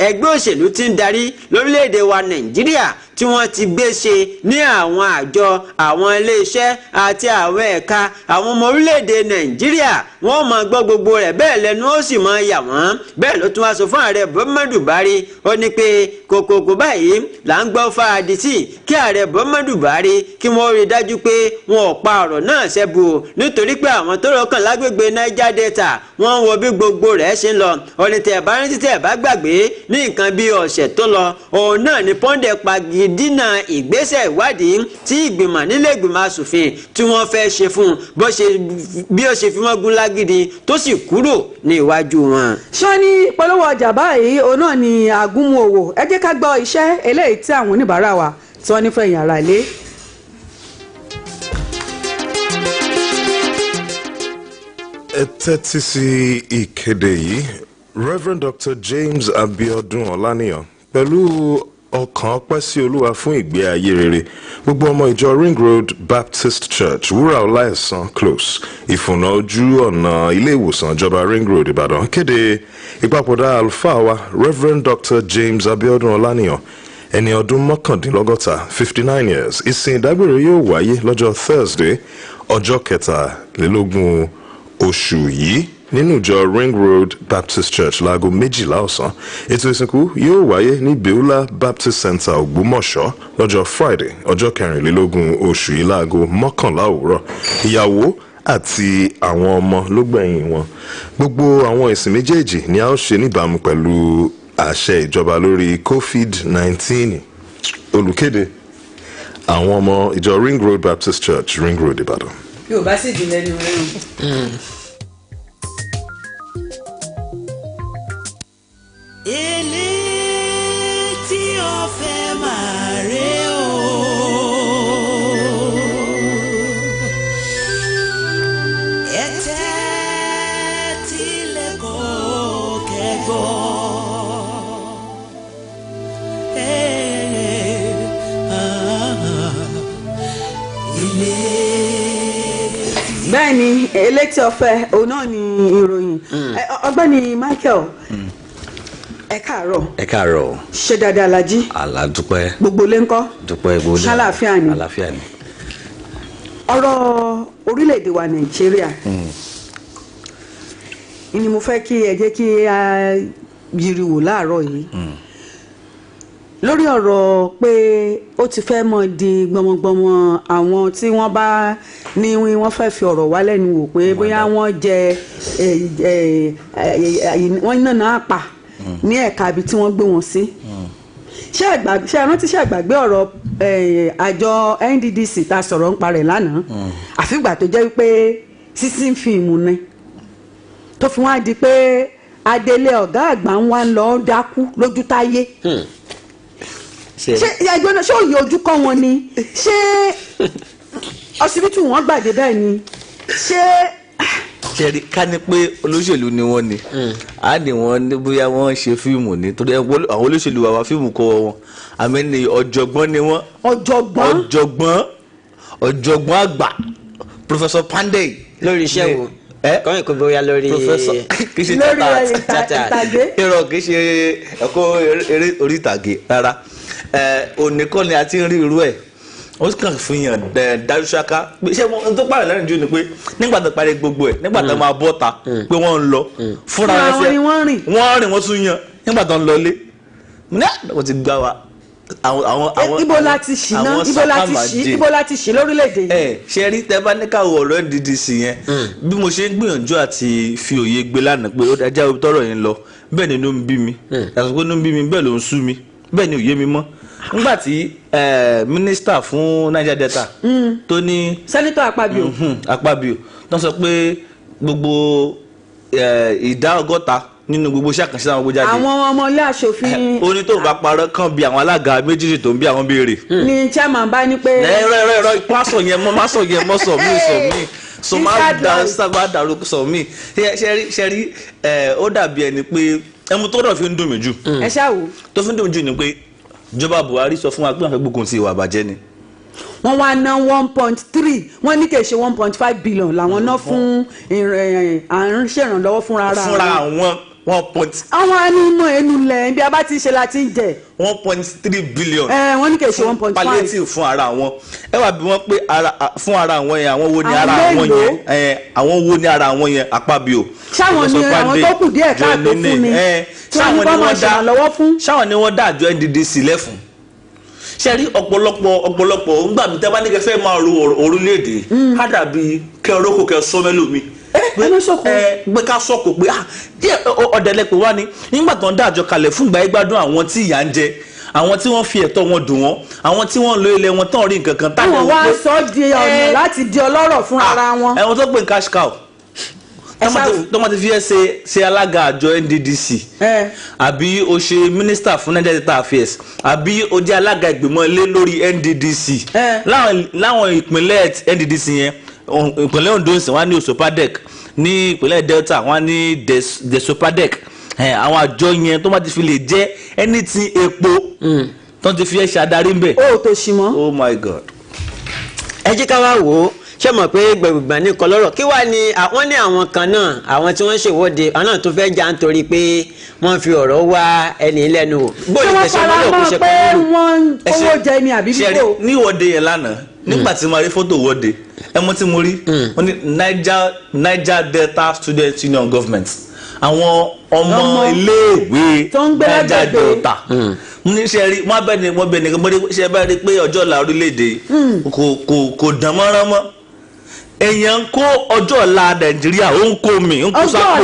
ẹgbẹ́ òṣèlú ti ń darí lórílẹ̀‐èdè wa Nàìjíríà tí wọ́n ti gbé ṣe ní àwọn àjọ àwọn iléeṣẹ́ àti àwọn ẹ̀ka àwọn ọmọ orílẹ̀‐èdè Nàìjíríà wọ́n máa gbọ́ gbogbo rẹ̀ bẹ́ẹ̀ lẹ́nu ó sì máa yà wọ́n bẹ́ẹ̀ ló tún wá sọ fún ààrẹ Muhammadu Buhari ó ní pé kòkòkò báyìí là ń gbọ́ fáadì sí kí ààrẹ Muhammadu Buhari kí wọ́n rí dájú pé wọn ò pa ọ̀rọ̀ náà ṣẹ́bu o nítorí pé àwọn tó rọkàn lágbègbè Niger Delta wọ́n ń wo bí gbogbo rẹ̀ ṣe ń lọ ọ̀nì tẹ̀ bá rántí tẹ̀ bá gbàgbé ní nǹkan bí ọ̀sẹ̀ tó lọ òun náà ni Pọ́ndé pagi dínà ìgbésẹ̀ ìwádìí tí ìgbìmọ̀ nílé ìgbìmọ̀ asòfin tí wọ́n fẹ́ ṣe fún bí ó ṣe fi wọ́n gún lágídí tó sì kúrò ní iwájú wọn. ṣé ní polówó ọjà báyìí òun náà ni àgúnmu òwò ẹ jẹ́ ká gbọ́ iṣẹ́ eléyìí tí àwọn oníbàárà wa tí wọ́n nífẹ̀ẹ́ yàrá ilé. ẹ tẹ́tí sí ìkéde yìí Reverend Dr. James Abiodun Olaniyan pẹ̀lú ọkàn ọpẹ́ sí Olúwa fún ìgbé ayé rere gbogbo ọmọ ìjọ Ring Road Baptist Church wúrà ọláẹ̀sán close ìfúnná ojú ọ̀nà ilé ìwòsàn ìjọba Ring Road Ìbàdàn kéde ìpapòdà àlùfáà wa Reverend Dr. James Abiodun Olaniyan ẹni ọdún mọ́kàndínlọ́gọ́ta 59 years ìsìn ìdágbére yóò wáyé lọ́jọ́ Thursday ọjọ́ kẹtàlélógún oṣù yìí nínú ìjọ Ring Road Baptist Church láago 12 ọ̀sán ètò ìsìnkú yóò wáyé ní Beulah Baptist Center Ògbómọ̀ṣọ́ lọ́jọ́ Friday ọjọ́ kẹrìnlélógún oṣù yìí láago 11 òwúrọ̀ ìyàwó àti àwọn ọmọ ló gbẹ̀yìn wọn gbogbo àwọn ìsìn méjèèjì ni a ó ṣe níbàámu pẹ̀lú àṣẹ ìjọba lórí COVID-19 olùkéde àwọn ọmọ ìjọ Ring Road Baptist Church Ring Road Ìbàdàn. yóò bá sì dín lẹ́nu rẹ̀. Ilé tí ó fẹ́ máa rè o. Ẹ̀tẹ́ tí lè kó kẹ́gbọ́. Ilé. bẹ́ẹ̀ ni elétí ọ̀fẹ́ òun náà ni ìròyìn ọgbẹ́ni Michael. ẹ káàárọ̀. ẹ káàárọ̀. ṣe dáadáa la jí. àlá dúpẹ́. gbogbo lé ńkọ́. dúpẹ́ gbogbo lé. ṣàlàáfíà ni. àlàáfíà ni. ọ̀rọ̀ orílẹ̀-èdè wa Nàìjíríà ni mo fẹ́ kí ẹ jẹ́ kí a yiri wò láàárọ̀ yìí lórí ọ̀rọ̀ pé ó ti fẹ́ mọ́ di gbọmọgbọmọ àwọn tí wọ́n bá ní wọ́n fẹ́ fi ọ̀rọ̀ wá lẹ́nu wò pé bóyá wọ́n jẹ wọ́n náà pa ní ẹ̀ka ibi tí wọ́n gbé wọn sí ṣé àgbàgbé ọ̀rọ̀ àjọ NDDC tá a sọ̀rọ̀ ń parẹ̀ lánàá àfìgbà tó jẹ́ pé sísìn fíìmù ni tó fi wá di pé adelé ọ̀gá àgbà ń wá lọ dákú lójú táyé ṣé ẹgbẹ́ náà ṣé òye ojú kọ́ wọn ni ṣé ọsibítù wọn gbàdé bẹ́ẹ̀ ni ṣé. ṣe ká ní pé olóṣèlú ni wọ́n ni á ní wọ́n ní bóyá wọ́n ṣe fíìmù ni torí àwọn olóṣèlú wa fíìmù kọ́ wọn àmì ní ọ̀jọ̀gbọ́n ni wọ́n. ọ̀jọ̀gbọ́n àgbà Professor Pandey. lórí iṣẹ́ wo kọ́yìn kò bóyá lórí kì í ṣe ìtàgé irọ́ kì í ṣe ẹ̀kọ́ eré orí ìtàgé rárá òní kọ́ ni a ti ń rí irú ẹ̀ ó kàn fi hàn dájú ṣáká ṣé wọn tó pààrọ̀ lẹ́rìn jù ni pé nígbà tó parí gbogbo ẹ̀ nígbà tó máa bọ́ ta pé wọ́n ń lọ fúnra ẹsẹ̀ wọ́n rìn wọ́n tún yan nígbà tó ń lọlé wọ́n ti gbá wa àwọn ibo láti ṣì ná ibo láti ṣì lórílẹ̀‐èdè yìí. ṣe rí tẹ bá ní káwọ ọ̀rọ̀ NDDC yẹn bí mo ṣe ń gbìyànjú àti fi òye gbé lánàá pé ó dájá omi tọrọ yẹn lọ bẹ́ẹ̀ ni inú ń bí mi yàtọ̀ pé inú ń bí mi bẹ́ẹ̀ ló ń sú mi bẹ́ẹ̀ ni òye mi mọ́ nígbà tí mínísítà fún Niger Delta tó ní. sẹ́nitọ́ Akpabio tó sọ pé gbogbo ìdá 60 nínú gbogbo iṣẹ́ àkànṣe àwọn gbogbo jáde. àwọn ọmọ ilé aṣòfin. ó ní tó bá parọ́ kàn bí àwọn alága méjì tó ń bí àwọn béèrè. ni chairman bá ní pé. ẹ̀rọ pásọ̀ yẹn mọ́ sọ mí so máa da sábà dàrú sọ mí ṣe rí ó dàbí ẹni pé ẹmu tó dọ̀ fi ń dùn mí jù. ẹ ṣáà wò. tó fi ń dùn mí jù ni pé ìjọba Buhari sọ fún wa pé wọ́n fẹ́ gbógun ti ìwà àbàjẹ́ ni. wọ́n wá ná 1.3 wọ́n ní kì í ṣe 1.5 billion làwọn ná fún àrùn ṣèrànlọ́wọ́ fúnra àwọn 1 point. àwọn anímọ̀ ẹnu lẹ̀ bí a bá ti ṣe la ti ń jẹ. 1.3 billion. wọ́n ní kì í ṣe 1.5. palliative fún ara wọn ẹ wá bí wọ́n pé fún ara wọn yẹn àwọn wo ni ara wọn yẹn àwọn wo ni ara wọn yẹn Akpabio. ṣáwọn ni àwọn tó kù díẹ̀ káàtó fún ni tí wọ́n ní bá máa ṣèrànlọ́wọ́ fún. ṣáwọn ni wọ́n dá àjọ NDDC lẹ́fun ṣe rí ọ̀pọ̀lọpọ̀ ńgbà mi tẹ́ bá ní kẹ́ fẹ́ máa ro orílẹ̀-èdè á dàbí kẹ́ ọ̀rọ̀kọ̀ kẹ́ sọ́mẹ́lòmí pé ká sọ̀kò pé ọ̀dẹ̀lẹ̀pẹ̀ wá ní nígbà tó ń dá àjọ kalẹ̀ fún ìgbà ìgbádùn àwọn tí ìyà ń jẹ àwọn tí wọ́n fi ẹ̀tọ́ wọn dùn wọ́n àwọn tí wọ́n lo ilẹ̀ wọn tán rí nǹkan kan táwọn wọ́n wá sọ di ọ̀nà láti di ọlọ́rọ̀ fún ara wọn. ẹ̀wọ̀n tó pè ní cash cow tó máa ti fi ṣe alága àjọ NDDC àbí o ṣe minister fún Niger Delta Affairs àbí o jẹ́ alága ìgbìmọ̀ ilé lórí NDDC láwọn ìpínlẹ̀ NDDC yẹn ìpínlẹ̀ Ondo nsìn wọ́n ní Osopadec ní ìpínlẹ̀ Delta wọ́n ní Desopadec àwọn àjọ yẹn tó máa ti fi lè jẹ́ anything epo tó ti fi ẹ̀ ṣàdarí ń bẹ̀. o tó ṣì mọ́. Oh my God. ẹ jẹ́ ká wá wò ó ṣé mọ̀ pé gbẹ̀gbẹ̀ ní kọlọ́rọ̀ kí wàá ní àwọn ní àwọn kan náà àwọn tí wọ́n ṣèwọ́de àwọn náà tó fẹ́ jà nítorí pé wọ́n fi ọ̀rọ̀ wá ẹni lẹ́nu wò. ṣé wọ́n fara mọ́ pé wọ́n owó jẹ ní àbí bíbó. ní ìwọ́de yẹn lánàá nígbà tí mo rí fọ́tò wọ́de ẹmọ tí mo rí wọ́n ní Niger Delta Student Union Government àwọn ọmọ iléèwé Niger Delta ní ṣe rí wọ́n bẹ ní ṣe bá rí pé ọjọ́ ọ̀la orílẹ̀-èdè kò dán mọ́rán mọ́ èèyàn ń kó ọjọ́ ọ̀la Nàìjíríà ó ń kó mi ń kó sápò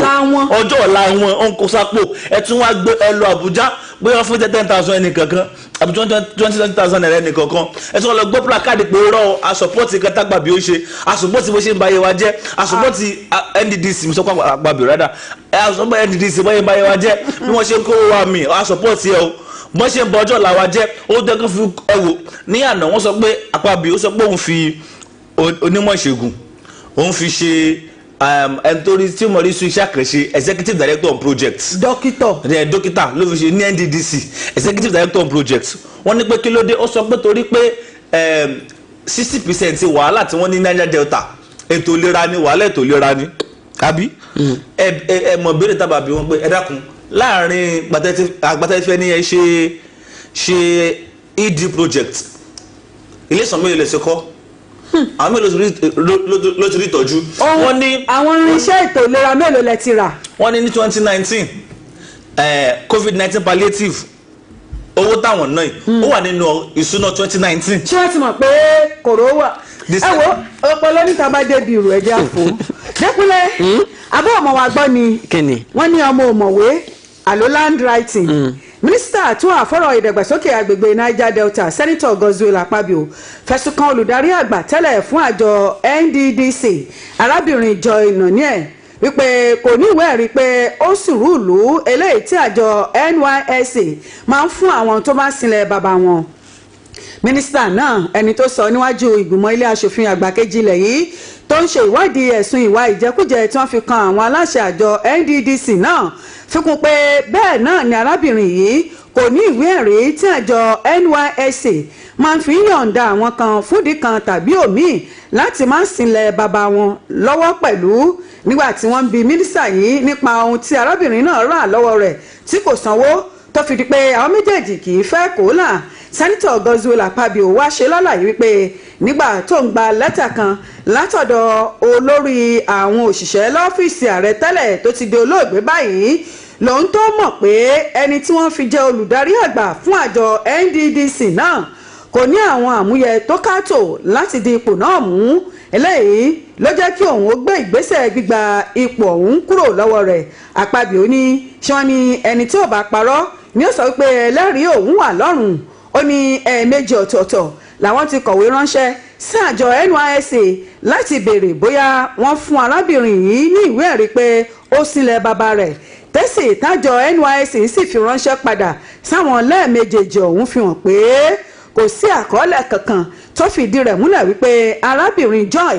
ọjọ́ ọ̀la wọn ó ń kó sápò ẹ tún wá gbé ẹ lọ Àbújá bóyá fún 10,000 ẹnì kankan àbí 20,000 naira ẹnì kankan ẹ tún lọ gbọ́ pílàkàdì pé rọ asọ̀pọ̀tì kẹtàgbà bí ó ṣe asọ̀pọ̀tì bó ṣe ń báyé wa jẹ́ asọ̀pọ̀tì NDDC mi sọ pé àgbàbí rádà asọ̀pọ̀tì NDDC bó ṣe ń báyé wa jẹ́ bí wọ́n ṣe ń kó wa mi asọ̀pọ̀tì ẹ o bọ́n ṣe ń bọ ọjọ́ làwa jẹ́ ó dẹ́kun fi ẹwò ní àná wọ́n sọ pé Akpabio ó sọ pé òun fi onímọ̀ ìṣègùn òun fi ṣe ẹni tó rí tí mo rí sí iṣẹ́ àkànṣe executive director on project. dókítà ló fi ṣe ní NDDC executive director on project wọ́n ní pé kí ló dé ó sọ pé torí pé 60% wàhálà tí wọ́n ní Niger Delta ètò ìlera ni wàhálà ètò ìlera ni àbí ẹ mọ̀ béèrè tábà bí wọ́n pé ẹ dákun láàrin àgbàtẹ́fẹ́ ní ẹ ṣe ED project ilé ìsàn mélòó lè ṣe kọ́ àwọn mélòó ló ti rí ìtọ́jú. wọ́n ní àwọn irinṣẹ́ ètò ìlera mélòó lẹ ti rà. wọ́n ní 2019 COVID-19 palliative owó táwọn náà ó wà nínú ìṣúná 2019. ṣé wọ́n ti mọ̀ pé kòró wà. ẹ wo ọpọlọ níta bá débi ìrù ẹ̀jẹ̀ àpò. dẹ́kunlé abọ́ ọmọ wa gbọ́ ni wọ́n ní ọmọ òmọ̀wé àló land writing. mínísítà tó àfọ̀rọ̀ ìdàgbàsókè agbègbè Niger Delta sẹ́nitọ̀ Godswill Akpabio fẹ̀sùn kan olùdarí àgbà tẹ́lẹ̀ fún àjọ NDDC arábìnrin Joy Noniel wípé kò ní ìwé ẹ̀rí pé ó sùúrù ìlú eléyìí tí àjọ NYSC máa ń fún àwọn tó bá sílẹ̀ bàbá wọn. Mínísítà náà ẹni tó sọ níwájú ìgbìmọ̀ ilé aṣòfin àgbà kejì ilẹ̀ yìí tó ń ṣe ìwádìí ẹ̀sùn ìwà ìjẹkújẹ tí wọ́n fi kan àwọn aláṣẹ àjọ NDDC náà fi kún pé bẹ́ẹ̀ náà ni arábìnrin yìí kò ní ìwé ẹ̀rí tí àjọ NYSC máa ń fi yọ̀ǹda àwọn kan fúndì kan tàbí òmíì láti má sílẹ̀ bàbá wọn lọ́wọ́ pẹ̀lú nígbà tí wọ́n ń bi mínísítà yìí nípa ohun tí arábìnrin náà rà lọ́wọ́ rẹ̀ tí kò sanwó tó fi di pé àwọn méjèèjì kì í fẹ́ kó là sẹ́nitọ̀ Godswill Akpabio wá ṣe lálàyé wípé nígbà tó ń gba lẹ́tà kan látọ̀dọ̀ olórí àwọn òṣìṣẹ́ lọ́fíìsì ààrẹ tẹ́lẹ̀ tó ti di olóògbé báyìí lòun tó mọ̀ pé ẹni tí wọ́n fi jẹ́ olùdarí àgbà fún àjọ NDDC náà kò ní àwọn àmúyẹ tó kátó láti di ipò náà mú eléyìí ló jẹ́ kí òun ó gbé ìgbésẹ̀ gbígba ipò ọ̀hún kúrò lọ́wọ́ rẹ̀. Akpabio ní ṣé wọ́n ní ẹni tí ò bá parọ́ ni ó sọ pé ẹlẹ́rìí òun wà lọ́rùn. Ó ní ẹ̀ẹ̀mejì ọ̀tọ̀ọ̀tọ̀ làwọn ti kọ̀wé ránṣẹ́ sí àjọ NYSC láti béèrè bóyá wọ́n fún arábìnrin yìí ní ìwé ẹ̀rí pé ó sílẹ̀ bàbá rẹ̀. Tẹ́sì tájọ NYSC sì fi ránṣẹ́ padà sáwọn lẹ́ẹ̀mejèèjì ọ̀hún fi hàn pé kò sí àkọọ́lẹ̀ kankan tó fìdí rẹ̀ múlẹ̀ wípé arábìnrin Joy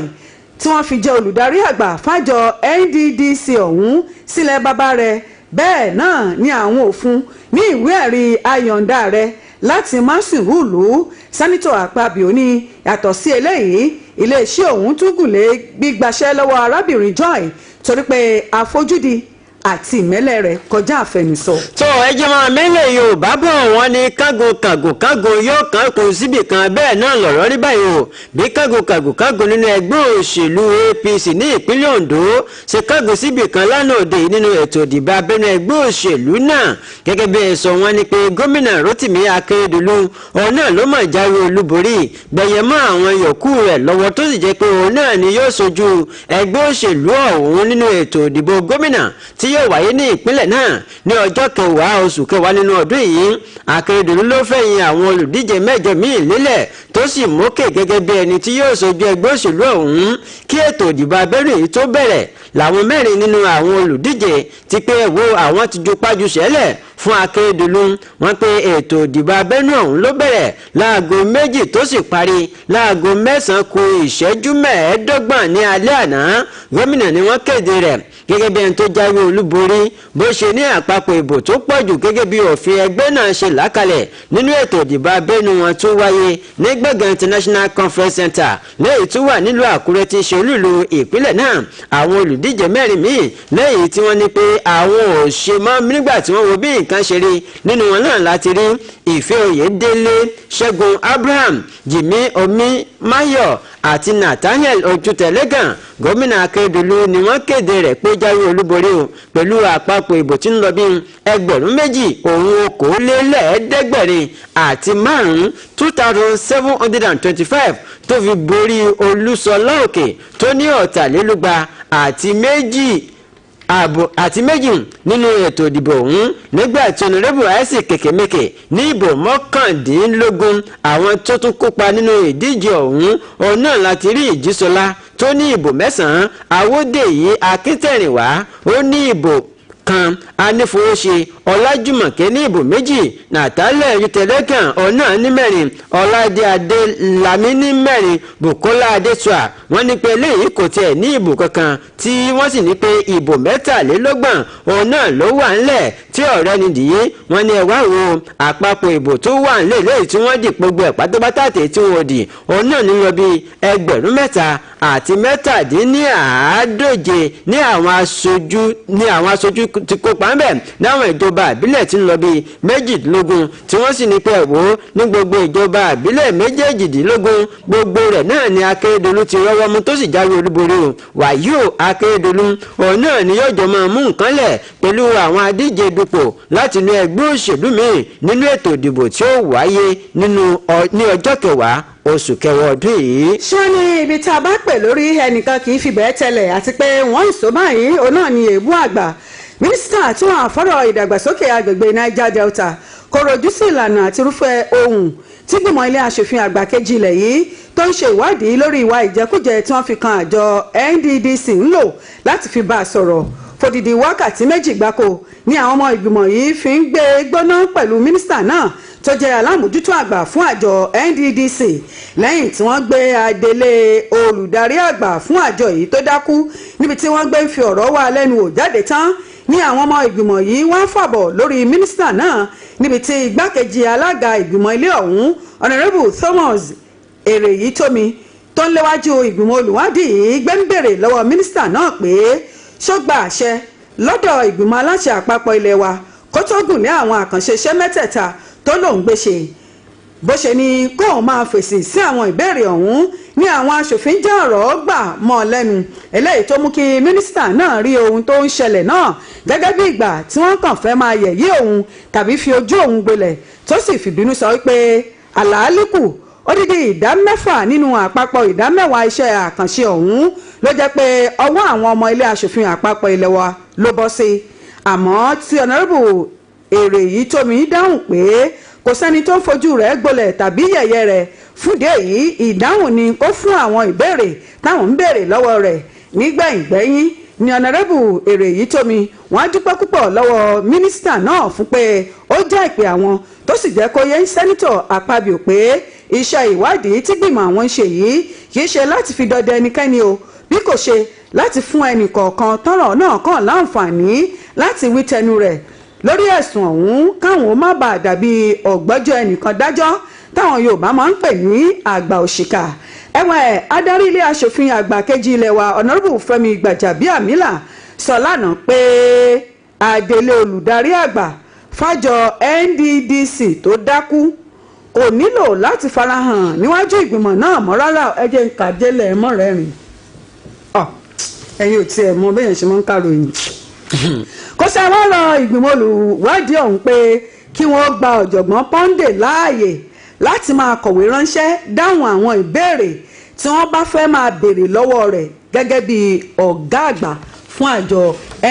tí wọ́n fi jẹ́ olùdarí àgbà fájọ NDDC ọ̀hún sílẹ̀ bàbá rẹ̀. Bẹ́ẹ̀ náà ni àwọn ò fún ní ìwé ẹ̀rí ayọ̀ǹda rẹ̀ láti má sìn rúùlù. Sẹ́nitọ̀ Akpabio ní yàtọ̀ sí eléyìí iléeṣẹ́ òun tún gùnlé gbígbaṣẹ́ lọ́wọ́ arábìnrin Joy torí pé àfojúdi àti ìmẹ́lẹ̀ rẹ̀ kọjá àfẹnusọ. tó ẹjẹ́ máa mẹ́lẹ̀ Yorùbá bọ̀ wọ́n ní kágun yóò kàn síbì kan bẹ́ẹ̀ náà lọ̀rọ̀ rí báyìí o bí kágun nínú ẹgbẹ́ òṣèlú APC ní ìpínlẹ̀ Ondo ṣe kágun síbì kan lánàá òde nínú ètò ìdìbò abẹ́nú ẹgbẹ́ òṣèlú náà gẹ́gẹ́ bí ẹ̀sọ́ wọn ni pé gómìnà Rotimi Akeredolu òun náà ló mọ̀ jáwé olúborí gbẹ̀yẹ̀ mọ́ àwọn yòókù rẹ̀ lọ́wọ́ tó sì jẹ́ pé òun náà ni yóò ṣojú ẹgbẹ́ òṣèlú ọ̀hún nínú ètò ìdìbò gómìnà tí yóò wáyé ní ìpínlẹ̀ náà ní ọjọ́ kẹwàá oṣù kẹwàá nínú ọdún yìí. Akeredolu ló fẹ̀yìn àwọn olùdíje mẹ́jọ míì lélẹ̀ tó sì mókè gẹ́gẹ́ bí ẹni tí yóò ṣojú ẹgbẹ́ òṣèlú ọ̀hún kí ètò ìdìbò abẹ́nú yìí tó bẹ̀rẹ̀ làwọn mẹ́rin nínú àwọn olùdíje ti pé wo àwọn ti ju pájú sẹ́lẹ̀ fún Akeredolu. wọ́n pé ètò ìdìbò abẹ́nú ọ̀hún ló bẹ̀rẹ̀ láago 2 tó sì parí láago 9 kù ìṣẹ́jú 15 ní alẹ́ àná. Gómìnà ni wọ́n kéde rẹ̀ gẹ́gẹ́ bí ẹni tó jáwé olúborí bó ṣe ní àpapọ̀ ìbò tó pọ̀ jù gẹ́gẹ́ bí òfin ẹgbẹ́ náà ṣe làkàlẹ̀ nínú ètò ìdìbò abẹ́nú wọn tó wáyé ní gbọ̀ngàn International Conference Center lẹ́yìn tó wà nílùú Àkúrẹ́ tí ń ṣe olúìlú ìpínlẹ̀ náà. àwọn olùdíje mẹ́rin míì lẹ́yìn tí wọ́n ní pé àwọn ò ṣe mọ́ nígbà tí wọ́n wo bí nǹkan ṣe rí nínú wọn náà láti rí Ìfẹ́ Oyèdélé, Ṣẹ́gun Abraham, Jìmí Omimáyọ̀ àti Nathaniel Ojútẹ̀lẹ́gàn. Gómìnà Akeredolu ni wọ́n kéde rẹ̀ pé jáwé olúborí o pẹ̀lú àpapọ̀ ìbò tí ń lọ bí 2,255 àti 2725 tó fi borí Olúṣọlá Òkè tó ní 200 àti méjì nínú ètò ìdìbò ọ̀hún nígbà tí ọ̀nàrẹ́bù Isaac Kèkémékè ní ìbò 19 àwọn tó tún kópa nínú ìdíje ọ̀hún òun náà láti rí Ìjísọlá tó ní ìbò 9 Awódèyí Akíntẹ̀rìnwá ó ní ìbò kan anífowóṣe Ọlájùmọ̀kẹ́ ní ìbò 2 Nàtálẹ̀ Oyètẹ̀lẹ́gàn ọ̀nà ní 4 Ọládé Adélàmí ní 4 Bùkọ́lá Adétúà wọ́n ní pé eléyìí kò tiẹ̀ ní ìbò kankan tí wọ́n sì ní pé ìbò 23 ọ̀nà ló wà ńlẹ̀ tí ọ̀rẹ́ ni dìé wọ́n ní ẹ̀wá wo àpapọ̀ ìbò tó wà ńlẹ̀ lẹ́yìn tí wọ́n dì gbogbo ẹ̀ pátápátá tí wọ́n dì ọ̀nà ní lọ bí 3,000 àti 137 ní àwọn aṣojú ti kópa ńbẹ̀ láwọn ìjọba àbílẹ̀ tí ń lọ bí 12 tí wọ́n sì ní pé ẹ̀wọ́ ní gbogbo ìjọba àbílẹ̀ 18 gbogbo rẹ̀ náà ni Akeredolu ti rọ́wọ́ mú tó sì jáwé olúborí o. wàyí o Akeredolu òun náà ni yóò jọ máa mú nǹkan lẹ̀ pẹ̀lú àwọn adíje dupò láti inú ẹgbẹ́ òṣèlú míì nínú ètò ìdìbò tí ó wáyé ní ọjọ́ kẹwàá oṣù kẹwàá ọdún yìí. ṣé ní ibi tá a bá pè lórí ẹnìkan kì í fi bẹ́ẹ̀ tẹ́lẹ̀ àti pé wọ́n ìṣó báyìí òun náà ni èébú àgbà. Mínísítà tí wọ́n àfọ́rọ̀ ìdàgbàsókè agbègbè Niger Delta kò rojú sí ìlànà àti irúfẹ́ ohun tí gbìmọ̀ ilé aṣòfin àgbà kejì ilẹ̀ yìí tó ń ṣe ìwádìí lórí ìwà ìjẹkújẹ tí wọ́n fi kan àjọ NDDC ń lò láti fi bá a sọ̀rọ̀ fòdìdí wákàtí méjì gbáko ni àwọn ọmọ ìgbìmọ̀ yìí fi ń gbé gbóná pẹ̀lú mínísítà náà tó jẹ́ alámòjútó àgbà fún àjọ NDDC lẹ́yìn tí wọ́n gbé adelé olùdarí àgbà fún àjọ yìí tó dákú níbi tí wọ́n gbé ń fi ọ̀rọ̀ wá lẹ́nu wò jáde tán ní àwọn ọmọ ìgbìmọ̀ yìí wá fàbọ̀ lórí mínísítà náà níbi tí igbákejì alága ìgbìmọ̀ ilé ọ̀hún Honourable Thomas Èrèyítómi tó ń léwájú ìgbìmọ̀ olùwádìí yìí gbé ń bèrè lọ́wọ́ mínísítà náà pé ṣó gba àṣẹ lọ́dọ̀ ìgbìmọ̀ aláṣẹ àpapọ̀ ilé wa kó tó gùn lé àwọn àkànṣe iṣẹ́ mẹ́tẹ̀ẹ̀ta tó lòún gbé ṣe bó ṣe ni kóun máa fèsì sí àwọn ìbéèrè ọ̀hún ní àwọn aṣòfin jẹ́ ọ̀rọ̀ gbà mọ́ lẹ́nu eléyìí tó mú kí mínísítà náà rí ohun tó ń ṣẹlẹ̀ náà gẹ́gẹ́ bí ìgbà tí wọ́n kàn fẹ́ máa yẹ̀yẹ́ òun tàbí fi ojú òun gbolẹ̀ tó sì fìbínú sọ wípé àlàálíkù odidi ìdá 6 nínú àpapọ̀ ìdá 10 iṣẹ́ àkànṣe ọ̀hún ló jẹ́ pé ọwọ́ àwọn ọmọ ilé aṣòfin àpapọ̀ ilé wa ló bọ́ sí àmọ́ tí Honourable Èrèyítómi dáhùn pé kò sẹ́ni tó ń fojú rẹ̀ gbolẹ̀ tàbí yẹ̀yẹ́ rẹ̀ fúdé yìí ìdáhùn ni kó fún àwọn ìbéèrè táwọn ń béèrè lọ́wọ́ rẹ̀ nígbẹ̀yìngbẹ́yìn ni Honourable Èrèyítómi wọ́n á dúpẹ́ púpọ̀ lọ́wọ́ mínísítà náà fún pé ó jẹ́ ìpè àwọn tó sì jẹ́ kó yé sẹ́nitọ̀ Akpabio pé iṣẹ́ ìwádìí tí gbìmọ̀ àwọn ń ṣe yìí kì í ṣe láti fi dọdẹ ẹnikẹ́ni o bí kò ṣe láti fún ẹnì kọ̀ọ̀kan tọ́rọ̀ náà kàn láǹfààní láti wí tẹnu rẹ̀ lórí ẹ̀sùn ọ̀hún káwọn ó má bàa dàbí ọ̀gbọ́jọ́ ẹnìkan dájọ́ táwọn Yorùbá máa ń pè ní àgbà òṣìkà ẹ̀wẹ̀ adarí ilé aṣòfin àgbà kejì ilẹ̀ wa Honourable Fẹ́mi Gbàjàbíàmílà sọ lánàá pé adelé olùdarí àgbà fájọ NDDC tó dákú kò nílò láti farahàn níwájú ìgbìmọ̀ náà mọ́ rárá ẹjẹ́ ń kàdélẹ̀ mọ́ rẹ̀ rìn ẹ̀yin ò tiẹ̀ mọ bẹ́ẹ̀ ṣe máa ń kàròyìn kó ṣe wá lọ ìgbìmọ̀ olùwádìí ọ̀hún pé kí wọ́n gba ọ̀jọ̀gbọ́n Pọ́ndé láàyè láti máa kọ̀wé ránṣẹ́ dáhùn àwọn ìbéèrè tí wọ́n bá fẹ́ máa béèrè lọ́wọ́ rẹ̀ gẹ́gẹ́ bí ọ̀gá àgbà fún àjọ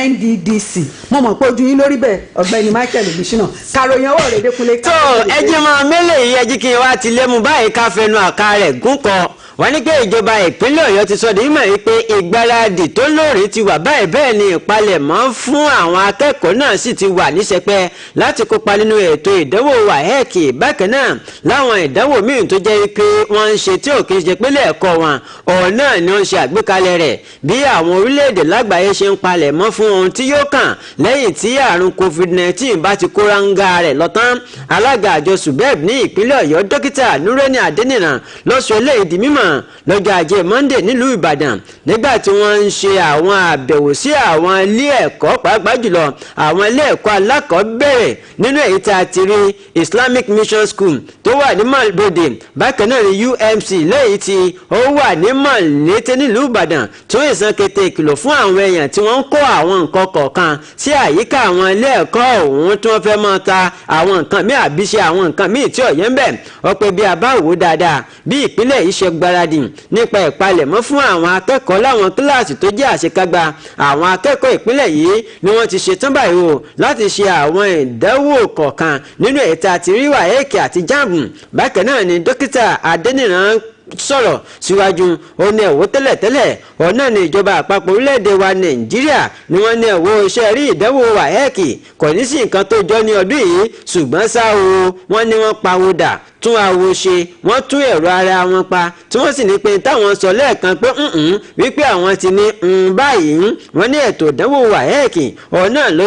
NDDC mo mọ̀ pé ojú yín lórí bẹ́ẹ̀ ọ̀gbẹ́ni Michael Bishina kàròyìn ọwọ́ rẹ̀ Dékúnlé. tó ẹjẹ máa mélèé yìí ẹjí kí n wá ti lé mu báyìí ká fẹnu àká rẹ̀ gún kọ wọ́n ní pé ìjọba ìpínlẹ̀ Ọ̀yọ́ ti sọ di mímọ̀ yìí pé ìgbáradì tó lóòrín ti wà báyìí bẹ́ẹ̀ ni ìpalẹ̀mọ́ fún àwọn akẹ́kọ̀ọ́ náà sì ti wà níṣẹ́pẹ́ láti kópa nínú ètò ìdánwò WAEC bákan náà láwọn ìdánwò míì tó jẹ́ pé wọ́n ń ṣe tí ò kì í ṣe pélé ẹ̀kọ́ wọn ọ̀hún náà ni wọ́n ṣe àgbékalẹ̀ rẹ̀ bí àwọn orílẹ̀-èdè lágbàáyé ṣe ń palẹ̀mọ́ fún ohun tí yóò kàn lẹ́yìn tí àrùn COVID-19 bá ti kóráńgá rẹ̀ lọ́tán alága àjọ SUBEB ní ìpínlẹ̀ Ọ̀yọ́ dókítà Nureni Adeniran lọ́sọ̀ eléyìí di mímọ̀ lọ́jọ́ ajé Monday nílùú Ìbàdàn nígbà tí wọ́n ń ṣe àwọn àbẹ̀wò sí àwọn ilé ẹ̀kọ́ pàápàá jùlọ àwọn ilé ẹ̀kọ́ alákọ̀ọ́bẹ̀rẹ̀ nínú èyí tí a ti rí Islamic Mission School tó wà ní Malbode bákan náà ní UMC lẹ́yìn tí ó wà ní Mọ̀lété nílùú Ìbàdàn tó ìsan kété ìkìlọ̀ fún àwọn èèyàn tí wọ́n ń kó àwọn nǹkan kọ̀ọ̀kan sí àyíká àwọn ilé ẹ̀kọ́ ọ̀hún tí wọ́n fẹ́ máa ta àwọn nǹkan míì àbí ṣe àwọn nǹkan míì tí ọ̀yẹ́ ń bẹ̀ ọ̀pẹ bí a bá wò dáadáa bí ìpínlẹ̀ yìí ṣe gbáradì nípa ìpalẹ̀mọ́ fún àwọn akẹ́kọ̀ọ́ láwọn kíláàsì tó jẹ́ àṣekágbá àwọn akẹ́kọ̀ọ́ ìpínlẹ̀ yìí ni wọ́n ti ṣetán báyìí o láti ṣe àwọn ìdánwò kọ̀ọ̀kan nínú ètò àti rí WAEC àti JAMB bákan náà ni dókítà Adéníran sọ̀rọ̀ síwájú ó ní ẹ̀wọ́ tẹ́lẹ̀tẹ́lẹ̀ ọ̀nà ní ìjọba àpapọ̀ orílẹ̀-èdè wa Nàìjíríà ni wọ́n ní ẹ̀wọ́ iṣẹ́ rí ìdánwò WAEC kò ní sí nǹkan tó jọ ní ọdún yìí ṣùgbọ́n ṣá o wọ́n ní wọ́n pawódà tún àwo ṣe wọ́n tún ẹ̀rọ ara wọn pa tí wọ́n sì ní pé táwọn sọ lẹ́ẹ̀kan pé wípé àwọn ti ní báyìí wọ́n ní ètò ìdánwò WAEC ọ̀nà ló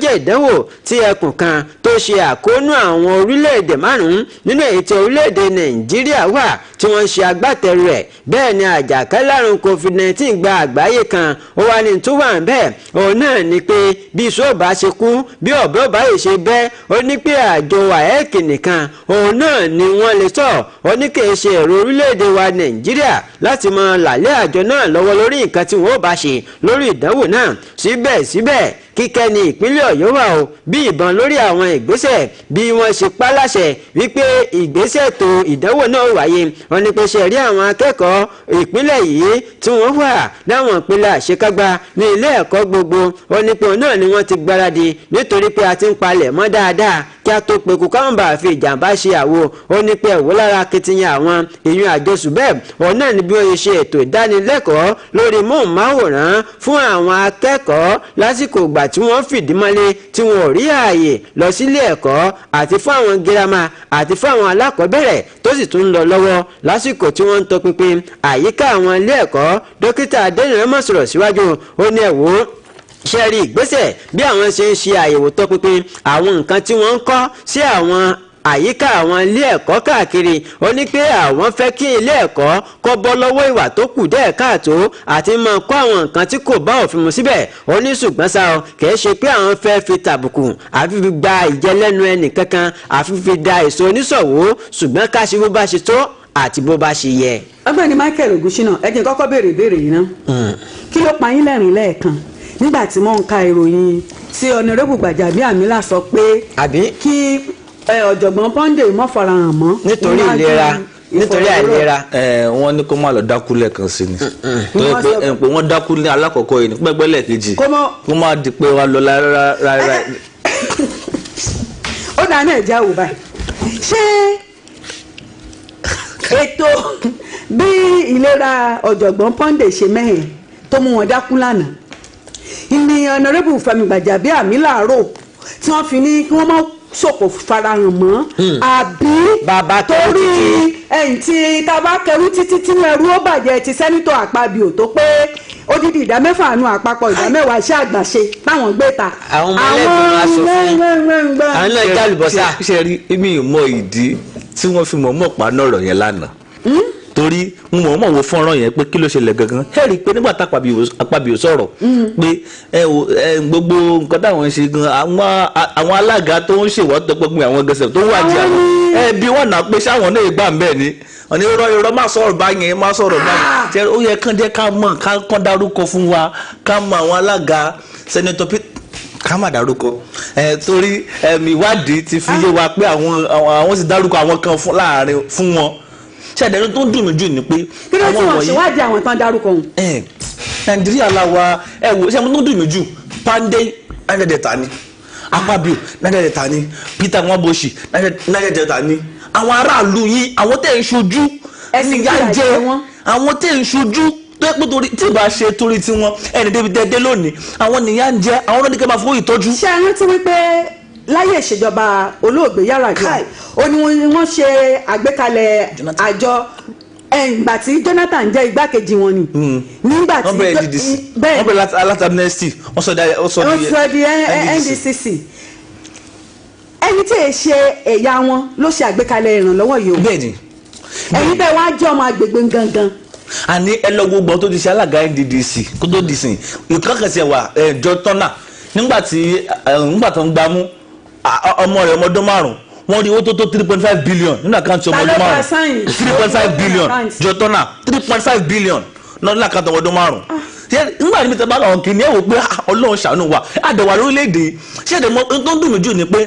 jẹ́ ìdánwò tí ẹkùn kan tó ṣe àkóónú àwọn orílẹ̀-èdè 5 nínú èyí tí orílẹ̀-èdè Nàìjíríà wà tí wọ́n ṣe agbátẹrù rẹ̀ bẹ́ẹ̀ ni àjàkálẹ̀ àrùn COVID-19 gba àgbáyé kan ó wà ní tó wà bẹ́ẹ̀ òun náà ni pé bí iṣu ọba ṣe kú bí ọ̀bẹ ọba yìí ṣe bẹ́ ó ní pé àjọ WAEC nìkan òun náà ni wọ́n lè sọ ó ní kì í ṣe èrò orílẹ̀-èdè wa Nàìjíríà láti mọ làlẹ́ àjọ náà lọ́wọ́ lórí nǹkan tí wọ́n bá ṣe lórí ìdánwò náà síbẹ̀síbẹ̀ kíkẹ́ ní ìpínlẹ̀ Ọ̀yọ́ wà o bí ìbọn lórí àwọn ìgbésẹ̀ bí wọ́n ṣe pa láṣẹ wípé ìgbésẹ̀ tó ìdánwò náà wáyé wọ́n ní pé ṣe rí àwọn akẹ́kọ̀ọ́ ìpínlẹ̀ yìí tí wọ́n wà láwọn ìpínlẹ̀ àṣekágbá ní ilé ẹ̀kọ́ gbogbo wọ́n ní pé òun náà ni wọ́n ti gbáradì nítorí pé a ti ń palẹ̀ mọ́ dáadáa kí a tó peku káwọn bá fi ìjàmbá ṣe àwo ó ní pé ẹ̀wọ́ lára akitiyan àwọn èèyàn àjọ subeb òun náà ni bí wọ́n ṣe ètò ìdánilẹ́kọ̀ọ́ lórí móhùnmáwòrán fún àwọn akẹ́kọ̀ọ́ lásìkò ìgbà tí wọ́n fìdí mọ́lé tí wọn ò rí ààyè lọ sílé ẹ̀kọ́ àti fún àwọn girama àti fún àwọn alákọ̀ọ́bẹ̀rẹ̀ tó sì tún ń lọ lọ́wọ́ lásìkò tí wọ́n ń tọpinpin àyíká àwọn ilé ẹ̀kọ́ dókítà adéyẹ̀mọ́ mọ̀ sọ̀rọ̀ síwájú ó ní ẹ̀wọ́ ṣe rí ìgbésẹ̀ bí àwọn ṣe ń ṣe àyẹ̀wò tọpinpin àwọn nǹkan tí wọ́n ń kọ́ sí àwọn àyíká àwọn ilé ẹ̀kọ́ káàkiri ó ní pé àwọn fẹ́ kí ilé ẹ̀kọ́ kó bọ́ lọ́wọ́ ìwà tó kù díẹ̀ káàtó àti máa kọ́ àwọn nǹkan tí kò bá òfin mu síbẹ̀ ó ní ṣùgbọ́n ṣá o kì í ṣe pé àwọn fẹ́ fi tàbùkù àfi fi gba ìjẹlẹ́nu ẹnì kankan àfi fi da èso oníṣòwò ṣùgbọ́n ká ṣe bó bá ṣe tó àti bó bá ṣe yẹ. ọ̀gbẹ́ni Michael Ogunṣina ẹ jẹ́ kọ́kọ́ béèrè ìbéèrè yìí ná kí ló pa yín lẹ́rìn lẹ́ẹ̀kan nígbà tí mò ń ka ìròyìn tí ọ̀nàrẹ́bù Gbajabiamila sọ pé kí ọ̀jọ̀gbọ́n Pọ́ndé mọ́ farahàn mọ́ nítorí àìlera. wọ́n ní kó má lọ dákú lẹ́ẹ̀kan sí ni tó yẹ pé wọ́n dákú ní alákọ̀ọ́kọ́ yìí ní pẹ́gbẹ́ lẹ́ẹ̀kejì kó má di pé wọ́n lọ rárá. ó dáa náà já wò báyìí ṣé ètò bí ìlera ọ̀jọ̀gbọ́n Pọ́ndé ṣe mẹ́hìn tó mú wọn dákú lánàá ìní ọ̀nàrẹ́bù Fẹ́mi Gbajabiamila rò tí wọ́n fi ní kí wọ́n mọ́ sòkò farahàn mọ́ àbí torí ẹ̀yìn tí taba kẹrù títí tí ẹrú ó bàjẹ́ ti sẹ́nitọ̀ Akpabio tó pé odidi ìdá mẹ́fà nù àpapọ̀ ìdá mẹ́wàá iṣẹ́ àgbàṣe táwọn gbé ta. àwọn ọmọlẹ́gbẹ̀rún aṣòfin àwọn náà já lùbọ́sà. ṣe rí èmi mọ ìdí tí wọ́n fi mọ̀ pa nọ̀rọ̀ yẹn lánàá torí mo mọ̀ wo fọ́nrán yẹn pé kí ló ṣẹlẹ̀ gangan ẹ rí i pé nígbà tá Akpabio sọ̀rọ̀ pé gbogbo nǹkan táwọn ń ṣe gan àwọn alága tó ń ṣèwọ́tò pẹ́pẹ́ àwọn gẹ̀ẹ́sẹ̀ tó wà jẹ́ àwọn bí wọ́n náà pé sáwọn náà gbà ń bẹ̀ ni ọ̀nà irọ́ má sọ̀rọ̀ báyẹn má sọ̀rọ̀ báyẹn ó yẹ kán jẹ́ ká mọ̀ kán dárúkọ fún wa ká mọ̀ àwọn alága sẹ́nẹ́tọ̀ pé ká má dárúkọ torí ìwádìí ti fi yé wa pé àwọn ti dárúkọ àwọn kan fún wọn ṣàdẹ̀rẹ́ tó dùn mí jù ni pé kí ló tí wọ́n ṣèwádìí àwọn tán dárúkọ òun. Nàìjíríà la wa ṣé mo tó dùn mí jù Pande Niger Delta ni Akpabio Niger Delta ni Peter Nwaboshi Niger Delta ni àwọn aráàlú yìí àwọn tẹ̀ ń ṣojú níyà jẹ́ àwọn tẹ̀ ń ṣojú tó yẹ pé torí tí ìbá ṣe torí tiwọn ẹni débi dẹ́dẹ́ lónìí àwọn níyà ń jẹ́ àwọn ọlọ́dún kẹ́ máa fowó ìtọ́jú. ṣé ẹ rántí wípé láyé ìṣèjọba olóògbé Yar'Adua ó ní wọ́n ṣe àgbékalẹ̀ àjọ ìgbà tí Jonathan jẹ́ igbákejì wọn ni nígbà tí wọ́n bẹ̀rẹ̀ aláta amnesty wọ́n sọ di NDCC ẹni tí èyí ṣe ẹ̀yà wọn ló ṣe àgbékalẹ̀ ìrànlọ́wọ́ yìí o ẹ̀yin bẹ́ẹ̀ wá jẹ́ ọmọ agbègbè gangan. àní ẹ lọ gbogbo tó ti ṣe alága NDDC kó tó di sìn ìkọ́kẹ̀sẹ̀ wà ẹ̀jọ̀ tọ́nà nígbà tó ń gbámú ọmọ rẹ̀ ọmọdún márùn wọ́n rí owó tó 3.5 billion nínú àkáǹtì ọmọdún márùn 3.5 billion jọtọ́nà 3.5 billion nínú àkáǹtì ọmọdún márùn. nígbà tí mi tẹ́ bá lọ́wọ́ kì í ní ẹ̀wò pé Ọlọ́run ṣàánú wa àdẹ̀wà lórílẹ̀‐èdè ṣé ẹ̀dẹ̀ tó ń dùn mí jù ni pé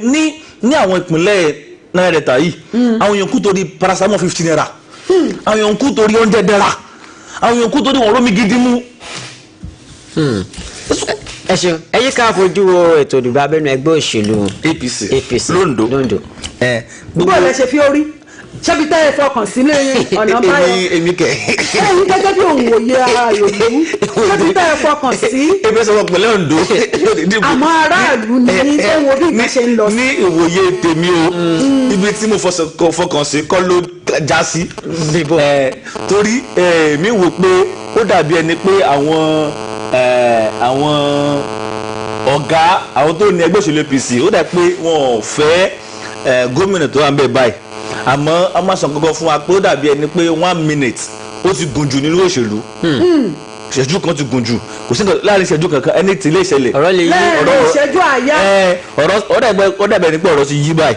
ní àwọn ìpínlẹ̀ Niger Delta yìí àwọn èèyàn kú torí paracetamol 15 naira àwọn èèyàn kú torí oúnjẹ dẹ́ra àwọn èèyàn kú torí wọn rómi gidi mú. ẹ ṣeun ẹ yí ká fojú wo ètò ìdìbò abẹ́nú ẹgbẹ́ òṣèlú APC Londo. gbogbo ẹ̀ ṣe fi orí ṣebí tẹ́ ẹ fọkàn sí ọ̀nà báyọ̀ èmi kẹ. ẹ̀yin gẹ́gẹ́ bí òun wòye ara yòówù ṣebí tẹ́ ẹ fọkàn sí. ebi sọ pẹ̀lẹ́ Ondo. àmọ́ aráàlú ni tó wo bí nǹkan ṣe ń lọ sí. ní ìwòye tèmi o ibi tí mo fọkàn sí kọ́ ló já sí. torí mi wò pé ó dàbí ẹni pé àwọn ọ̀gá àwọn tó ní ẹgbẹ́ òṣèlú APC ó dà pé wọn ò fẹ́ gómìnà tó wà ń bẹ̀ báyìí àmọ́ a máa sàn kankan fún wa pé ó dàbí ẹni pé 1 minute ó ti gùn jù nínú òṣèlú ìṣẹ́jú kan ti gùn jù kò sí láàrin ìṣẹ́jú kankan ẹni tí ilé ìṣẹ̀lẹ̀ ọ̀rọ̀ lè yí ọ̀rọ̀ ìṣẹ́jú àyà ó dàbí ẹni pé ọ̀rọ̀ ti yí báyìí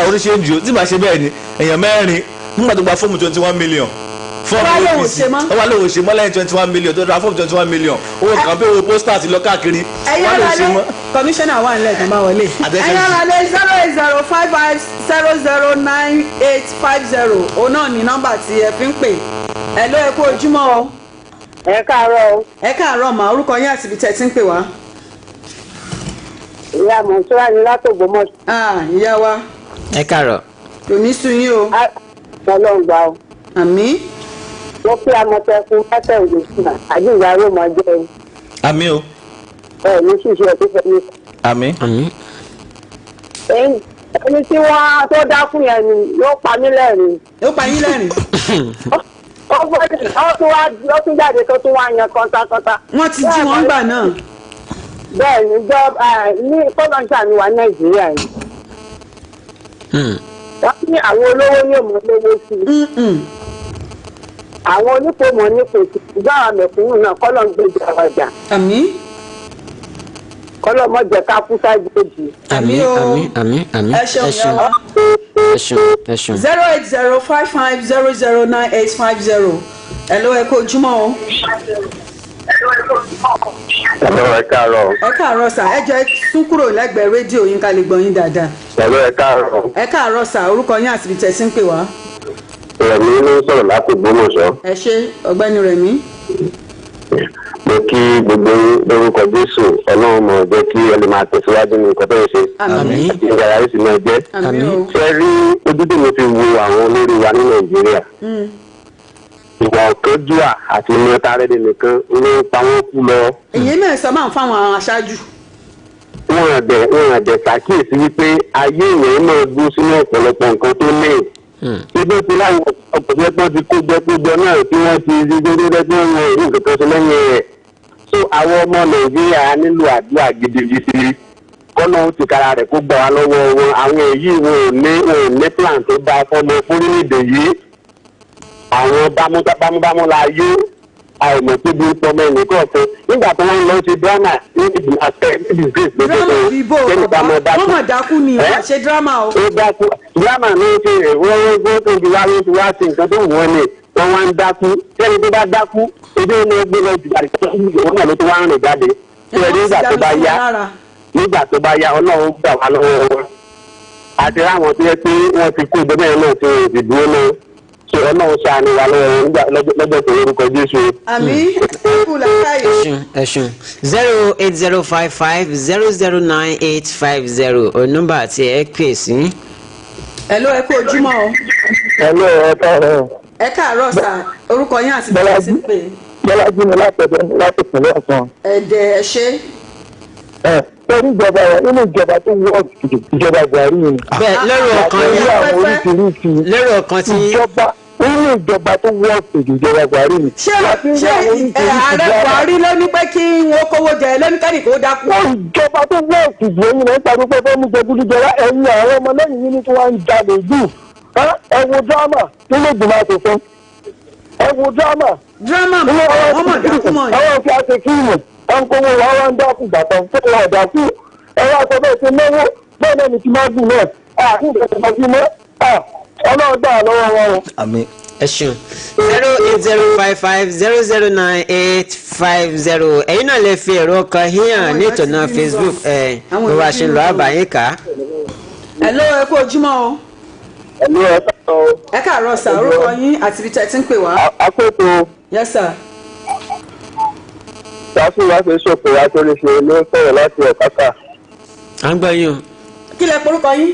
oríṣi èjì tí bá ṣe bẹ́ẹ̀ ni èèyàn mẹ́rin nígbà tó gba fọ́ọ̀mù 21 million fọ́ọ̀mù APC ó wà lóhùn ṣe mọ́ lẹ́yìn 21 million tó ra fọ́ọ̀mù 21 million owó kan pé owó pósítà ti lọ káàkiri wà lóhùn ṣe mọ́. kọmíṣánná wà nílẹ̀ tó bá wọlé. ẹ̀yà alẹ́ 08055009850 òun náà ní nọ́mbà tí ẹ fi ń pè ẹ ló ẹ kú ojúmọ́ o. ẹ káàárọ̀ o. ẹ káàárọ̀ mà orúkọ yín àti ibi tẹ́ ti ń pè wá. ìyá mọ̀ṣúra ni látògbómọ̀. ìyá wa. ẹ káàárọ̀. kò ní sun yín o. ọlọ́run gbà o. àmín. wọ́n fi Àmọ̀tẹ́kùn mẹ́tẹ̀ òde sí ma àjíǹde aró máa jẹ́ o. àmín o. ní ṣíṣe ẹ̀ tó fẹ́ mi. àmín. ẹni tí wọ́n tó dákú yẹn ni yóò pa mí lẹ́rìn. yóò pa yín lẹ́rìn. ó tún jáde tó tún wá yan kọ́ńtákọ́ńtá. wọ́n ti jí wọn gbà náà. bẹ́ẹ̀ ni ní kọ́ńtà ni wà Nàìjíríà yìí. wọ́n ní àwọn olówó ní òmò lówó sí i. àwọn onípòmọ̀ nípò sí i gbọ́ àwọn mẹ̀kúnnù náà kọ́lọ̀ ń gbèjà ọjà. àmín. kọ́lọ̀ mọ̀ jẹ́ ká kú sáájú òjì. àmín àmín àmín. ẹ ṣeun yà wá. ẹ ṣeun. 08055009850. hello ẹ kú ojúmọ́ o. ẹ káàárọ̀. ẹ káàárọ̀ sà ẹ jẹ́ tún kúrò lẹ́gbẹ̀ẹ́ rédíò yín ká lè gbọ́ yín dáadáa. ẹ káàárọ̀. ẹ káàárọ̀ sà orúkọ yín àti ibi tẹ́ sí ń pè wá. Rẹ̀mí ló ń sọ̀rọ̀ láti Ògbómọ̀ṣọ́. ẹ ṣé ọ̀gbẹ́ni Rẹ̀mí. mo kí gbogbo lórúkọ Jésù Ọlọ́run mọ̀ jẹ́ kí ẹ lè máa tẹ̀síwájú ní nǹkan tó ń ṣe. àmín. àti ìgbà yàrá sì máa jẹ́. àmín. ṣe rí ojú tí mo fi wo àwọn olórí wa ní Nàìjíríà. ìwà ọ̀kánjúà àti mọ́tàrẹ́dì nìkan ló ń pa wọ́n kú lọ. èyí náà sọ máa ń fáwọn aṣáájú. wọ́n àdẹ̀ ṣàkíyèsí wípé ayé ìwé náà dúró sínú ọ̀pọ̀lọpọ̀ nǹkan tó lè. ṣébí tí láwọn ọ̀pọ̀lọpọ̀ ti kójọ náà tí wọ́n ti rí déédéé tí wọ́n rí nǹkan kan sí lẹ́yìn rẹ̀. so àwọn ọmọ Nàìjíríà nílò àdúrà gidigidi kọ́nà ó ti kára rẹ̀ kó gbà wá lọ́wọ́ wọn. àwọn èyí wọn ò ní plan tó dáa fọ́mọ fúrílẹ̀-èdè yìí. àwọn bámúbámú la yó àìmọ̀ tó bí pọmọ ẹnì kọ̀ọ̀kan nígbà tí wọ́n lọ ṣe drama ní ìdìbò àṣẹ ìdìbò drama bíbó wọ́n mọ̀ dákú ni wọ́n ṣe drama o. ó dákú drama náà ṣe wọ́n tó di wá ló ti wá sí nǹkan tó wọ́n ní wọ́n wá ń dákú sẹ́ni tó bá dákú ebi ó náà gbé lọ jù àdìsọ́ ìwọ́n náà ló tó wá ń rìn jáde. nígbà tó bá yá Ọlọ́run gbà wá lọ́wọ́ wọn. àti ráwọn tó yẹ pé wọ́n ti kú ìgbẹ́ náà tí wọ́n ti dúró náà ṣe Ọlọ́run ṣàánú wa lọ́jọ́ tó lórúkọ Jésù. àmín. ẹ ṣeun 08055009850 o nọ́mbà tí ẹ pè sí. hello ẹ kú ojúmọ́ o. hello ẹ káàárọ̀. ẹ káàárọ̀ sà orúkọ yín àti bẹ́ẹ̀ sí pé. Bọ́lájí ni láti ìpínlẹ̀ Ọ̀ṣun. ẹ̀dẹ̀ ẹ ṣe. pẹ̀lú ìjọba rẹ̀ nínú ìjọba tó wọ́ ìjọba Buhari ni. bẹ́ẹ̀ lérò ọkàn tí. nínú ìjọba tó wọ́ ìjọba Buhari ni. ṣé ààrẹ Buhari ló ní pé kí wọ́n kówó jẹ lóníkẹ́ni kó dákú. ìjọba tó wọ́ ìjọba yìí ló ń parí pé fẹ́ẹ́ mú jẹgúdújẹrá ẹ̀yìn àwọn ọmọ lẹ́yìn yìí ni tí wọ́n ń jalè jù. ẹ wo dírámà nílé ìgbìmọ̀ àṣòfin. ẹ wo dírámà. dírámà wọ́n mọ̀ dákú mọ̀. àwọn òfin àti fíìmù wọn kówó wọn wá ń dákú gbàtàn fún wọn ọ̀dàkú. ẹ wá sọ bẹ́ẹ̀ ṣe náwó bẹ́ẹ̀ náà ni ti máa gùn náà. Ọlọ́run gbà lọ́wọ́ wọn. àmín. ẹ ṣeun 08055009850 ẹ̀yin náà lè fi ẹ̀rọ kan híhàn ní ìtọ̀nà Facebook bó bá ṣe ń lọ àbáyé ká. hello ẹ kú ojúmọ́ o. hello ẹ káàárọ̀. ẹ káàárọ̀ sà orúkọ yín àti ibi tẹ́ ti ń pè wá. akókò. yes sir. ṣáfù wá ṣe ṣòkò àtòrìṣe ló ń sọ̀rọ̀ láti ọ̀kákà. à ń gbọ́ yín o. kí lẹ porúkọ yín.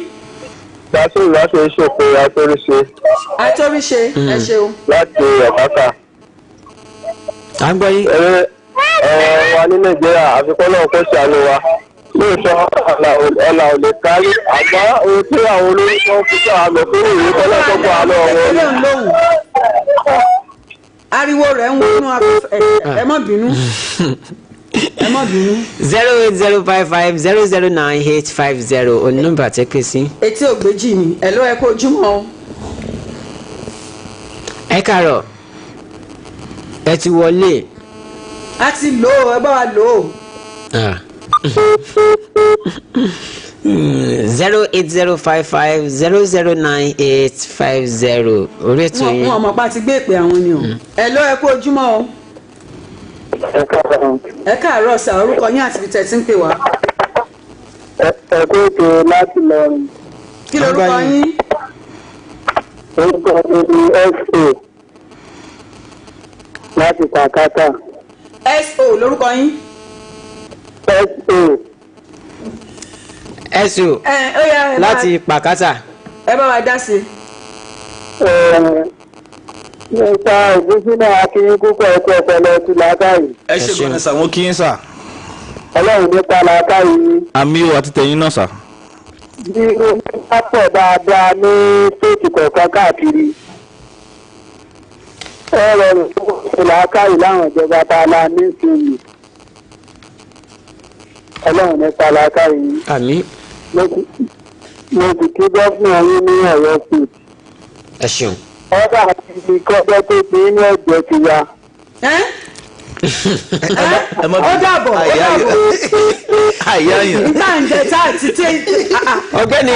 ṣáfù wá ṣe ṣòkò àtòrìṣe. àtòrìṣe ẹ ṣeun. láti ọ̀kákà. à ń gbọ́ yín. wa ní Nàìjíríà àfikún náà kó ṣàánú wa lóòótọ́ ọ̀là ò lè kárí àmọ́ ohun tí àwọn olórí kan fi sọ àmọ̀ fún ìwé kọ́lọ́kọ́kọ́ àlọ́ wọn. ariwo rẹ̀ ń wọnú afẹ́fẹ́ ẹ má bínú. ẹ má bínú. 08055009850 òní nọ́mbà tẹ́ pè sí. etí ògbéjì ni ẹ ló ẹ kó ojúmọ́ o. ẹ káàárọ̀ ẹ ti wọlé. a ti lò ó ẹ bá wa lò ó. 08055009850 orí ètò yìí. wọn mọ̀ pa ti gbé ìpè àwọn ni o. ẹ ló ẹ kú ojúmọ́ o. ẹ káàárọ̀ sà orúkọ yín àti ibi tẹ́ ti ń pè wá. ẹ kó ètò láti lọrin. kí lorúkọ yín. orúkọ mi ni SO láti Kàkátà. SO lorúkọ yín. SO. ẹ̀sùn láti pàkátà. ẹ bá wa dá sí. nípa ògúnṣínà akínyín púpọ̀ ẹ̀kọ́ ọ̀pọ̀lọ ti làákàyè. ẹ ṣe gbọ́dọ̀ sà wọ́n kí yín sà. ọlọ́run nípa làákàyè. àmì o àti tẹ̀yìn náà sà. bí omi bá pọ̀ dáadáa ní stéètì kọ̀ọ̀kan káàkiri ẹ rọrùn fún làákàyè láwọn ìjọba tá a la ní ìsinmi. ọlọ́run nípa làákàyè. àmì. mo sì kí gọ́fúnà yín ní Ọ̀yọ́ state. ẹ ṣeun. ọ̀dà àti ìkọ́jọ́ tó ti ní ẹ̀jẹ̀ ti ya. ó dàbọ̀ nígbà ń jẹ tá àti tẹ́. ọ̀gbẹ́ni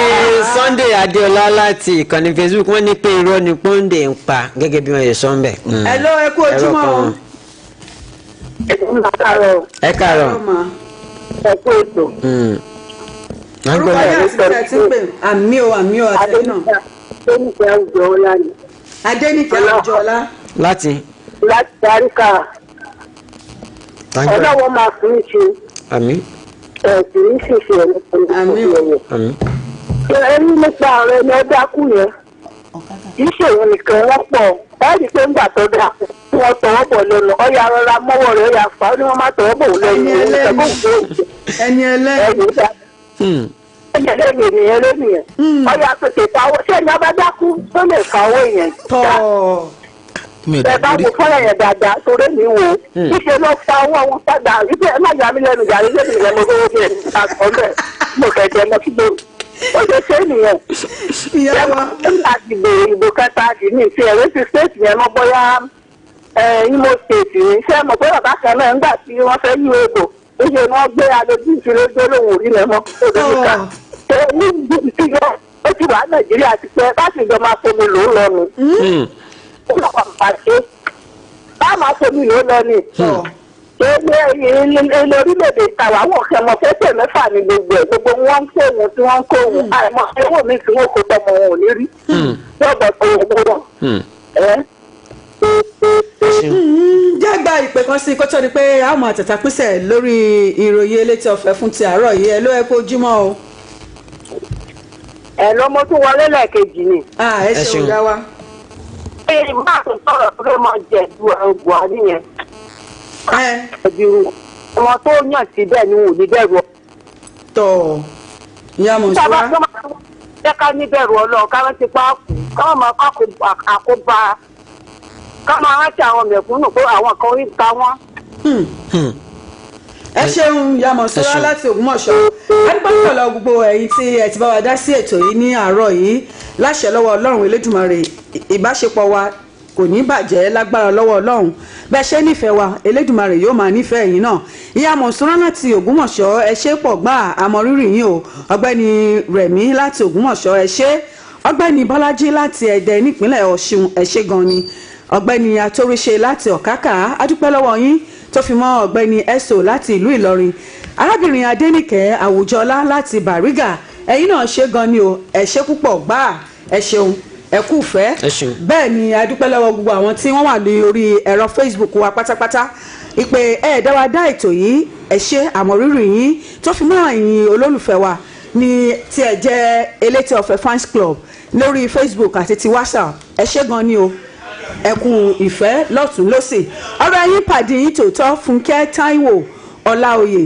Sunday Adéọlá láti ìkànnì Facebook wọ́n ní pé irọ́ ni pọ́ńdé ń pa gẹ́gẹ́ bí wọ́n yẹ sọ ń bẹ̀. ẹ lọ ẹ kú ojúmọ́ o. ẹ káàárọ̀. ẹ kú ètò. orúkọ yẹn àti tẹ̀ tí ń pè àmì o àtẹ̀yìn náà. Adéníkẹ́ Àwùjọọlá ni. Adéníkẹ́ Àwùjọọlá. láti Àríkà. ọlọ́wọ́ máa fún un ṣe. àmín. ẹ̀sìn ní ṣèṣe ẹ̀ nípa ìṣòwò. àmín. ẹni nípa ọ̀rọ̀ ẹni ọdá kù yẹn kì í ṣòwò nìkan wọ́n pọ̀ báyìí pé ń gbà tó dà wọ́n tọwọ́ bọ̀ lọ́nà ọ̀yà rọra mọ́wọ́ rẹ̀ ọ̀yà fà á ní wọ́n má tọwọ́ bọ̀ lẹ́yìn ẹni ẹlẹ́yìn ènìyàn lónìyàn ọyà pèsè ìpawó ṣé ẹni ọba dákú tó lè fawó yẹn ẹ bá kó fọlọ yẹn dáadáa torí mi wò ó níṣẹ ló fa owó wọn padà wípé ẹ má yà mí lẹ́nu yàrá ilé ìrìn mo lówó bí ẹni àkọ bẹ́ẹ̀ mo kẹjẹ lọ sí gbòòrò ó ṣe ṣe nìyẹn nígbà dìbò ìbò kẹta dì ní ìṣe ẹ̀rọ ti stéètì yẹn mọ́ bóyá Imo state ní ṣé mọ̀ pé bàbá kan náà nígbà tí wọ́n fẹ́ yí èbò níṣẹ́ ni wọ́n gbé alójú ìṣirò gbólóhùn orí lẹ́mọ́ òdòdó ní ìdíjọ́ ó ti wà Nàìjíríà ti pẹ́ láti ìjọ máa fomi lò ó lọ́nu. ó lọ pàṣẹ bá máa fomi lò ó lọ́nu. ilé orílẹ̀-èdè ìtawà wọ̀ kẹmọ fẹ́fẹ́ mẹ́fà ní gbogbo ẹ̀ gbogbo wọn ń kó òun tí wọ́n ń kó òun àìmọ̀ ẹ̀wọ̀n mi tí wọ́n kó tọmọ wọn ò ní rí. yọ̀bọ̀ tó ń gbọ́dọ̀. jágbá ìpè kan sí kótó ni pé a máa tẹ̀tà písẹ̀ lórí ìròyìn elétí ọ̀fẹ́ fún ti àárọ̀ yìí ẹ ló ẹ kó ojúmọ́ o. ẹ ló mo tún wọlé lẹ́ẹ̀kejì ni. ẹ ṣeun dá wa. ṣé máa tó sọ̀rọ̀ pé mo jẹ Buhari yẹn. ọmọ tó yàn sí bẹ́ẹ̀ ni wò ní bẹ̀rù. tọ́ ìyá mọ̀ ṣúra. jẹ́ ká ní bẹ̀rù Ọlọ́run ká rántí páàkù ká máa kọ́ àkóbá ká máa rántí àwọn mẹ̀kúnnù pé àwọn kan ń ta wọ́n. ẹ ṣeun yàmọ̀ sọ́ra láti Ògbómọ̀ṣọ́ adúpẹ́ lọ gbogbo ẹ̀yin tí ẹ ti bá wa dá sí ètò yìí ní àárọ̀ yìí láṣẹ lọ́wọ́ Ọlọ́run Elédùmarè ìbáṣepọ̀ wa kò ní bàjẹ́ lágbára lọ́wọ́ Ọlọ́run bẹ́ẹ̀ ṣe nífẹ̀ẹ́ wa Elédùmarè yóò máa nífẹ̀ẹ́ yín náà ìyàmọ̀ sọ́ra láti Ògbómọ̀ṣọ́ ẹ ṣé pọ̀ gbà àmọ̀rírì yín o ọ̀gbẹ́ni Rẹ̀mí láti Ògbómọ̀ṣọ́ ẹ ṣé ọ̀gbẹ́ni Bọ́lájí láti Ẹdẹ nípínlẹ̀ Ọ̀ṣun ẹ ṣé gan ni ọ̀gbẹ́ni Atóríṣe láti Ọ̀kákà adúpẹ́ lọ́wọ́ yín tó fi mọ́ ọ̀gbẹ́ni Ẹ̀sọ́ láti ìlú Ìlọrin arábìnrin Adéníkẹ́ Àwùjọlá láti Bàrígà ẹ̀yin náà ṣe gan ni o ẹ ṣé púpọ̀ gbà ẹ ṣeun ẹ kú fẹ́ bẹ́ẹ̀ ni adúpẹ́ lọ́wọ́ gbogbo àwọn tí wọ́n wà ní orí ẹ̀rọ Facebook wa pátápátá ìpè ẹ̀ẹ́dáwà dá ètò yìí ẹ ṣé àmọ̀rírì yín tó fi mọ́ ẹ̀yin olólùfẹ́ wa ní tí ẹ jẹ́ elétí ọ̀fẹ́ fans club lórí Facebook àti ti WhatsApp ẹ ṣé gan ni o ẹkùn ìfẹ́ lọ́tún lọ́sì ọ̀rọ̀ ẹ̀yin pàdé yín tòótọ́ Fúnkẹ́ Táíwò Ọláoyè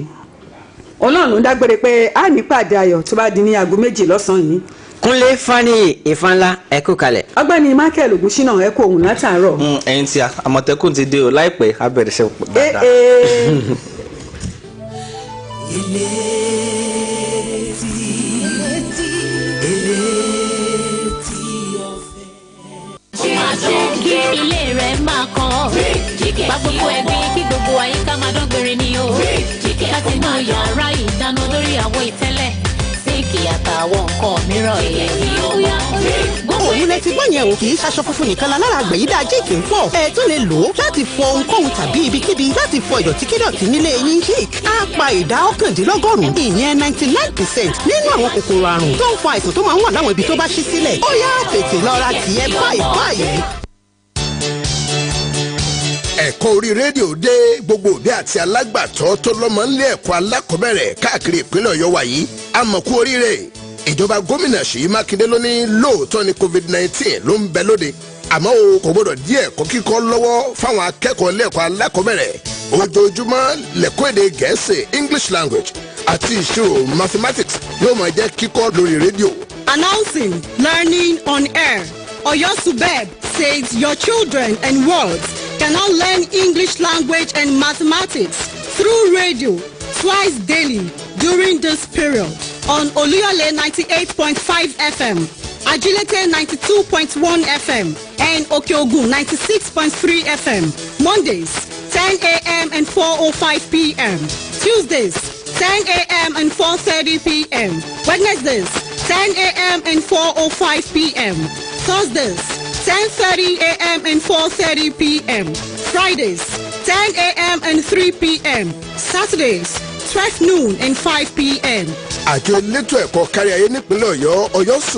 Ọlọ́run ló ń dágbére pé a ní pàdé ayọ̀ tó bá di ní aago 2 lọ́sàn-án yìí. Kúnlé Fáníyì Ìfanlá ẹ kú kalẹ̀. ọ̀gbẹ́ni Michael Ògúnṣínà ẹ kú òun látàárọ̀. ẹ̀yin tí Àmọ̀tẹ́kùn ti dé o láìpẹ́ a bẹ̀rẹ̀ iṣẹ́ dáadáa. kí ilé rẹ̀ máa kàn bá gbogbo ẹbí kí gbogbo àyíká máa dọ́gbére ni o láti inú yàrá ìdáná lórí àwọ̀ ìtẹ́lẹ̀ sínkì àtàwọn nǹkan mìíràn ilẹ̀ yìí ó yá. òun lè ti gbọ́ yẹn o kì í ṣaṣọ funfun nìkan la lára àgbẹ̀yídá jíìkì ń pọ̀ ẹ̀ tún lè lò ó láti fọ ohunkóhun tàbí ibikíbi láti fọ ìdọ̀tíkídọ̀tí nílé yín jíìkì á pa ìdá 99% ìyẹn 99% nínú àwọn kòkòrò àrùn tó ń fa àìsàn tó máa ń wà láwọn ibi tó bá ṣí sílẹ̀ ó yá tètè lọ ra tìyẹ báyìí. ẹ̀kọ́ orí rédíò dé gbogbo òbí àti alágbàtọ́ tó lọ́mọ nílé ẹ̀kọ́ alákọ̀ọ́bẹ̀rẹ̀ káàkiri ìpínlẹ̀ ọ̀yọ́ wa yìí àmọ̀kú oríire ìjọba gómìnà ṣèyí mákindé ló ní lóòótọ́ ni covid-19 ló ń bẹ lóde àmọ́ o kò gbọ́dọ̀ dí ẹ̀kọ́ kíkọ́ lọ́wọ́ fáwọn akẹ́kọ̀ọ́ ilé ẹ̀kọ́ alákọ̀ọ́bẹ̀rẹ̀ ojoojúmọ́ lẹ́kọ́ èdè gẹ̀ẹ́sì english language àti ìṣirò mathematics yóò máa jẹ́ kíkọ́ lórí rédíò. Announcing Learning on Air. Oyo Subeb says your children and wards can now learn English language and mathematics through radio twice daily during this period on Oluyole 98.5 FM, Agilete 92.1 FM, and Okeogun 96.3 FM. Mondays, 10 a.m. and 4:05 p.m. Tuesdays, 10 a.m. and 4:30 p.m. Wednesdays, 10 a.m. and 4:05 p.m. Thursdays, 10:30 a.m. and 4:30 p.m. Fridays, 10 a.m. and 3 p.m. Saturdays, 12 noon and 5 p.m. àjọ elétò ẹ̀kọ́ kárí ayé nípínlẹ̀ ọ̀yọ́